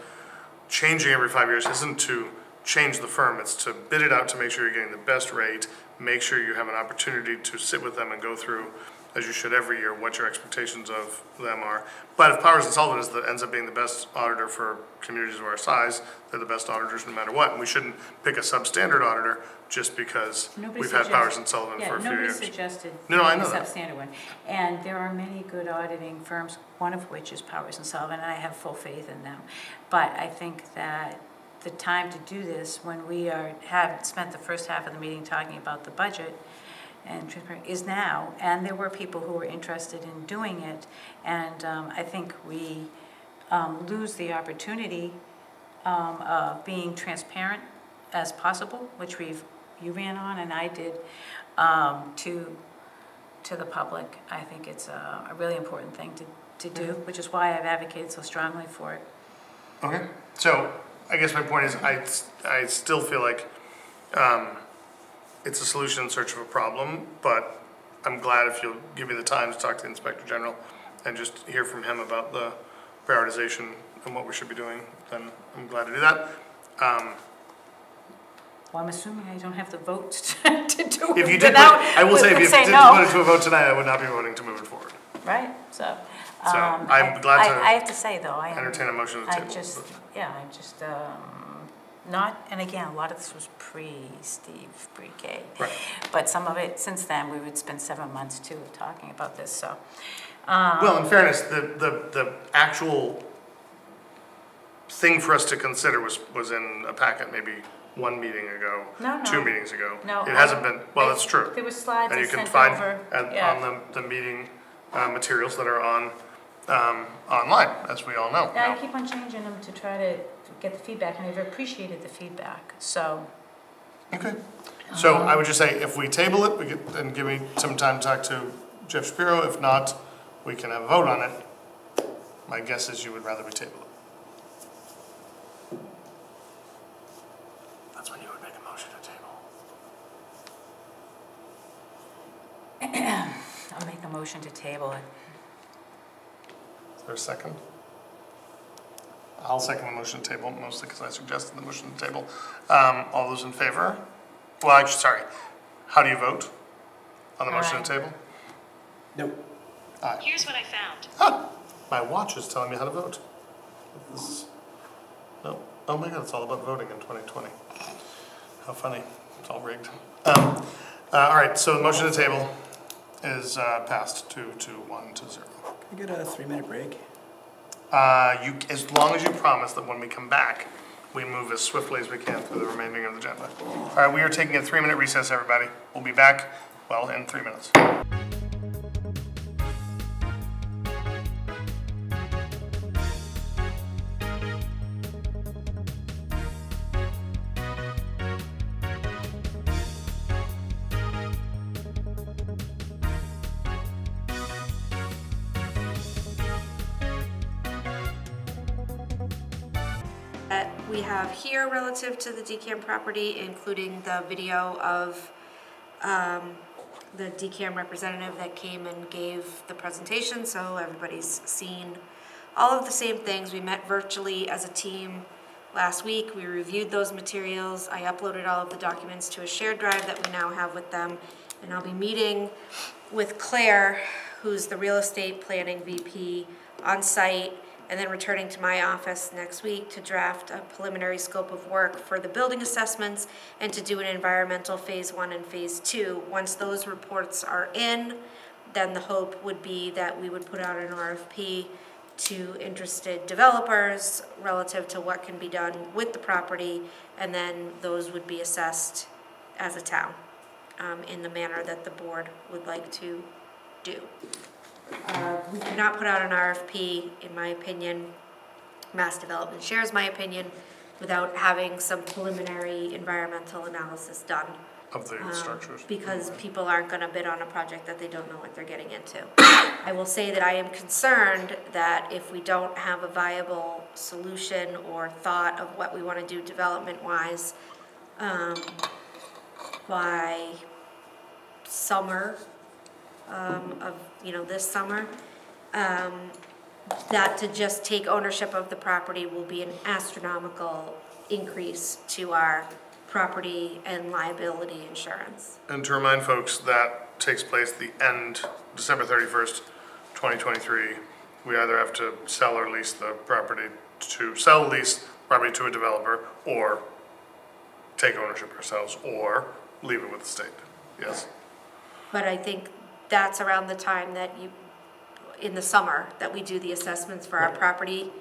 changing every 5 years isn't to change the firm, it's to bid it out to make sure you're getting the best rate, make sure you have an opportunity to sit with them and go through, as you should every year, what your expectations of them are. But if Powers & Sullivan ends up being the best auditor for communities of our size, they're the best auditors no matter what. And we shouldn't pick a substandard auditor just because we've had Powers & Sullivan for a few years. Nobody suggested I know a substandard one. And there are many good auditing firms, one of which is Powers & Sullivan, and I have full faith in them. But I think that the time to do this, when we have spent the first half of the meeting talking about the budget, and transparent, is now, and there were people who were interested in doing it, and I think we lose the opportunity of being transparent as possible, which you ran on and I did, to the public. I think it's a really important thing to do, which is why I've advocated so strongly for it. Okay, so I guess my point is I still feel like it's a solution in search of a problem, but I'm glad if you'll give me the time to talk to the Inspector General and just hear from him about the prioritization and what we should be doing, then I'm glad to do that. Well, I'm assuming I don't have the votes to do it. If you did, I will say if you did put it to a vote tonight, I would not be voting to move it forward. Right, so. I'm glad to I have to say though, entertain a motion to table. And again, a lot of this was pre-Steve, pre-K. Right. But some of it, since then, we would spend 7 months too talking about this, so. Well, in fairness, the actual thing for us to consider was in a packet maybe 1 meeting ago, No. 2 meetings ago. No, It hasn't been, well, that's true. There were slides And I you can sent find over. on the meeting materials that are on online, as we all know. Yeah, I keep on changing them to try to get the feedback, and I've appreciated the feedback, so. Okay. So I would just say, if we table it, and give me some time to talk to Jeff Shapiro. If not, we can have a vote on it. My guess is you would rather we table it. That's when you would make a motion to table. I'll make a motion to table it. Is there a second? I'll second the motion to table, mostly because I suggested the motion to table. All those in favor? Well, actually, sorry. How do you vote on the motion to table? No. Aye. Here's what I found. Ah, my watch is telling me how to vote. No. Oh my God, it's all about voting in 2020. How funny. It's all rigged. All right, so the motion to table is passed 2-1-0. Can we get a 3-minute break? As long as you promise that when we come back, we move as swiftly as we can through the remaining of the agenda. All right, we are taking a 3-minute recess, everybody. We'll be back, well, in 3 minutes. we have here relative to the DCAM property, including the video of the DCAM representative that came and gave the presentation, so everybody's seen all of the same things. We met virtually as a team last week. We reviewed those materials. I uploaded all of the documents to a shared drive that we now have with them, and I'll be meeting with Claire, who's the real estate planning VP, on site, and then returning to my office next week to draft a preliminary scope of work for the building assessments and to do an environmental phase 1 and phase 2. Once those reports are in, then the hope would be that we would put out an RFP to interested developers relative to what can be done with the property, and then those would be assessed as a town in the manner that the board would like to do. We could not put out an RFP, in my opinion, Mass Development shares my opinion, without having some preliminary environmental analysis done. Of the structures. Because people aren't going to bid on a project that they don't know what they're getting into. I will say that I am concerned that if we don't have a viable solution or thought of what we want to do development-wise by summer of this summer, that to just take ownership of the property will be an astronomical increase to our property and liability insurance. And to remind folks, that takes place the end, December 31st, 2023. We either have to sell or lease the property lease property to a developer, or take ownership ourselves, or leave it with the state. Yes. But I think that's around the time that in the summer, that we do the assessments for our property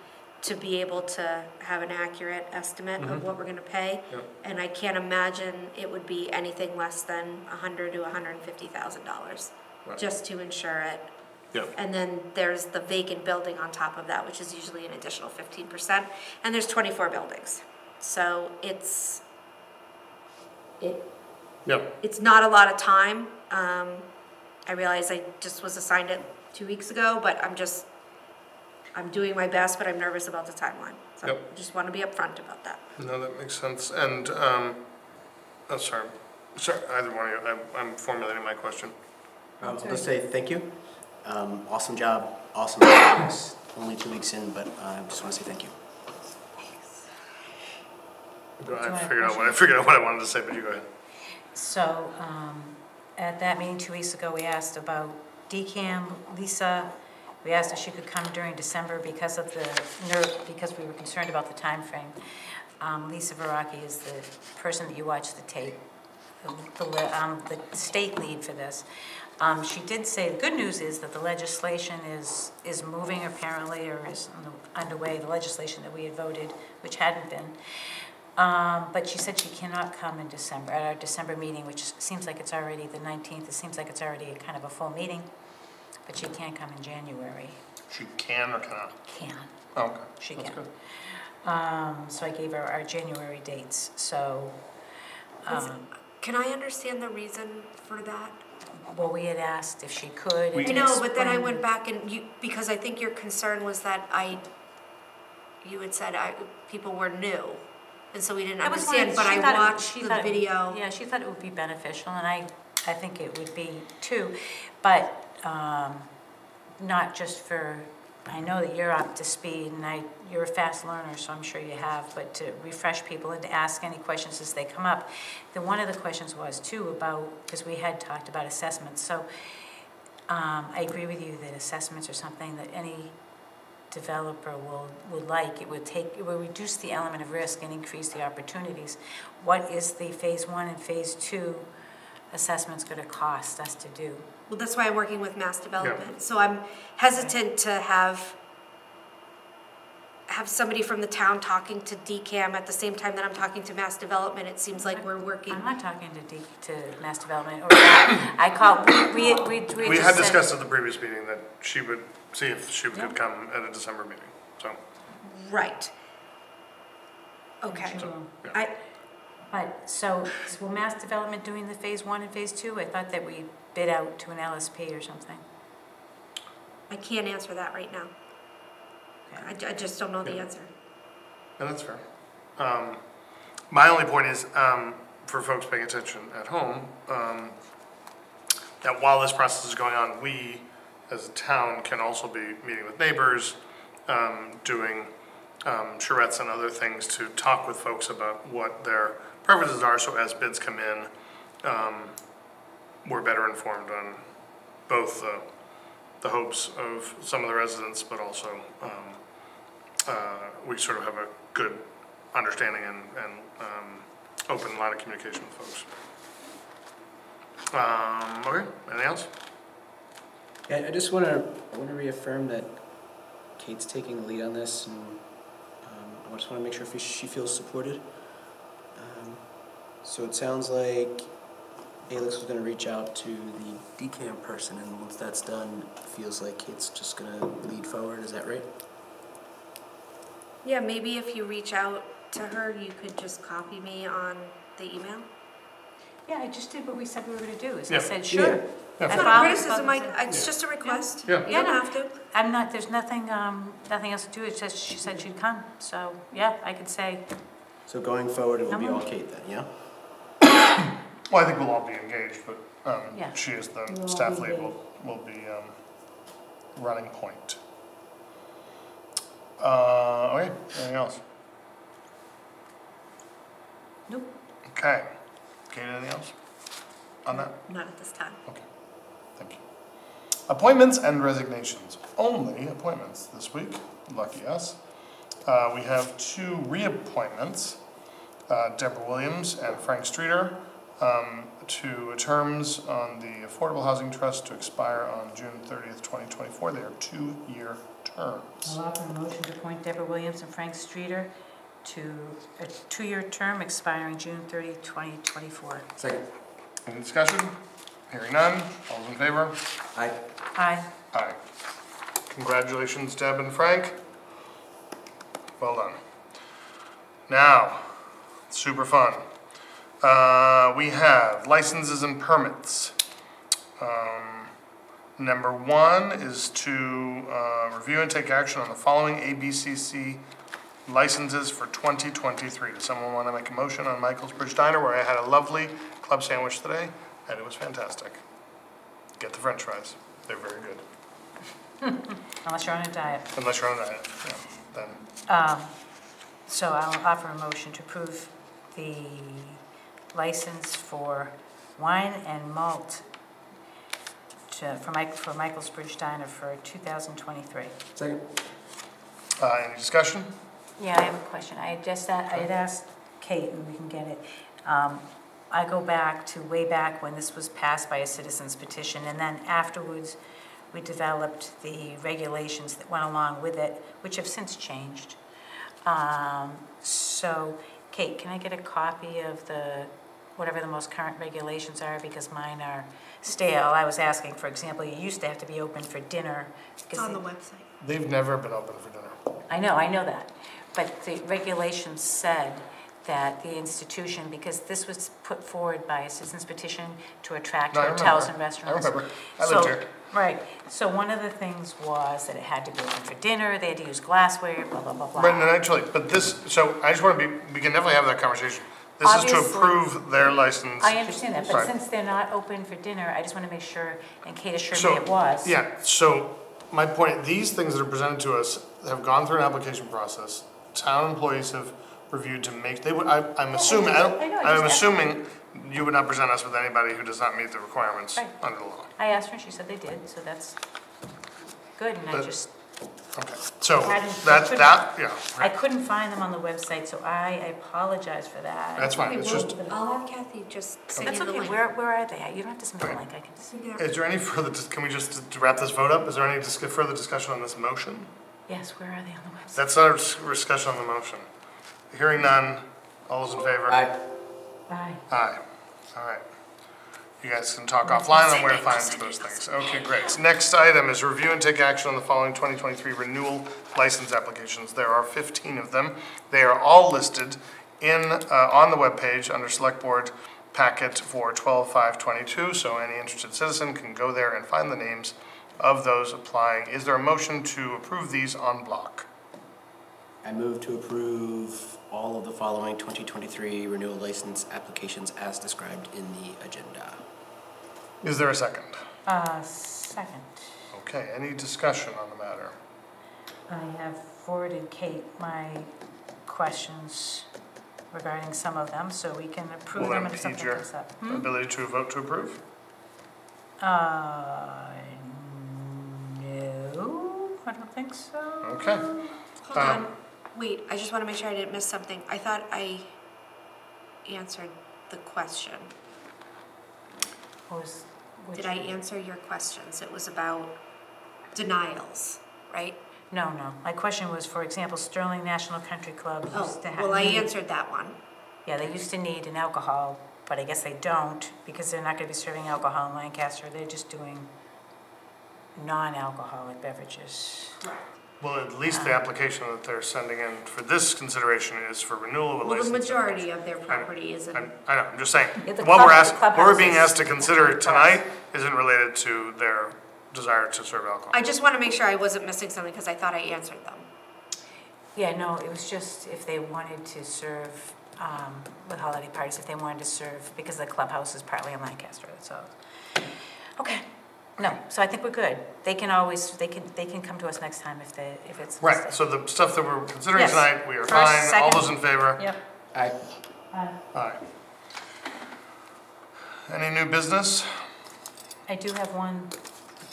to be able to have an accurate estimate of what we're going to pay. Yep. And I can't imagine it would be anything less than $100,000 to $150,000 just to insure it. Yep. And then there's the vacant building on top of that, which is usually an additional 15%. And there's 24 buildings. So it's not a lot of time. I realize I just was assigned it 2 weeks ago, but I'm doing my best, but I'm nervous about the timeline. So I just want to be upfront about that. No, that makes sense. And, sorry, either one of you, I'm formulating my question. I'll just say thank you. Awesome job, awesome progress. Only 2 weeks in, but I just want to say thank you. I figured out what I wanted to say, but you go ahead. So, at that meeting 2 weeks ago, we asked about DCAM, Lisa. We asked if she could come during December because we were concerned about the time frame. Lisa Veracki is the person that you watch the tape, the state lead for this. She did say the good news is that the legislation is moving apparently, or is underway. The legislation that we had voted, which hadn't been. But she said she cannot come in December, at our December meeting, which seems like it's already the 19th. It seems like it's already kind of a full meeting, but she can't come in January. She can or cannot? Can. Oh, okay. She That's can. Good. So I gave her our January dates. So, can I understand the reason for that? well, we had asked if she could. I know, but then I went back and because I think your concern was that you had said people were new. And so we didn't understand, but I watched the video. Yeah, she thought it would be beneficial, and I think it would be too. But not just for, I know that you're up to speed, and you're a fast learner, so I'm sure you have, but to refresh people and to ask any questions as they come up. Then one of the questions was too about, because we had talked about assessments, so I agree with you that assessments are something that any developer would like. It will reduce the element of risk and increase the opportunities. What is the phase 1 and phase 2 assessments going to cost us to do? Well, that's why I'm working with Mass Development. Yeah. So I'm hesitant to have somebody from the town talking to DCAM at the same time that I'm talking to Mass Development. It seems like we're working. I'm not talking to Mass Development. Or I call. We had discussed at the previous meeting that she would see if she could come at a December meeting. So. Right. Okay. So, will Mass Development doing the phase 1 and phase 2? I thought that we bid out to an LSP or something. I can't answer that right now. Okay. I just don't know the answer. And that's fair. My only point is, for folks paying attention at home, that while this process is going on, we, as a town, can also be meeting with neighbors, doing charrettes and other things to talk with folks about what their preferences are, so as bids come in, we're better informed on both the hopes of some of the residents, but also we sort of have a good understanding and open line of communication with folks. Okay, anything else? Yeah, I just want to reaffirm that Kate's taking the lead on this, and I just want to make sure she feels supported. So it sounds like Alex was going to reach out to the DCAM person, and once that's done, it feels like Kate's just going to lead forward. Is that right? Yeah, maybe if you reach out to her, you could just copy me on the email. Yeah, I just did what we said we were going to do. Is Yeah. I said, sure. Yeah. It's I not followed a criticism, what it's just a request. Yeah. You don't have to. I'm not, there's nothing, nothing else to do. It's just, she said she'd come. So, yeah, I could say, So going forward, it will be I'm all on. Kate then, yeah? Well, I think we'll all be engaged, but Yeah. she as the We'll all staff be lead will be running point. Okay, anything else? nope. Okay. Kate, anything else on that? Not at this time. Okay, thank you. Appointments and resignations. Only appointments this week, lucky us. We have 2 reappointments, Deborah Williams and Frank Streeter, to terms on the Affordable Housing Trust to expire on June 30th, 2024. They are 2-year terms. I'll offer a motion to appoint Deborah Williams and Frank Streeter to a 2-year term expiring June 30th, 2024. Second. Any discussion? Hearing none. All those in favor? Aye. Aye. Aye. Congratulations, Deb and Frank. Well done. Now, super fun. We have licenses and permits. Number 1 is to review and take action on the following ABCC licenses for 2023. Does someone want to make a motion on Michael's Bridge Diner, where I had a lovely club sandwich today, and it was fantastic. Get the french fries. They're very good. Unless you're on a diet. Unless you're on a diet, yeah, then. So I'll offer a motion to approve the license for wine and malt for Michael's Bridge Diner for 2023. Second. Any discussion? Yeah, I have a question. I had asked Kate, and we can get it. I go back to way back when this was passed by a citizen's petition, and then afterwards we developed the regulations that went along with it, which have since changed. So, Kate, can I get a copy of whatever the most current regulations are, because mine are stale. I was asking, for example, you used to have to be open for dinner. It's on the website. They've never been open for dinner. I know that. But the regulations said that the institution, because this was put forward by a citizen's petition to attract hotels and restaurants. I remember. I lived here. Right. So one of the things was that it had to be open for dinner, they had to use glassware, blah, blah, blah, blah. Right, and actually, but this, so I just want to we can definitely have that conversation. This is to Obviously. approve their license. I understand that, but Right. since they're not open for dinner, I just want to make sure, and Kate assured So, me it was. Yeah, so my point, these things that are presented to us have gone through an application process. Town employees have reviewed to make, I'm assuming, I'm assuming you would not present us with anybody who does not meet the requirements Right. under the law. I asked her, and she said they did, so that's good, and I But- just, Okay, so I didn't- yeah, I right. couldn't find them on the website, so I apologize for that. That's fine, it's just, I'll have Kathy just send That's you the okay, link. where are they? You don't have to send me the link, I can see. Yeah. is there any further, can we just to wrap this vote up, is there any further discussion on this motion? Yes, where are they on the website? That's our discussion on the motion. Hearing none, all those in favor? Aye. Aye. Aye. All right. You guys can talk offline on where to find those things. Okay, great. So next item is review and take action on the following 2023 renewal license applications. There are 15 of them. They are all listed on the webpage under Select Board packet for 12/5/22. So any interested citizen can go there and find the names of those applying. Is there a motion to approve these en bloc? I move to approve all of the following 2023 renewal license applications as described in the agenda. Is there a second? Second. Okay, any discussion on the matter? I have forwarded Kate my questions regarding some of them, so we can approve Will them that if something impede your comes up. ability to vote to approve? No, I don't think so. Okay. Hold on, wait, I just wanna make sure I didn't miss something. I thought I answered the question. Did I answer your questions? It was about denials, right? No. My question was, for example, Sterling National Country Club used to have. Well, I answered that one. Yeah, they used to need an alcohol, but I guess they don't because they're not going to be serving alcohol in Lancaster. They're just doing non-alcoholic beverages. Right. Well, at least the application that they're sending in for this consideration is for renewal of a Well, license. the majority of their property is in. I know, I'm just saying, Yeah, what we're clubhouse being is- asked to consider tonight isn't related to their desire to serve alcohol. I just wanna make sure I wasn't missing something, because I thought I answered them. Yeah, no, it was just if they wanted to serve with holiday parties, if they wanted to serve, because the clubhouse is partly in Lancaster, that's all. Okay, no, so I think we're good. They can always, they can come to us next time if it's. Right, so the stuff that we're considering Yes. tonight, we are First, fine. All second. those in favor? Yep. Aye. Aye. Any new business? I do have one,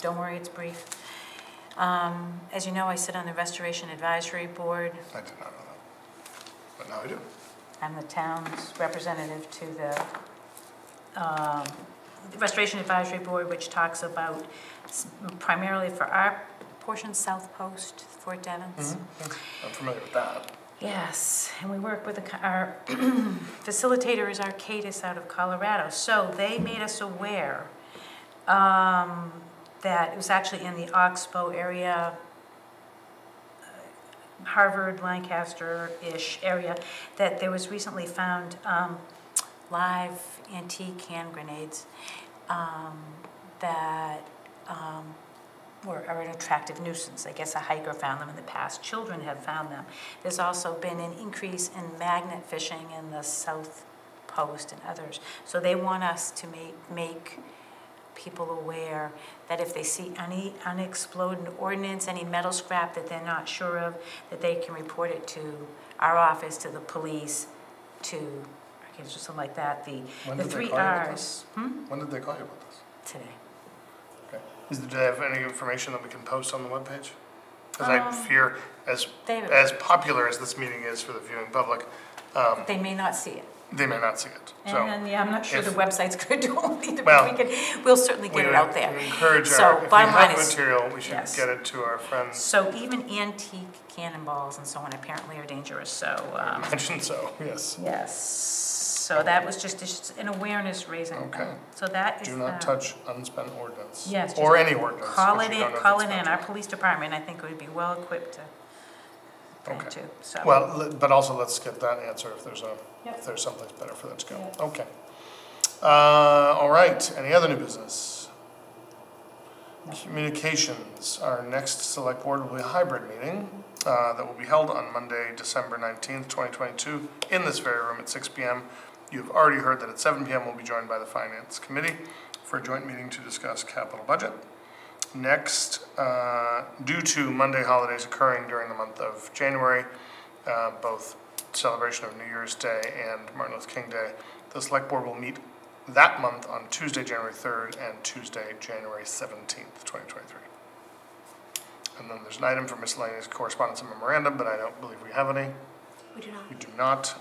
don't worry, it's brief. As you know, I sit on the Restoration Advisory Board. I did not know that, but now I do. I'm the town's representative to the Restoration Advisory Board, which talks about primarily for our portion, South Post, Fort Devens. I'm familiar with that. Yes, and we work with our facilitator is Arcadis out of Colorado. So they made us aware that it was actually in the Oxbow area, Harvard, Lancaster-ish area, that there was recently found live antique hand grenades that are an attractive nuisance. I guess a hiker found them in the past. Children have found them. There's also been an increase in magnet fishing in the South Post and others. So they want us to make people aware that if they see any unexploded ordnance, any metal scrap that they're not sure of, that they can report it to our office, to the police, to, I guess, something like that. The 3 R's. When did they call you about this? Today. Okay. Do they have any information that we can post on the webpage? Because I fear, as popular as this meeting is for the viewing public, they may not see it. they may not see it. So And yeah, I'm not sure the website's going to do it either, Well, but we'll certainly get it out there. We encourage So if we bottom line have is- material, we should yes. get it to our friends. So even antique cannonballs and so on apparently are dangerous, so. Mentioned so, yes. Yes, so that was just an awareness raising. Okay. So that is Do not touch unspent ordnance. Yes. Or just any ordnance. Call which it you in, don't know if call it's it in. spent. Our police department, I think, would be well equipped to Okay. to, so. Well, but also let's get that answer if there's Yep. if there's someplace better for that to go. Yep. Okay. All right, any other new business? Communications, our next select board will be a hybrid meeting that will be held on Monday, December 19th, 2022 in this very room at 6 p.m. You've already heard that at 7 p.m. we'll be joined by the Finance Committee for a joint meeting to discuss capital budget. Next, due to Monday holidays occurring during the month of January, both celebration of New Year's Day and Martin Luther King Day, the Select Board will meet that month on Tuesday, January 3rd and Tuesday, January 17th, 2023. And then there's an item for miscellaneous correspondence and memorandum, but I don't believe we have any. We do not. We do not.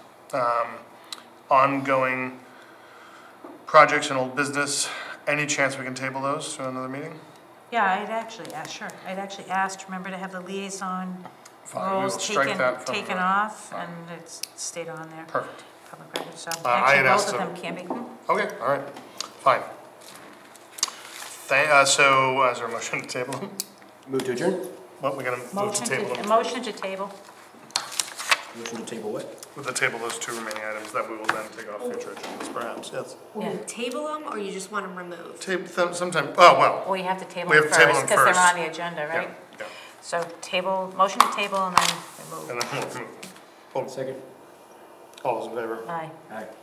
Ongoing projects and old business, any chance we can table those to another meeting? Yeah, I'd actually asked, remember to have the liaison Fine, we will roles strike that from taken the- off, fine. and it's stayed on there. Perfect. Public record, so I actually had both asked of them- them can be. Okay, all right, fine. So, is there a motion to table them? Move to adjourn? What, we're gonna move to table them? Motion to table. Motion to table what? With the table, those 2 remaining items that we will then take off future agendas, perhaps, yes. Will you table them, or you just want them removed? Table them sometime, oh, well, Well, you have to table We them have to table first, them because they're first. on the agenda, yeah, right? yeah. So table, motion to table and then remove. And then we'll remove. Oh, Second. all those in favor? Aye.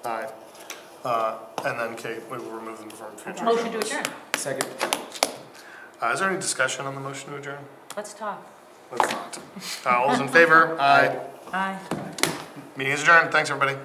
Aye. And then Kate, we will remove them from future. Motion to adjourn. Second. Is there any discussion on the motion to adjourn? Let's talk. Let's not. All those in favor? Aye. Aye. Meeting is adjourned. Thanks, everybody.